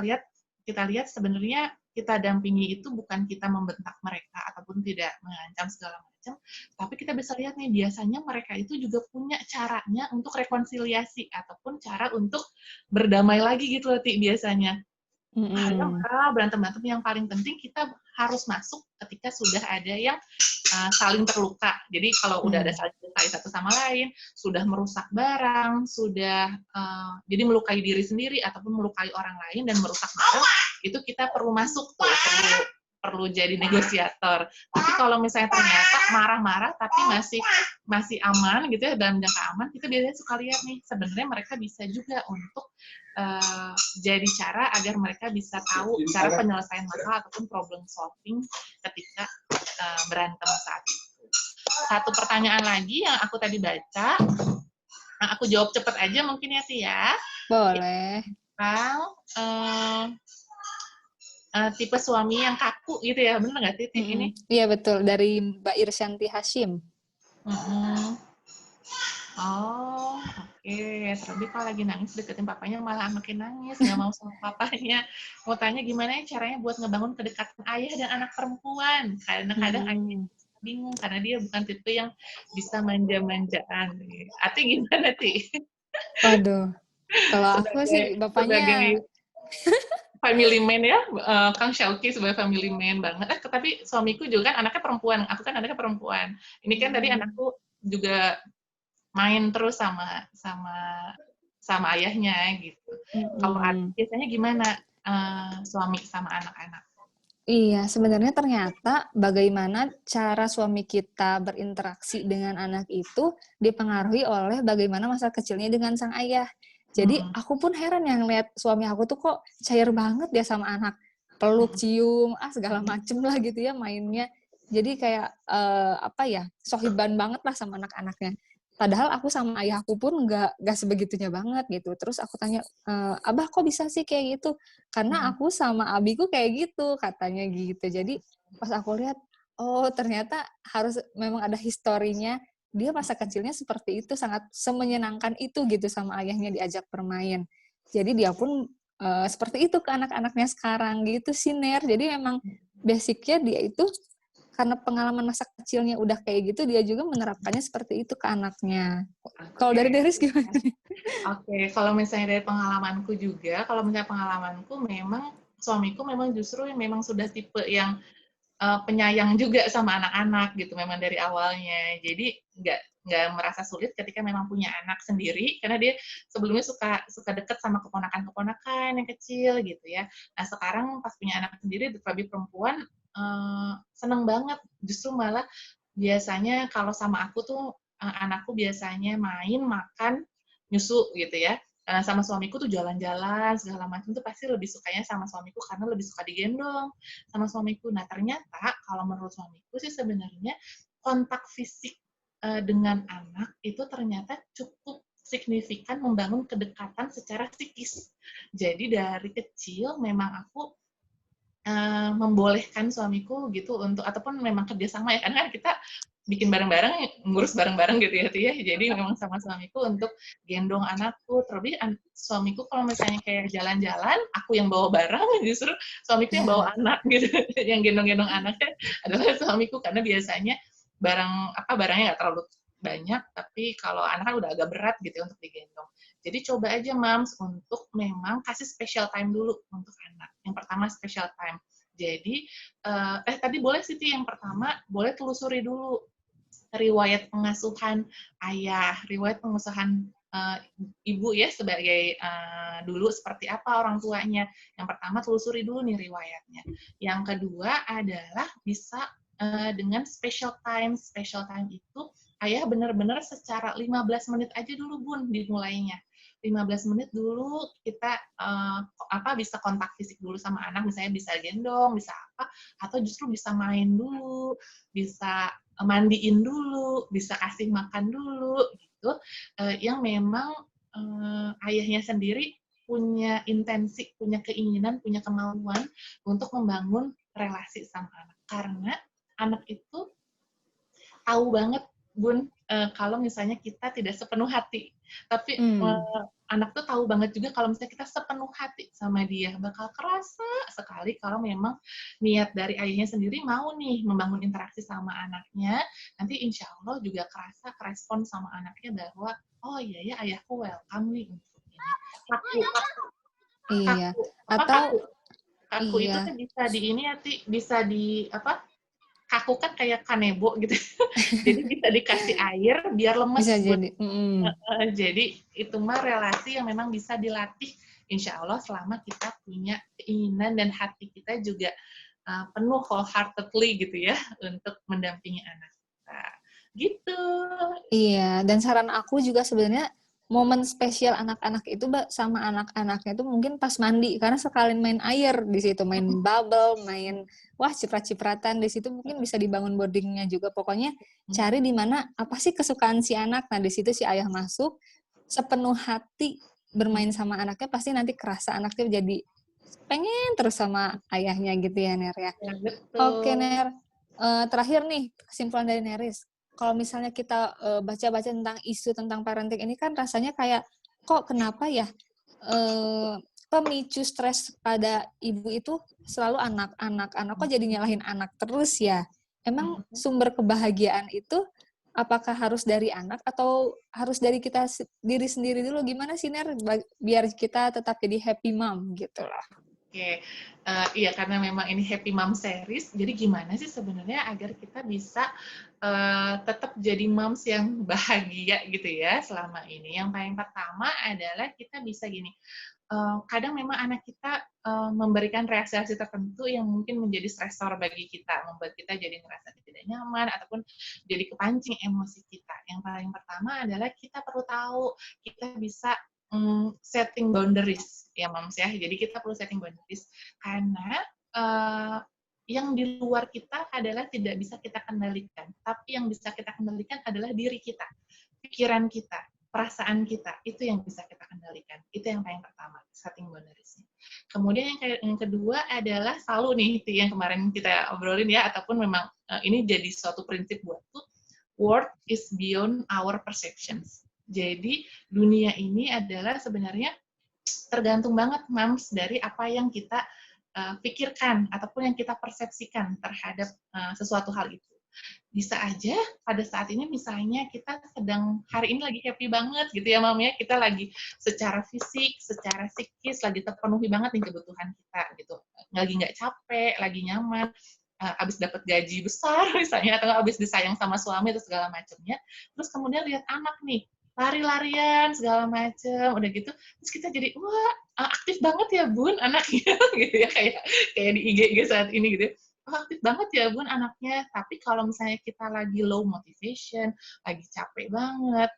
lihat sebenarnya kita dampingi itu bukan kita membentak mereka ataupun tidak mengancam segala macam, tapi kita bisa lihat nih biasanya mereka itu juga punya caranya untuk rekonsiliasi ataupun cara untuk berdamai lagi gitu loh, Ti, biasanya. Berantem yang paling penting kita harus masuk ketika sudah ada yang saling terluka. Jadi kalau udah ada saling melukai satu sama lain, sudah merusak barang, sudah jadi melukai diri sendiri ataupun melukai orang lain dan merusak barang, itu kita perlu masuk tuh, perlu jadi negosiator. Tapi kalau misalnya ternyata marah-marah tapi masih aman gitu ya, dalam jangka aman, kita biasanya suka lihat nih sebenarnya mereka bisa juga untuk jadi cara agar mereka bisa tahu cara penyelesaian masalah ataupun problem solving ketika berantem saat itu. Satu pertanyaan lagi yang aku tadi baca, aku jawab cepat aja mungkin ya, Tia. Boleh. Tipe suami yang kaku gitu ya, bener nggak Titi ini? Iya betul, dari Mbak Irsyanti Hashim. Oh, oke. Terlebih kalau lagi nangis deketin papanya malah makin nangis, nggak mau sama papanya. Mau tanya gimana caranya buat ngebangun kedekatan ayah dan anak perempuan. Kadang-kadang ayah bingung karena dia bukan tipe yang bisa manja-manjaan. Ati gimana, Ti? Waduh, kalau aku sih bapaknya sebagai family man ya, Kang Syauki sebagai family man banget. Tapi suamiku juga kan anaknya perempuan, aku kan anaknya perempuan. Ini kan tadi anakku juga main terus sama ayahnya gitu. Kalau biasanya gimana suami sama anak-anak? Iya, sebenarnya ternyata bagaimana cara suami kita berinteraksi dengan anak itu dipengaruhi oleh bagaimana masa kecilnya dengan sang ayah. Jadi aku pun heran yang lihat suami aku tuh kok cair banget ya sama anak. Peluk, cium, segala macem lah gitu ya mainnya. Jadi kayak sohiban banget lah sama anak-anaknya. Padahal aku sama ayahku pun nggak sebegitunya banget gitu. Terus aku tanya, Abah kok bisa sih kayak gitu? Karena aku sama abiku kayak gitu, katanya gitu. Jadi pas aku lihat, oh ternyata harus memang ada historinya, dia masa kecilnya seperti itu, sangat semenyenangkan itu gitu sama ayahnya diajak bermain. Jadi dia pun seperti itu ke anak-anaknya sekarang gitu sih, Ner. Jadi memang basicnya dia itu karena pengalaman masa kecilnya udah kayak gitu, dia juga menerapkannya seperti itu ke anaknya. Kalau dari Deris gimana nih? Oke, kalau misalnya dari pengalamanku juga, kalau misalnya pengalamanku memang suamiku memang justru yang memang sudah tipe yang penyayang juga sama anak-anak gitu memang dari awalnya. Jadi nggak merasa sulit ketika memang punya anak sendiri karena dia sebelumnya suka deket sama keponakan-keponakan yang kecil gitu ya. Nah sekarang pas punya anak sendiri terlebih perempuan seneng banget. Justru malah biasanya kalau sama aku tuh anakku biasanya main, makan, nyusu gitu ya. Sama suamiku tuh jalan-jalan segala macam tuh pasti lebih sukanya sama suamiku karena lebih suka digendong sama suamiku. Nah ternyata kalau menurut suamiku sih sebenarnya kontak fisik dengan anak itu ternyata cukup signifikan membangun kedekatan secara psikis. Jadi dari kecil memang aku membolehkan suamiku gitu untuk ataupun memang kerjasama ya karena kan kita bikin bareng-bareng, ngurus bareng-bareng gitu ya, ya. Jadi memang sama suamiku untuk gendong anakku. Terlebih suamiku kalau misalnya kayak jalan-jalan, aku yang bawa barang, justru suamiku yang bawa anak gitu. Yang gendong-gendong anaknya adalah suamiku karena biasanya barangnya nggak terlalu banyak, tapi kalau anak kan udah agak berat gitu untuk digendong. Jadi coba aja Mams untuk memang kasih special time dulu untuk anak. Yang pertama special time. Jadi tadi boleh Siti yang pertama boleh telusuri dulu riwayat pengasuhan ayah, riwayat pengasuhan ibu ya sebagai dulu seperti apa orang tuanya. Yang pertama telusuri dulu nih riwayatnya. Yang kedua adalah bisa dengan special time. Special time itu ayah benar-benar secara 15 menit aja dulu Bun dimulainya. 15 menit dulu kita bisa kontak fisik dulu sama anak, misalnya bisa gendong, bisa apa, atau justru bisa main dulu, bisa mandiin dulu, bisa kasih makan dulu, gitu. Yang memang ayahnya sendiri punya intensi, punya keinginan, punya kemauan untuk membangun relasi sama anak. Karena anak itu tahu banget, Bun, kalau misalnya kita tidak sepenuh hati. Tapi anak tuh tahu banget juga kalau misalnya kita sepenuh hati sama dia. Bakal kerasa sekali kalau memang niat dari ayahnya sendiri mau nih membangun interaksi sama anaknya. Nanti insya Allah juga kerasa kerespon sama anaknya bahwa, oh iya ya ayahku welcome nih untuk ini. Iya. Atau kaku itu kan bisa di ini ya, bisa di apa? Kaku kan kayak kanebo gitu. Jadi bisa dikasih air biar lemes. Bisa jadi. Jadi itu mah relasi yang memang bisa dilatih insya Allah selama kita punya keinginan dan hati kita juga penuh wholeheartedly gitu ya untuk mendampingi anak kita. Gitu. Iya, dan saran aku juga sebenarnya momen spesial anak-anak itu sama anak-anaknya itu mungkin pas mandi karena sekalian main air di situ, main bubble, main ciprat-cipratan di situ mungkin bisa dibangun bondingnya juga. Pokoknya cari di mana apa sih kesukaan si anak. Nah, di situ si ayah masuk sepenuh hati bermain sama anaknya, pasti nanti kerasa anaknya jadi pengen terus sama ayahnya gitu ya, Ner ya. Ya, betul. Oke, Ner. Terakhir nih kesimpulan dari Neris. Kalau misalnya kita baca-baca tentang isu tentang parenting ini kan rasanya kayak kok kenapa ya pemicu stres pada ibu itu selalu anak-anak kok jadi nyalahin anak terus ya. Emang sumber kebahagiaan itu apakah harus dari anak atau harus dari kita diri sendiri dulu? Gimana sih Ner biar kita tetap jadi happy mom gitu lah. Oke, iya karena memang ini Happy Mom Series, jadi gimana sih sebenarnya agar kita bisa tetap jadi moms yang bahagia gitu ya selama ini. Yang paling pertama adalah kita bisa gini, kadang memang anak kita memberikan reaksi-reaksi tertentu yang mungkin menjadi stresor bagi kita, membuat kita jadi ngerasa tidak nyaman ataupun jadi kepancing emosi kita. Yang paling pertama adalah kita perlu tahu kita bisa setting boundaries ya moms ya. Jadi kita perlu setting boundaries karena yang di luar kita adalah tidak bisa kita kendalikan, tapi yang bisa kita kendalikan adalah diri kita, pikiran kita, perasaan kita, itu yang bisa kita kendalikan. Itu yang paling pertama, setting boundaries. Kemudian yang kedua adalah selalu nih yang kemarin kita obrolin ya, ataupun memang ini jadi suatu prinsip buatku, world is beyond our perceptions. Jadi dunia ini adalah sebenarnya tergantung banget Mams dari apa yang kita pikirkan ataupun yang kita persepsikan terhadap sesuatu hal itu. Bisa aja pada saat ini misalnya kita sedang hari ini lagi happy banget gitu ya Mam ya, kita lagi secara fisik, secara psikis lagi terpenuhi banget nih kebutuhan kita gitu, lagi nggak capek, lagi nyaman, abis dapat gaji besar misalnya, atau abis disayang sama suami atau segala macamnya, terus kemudian lihat anak nih lari-larian segala macam, udah gitu terus kita jadi wah aktif banget ya Bun anaknya gitu ya, kayak di IG saat ini gitu. Oh, aktif banget ya Bun anaknya, tapi kalau misalnya kita lagi low motivation, lagi capek banget,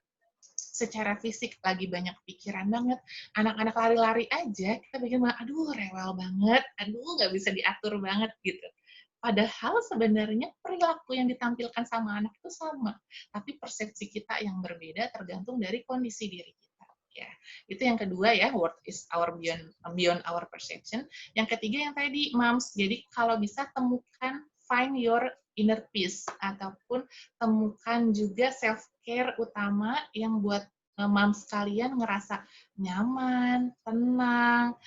secara fisik lagi banyak pikiran banget, anak-anak lari-lari aja, kita bikin aduh rewel banget, aduh nggak bisa diatur banget gitu. Padahal sebenarnya perilaku yang ditampilkan sama anak itu sama, tapi persepsi kita yang berbeda tergantung dari kondisi diri kita. Ya, itu yang kedua ya, world is our beyond our perception. Yang ketiga yang tadi, Mams, jadi kalau bisa temukan find your inner peace, ataupun temukan juga self-care utama yang buat Mams kalian ngerasa nyaman, tenang,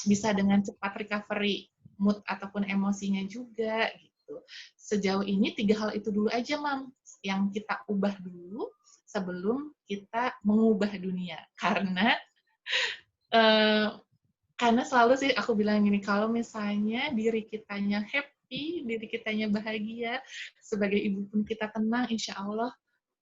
bisa dengan cepat recovery mood ataupun emosinya juga gitu. Sejauh ini 3 hal itu dulu aja, Mam, yang kita ubah dulu sebelum kita mengubah dunia. Karena selalu sih aku bilang gini, kalau misalnya diri kitanya happy, diri kitanya bahagia, sebagai ibu pun kita tenang, insya Allah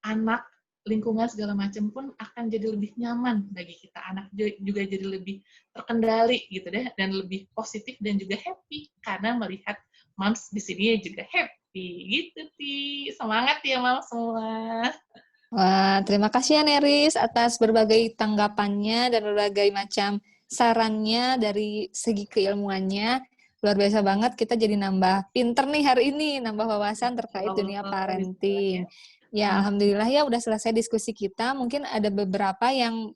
anak, lingkungan segala macam pun akan jadi lebih nyaman bagi kita. Anak juga jadi lebih terkendali gitu deh, dan lebih positif dan juga happy karena melihat Mams di sini juga happy gitu sih. Semangat ya Mams semua. Wah, terima kasih ya Neris atas berbagai tanggapannya dan berbagai macam sarannya dari segi keilmuannya. Luar biasa banget, kita jadi nambah pinter nih hari ini, nambah wawasan terkait dunia parenting. Ya, alhamdulillah ya udah selesai diskusi kita. Mungkin ada beberapa yang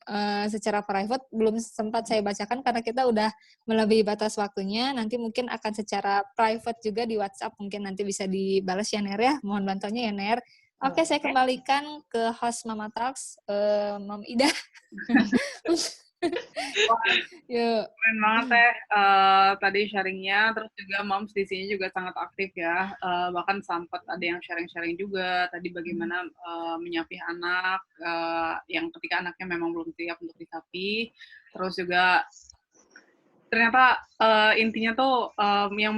secara private belum sempat saya bacakan karena kita udah melebihi batas waktunya. Nanti mungkin akan secara private juga di WhatsApp, mungkin nanti bisa dibalas ya Ner ya. Mohon bantuannya ya Ner. Oke, saya kembalikan ke host Mama Talks, Mam Ida. Yuk. Keren banget teh tadi sharingnya, terus juga Moms di sini juga sangat aktif ya, bahkan sempat ada yang sharing-sharing juga tadi bagaimana menyapih anak yang ketika anaknya memang belum siap untuk disapi, terus juga ternyata intinya tuh yang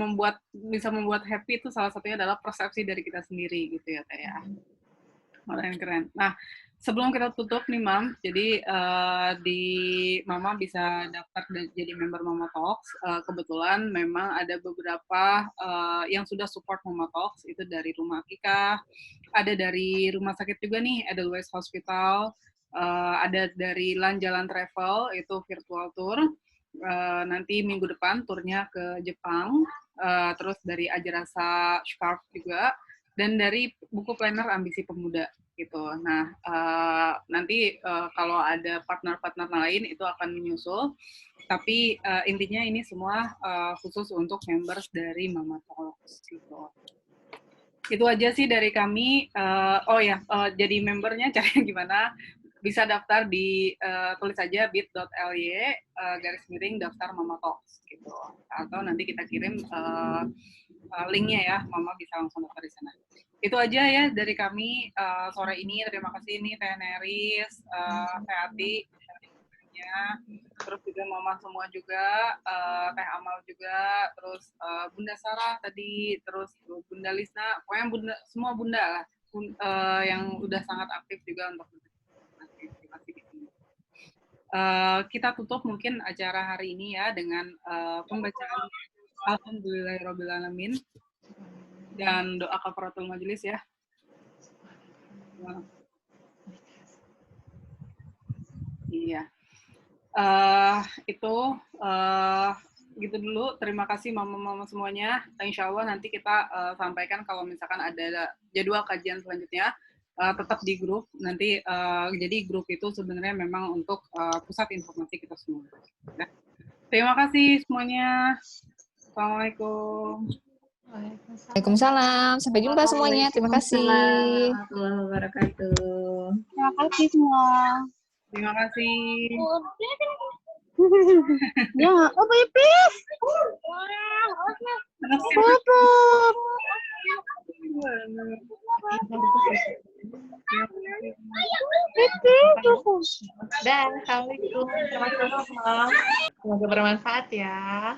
bisa membuat happy itu salah satunya adalah persepsi dari kita sendiri gitu ya teh ya. Keren. Nah, sebelum kita tutup nih, Mam, jadi di Mama bisa daftar jadi member Mama Talks. Kebetulan memang ada beberapa yang sudah support Mama Talks, itu dari Rumah Akikah, ada dari rumah sakit juga nih, Edelweiss Hospital, ada dari Lanjalan Travel, itu virtual tour. Nanti minggu depan turnya ke Jepang, terus dari Ajarasa Scarf juga, dan dari buku planner Ambisi Pemuda gitu. Nah, nanti kalau ada partner-partner lain itu akan menyusul. Tapi intinya ini semua khusus untuk members dari Mama Talks gitu. Itu aja sih dari kami. Jadi membernya caranya gimana? Bisa daftar di tulis aja bit.ly/daftar Mama Talks gitu. Atau nanti kita kirim linknya ya, Mama bisa langsung daftar di sana. Itu aja ya dari kami sore ini. Terima kasih nih Teh Neris, Teh Ati, terus juga Mama semua juga, Teh Amal juga, terus Bunda Sarah tadi, terus Bunda Lisna, pokoknya semua Bunda lah, yang udah sangat aktif juga untuk partisipasi di sini. Kita tutup mungkin acara hari ini ya dengan pembacaan Alhamdulillahirrahmanirrahim dan doa kafaratul majelis ya. Iya. Itu gitu dulu. Terima kasih mama-mama semuanya. Insya Allah nanti kita sampaikan kalau misalkan ada jadwal kajian selanjutnya. Tetap di grup. Nanti jadi grup itu sebenarnya memang untuk pusat informasi kita semua. Ya. Terima kasih semuanya. Assalamualaikum. Waalaikumsalam. Sampai jumpa semuanya. Terima kasih. Waalaikumsalam warahmatullahi wabarakatuh. Terima kasih semua. Terima kasih. Ya, oh pipis. Dan assalamualaikum. Selamat malam. Semoga bermanfaat ya.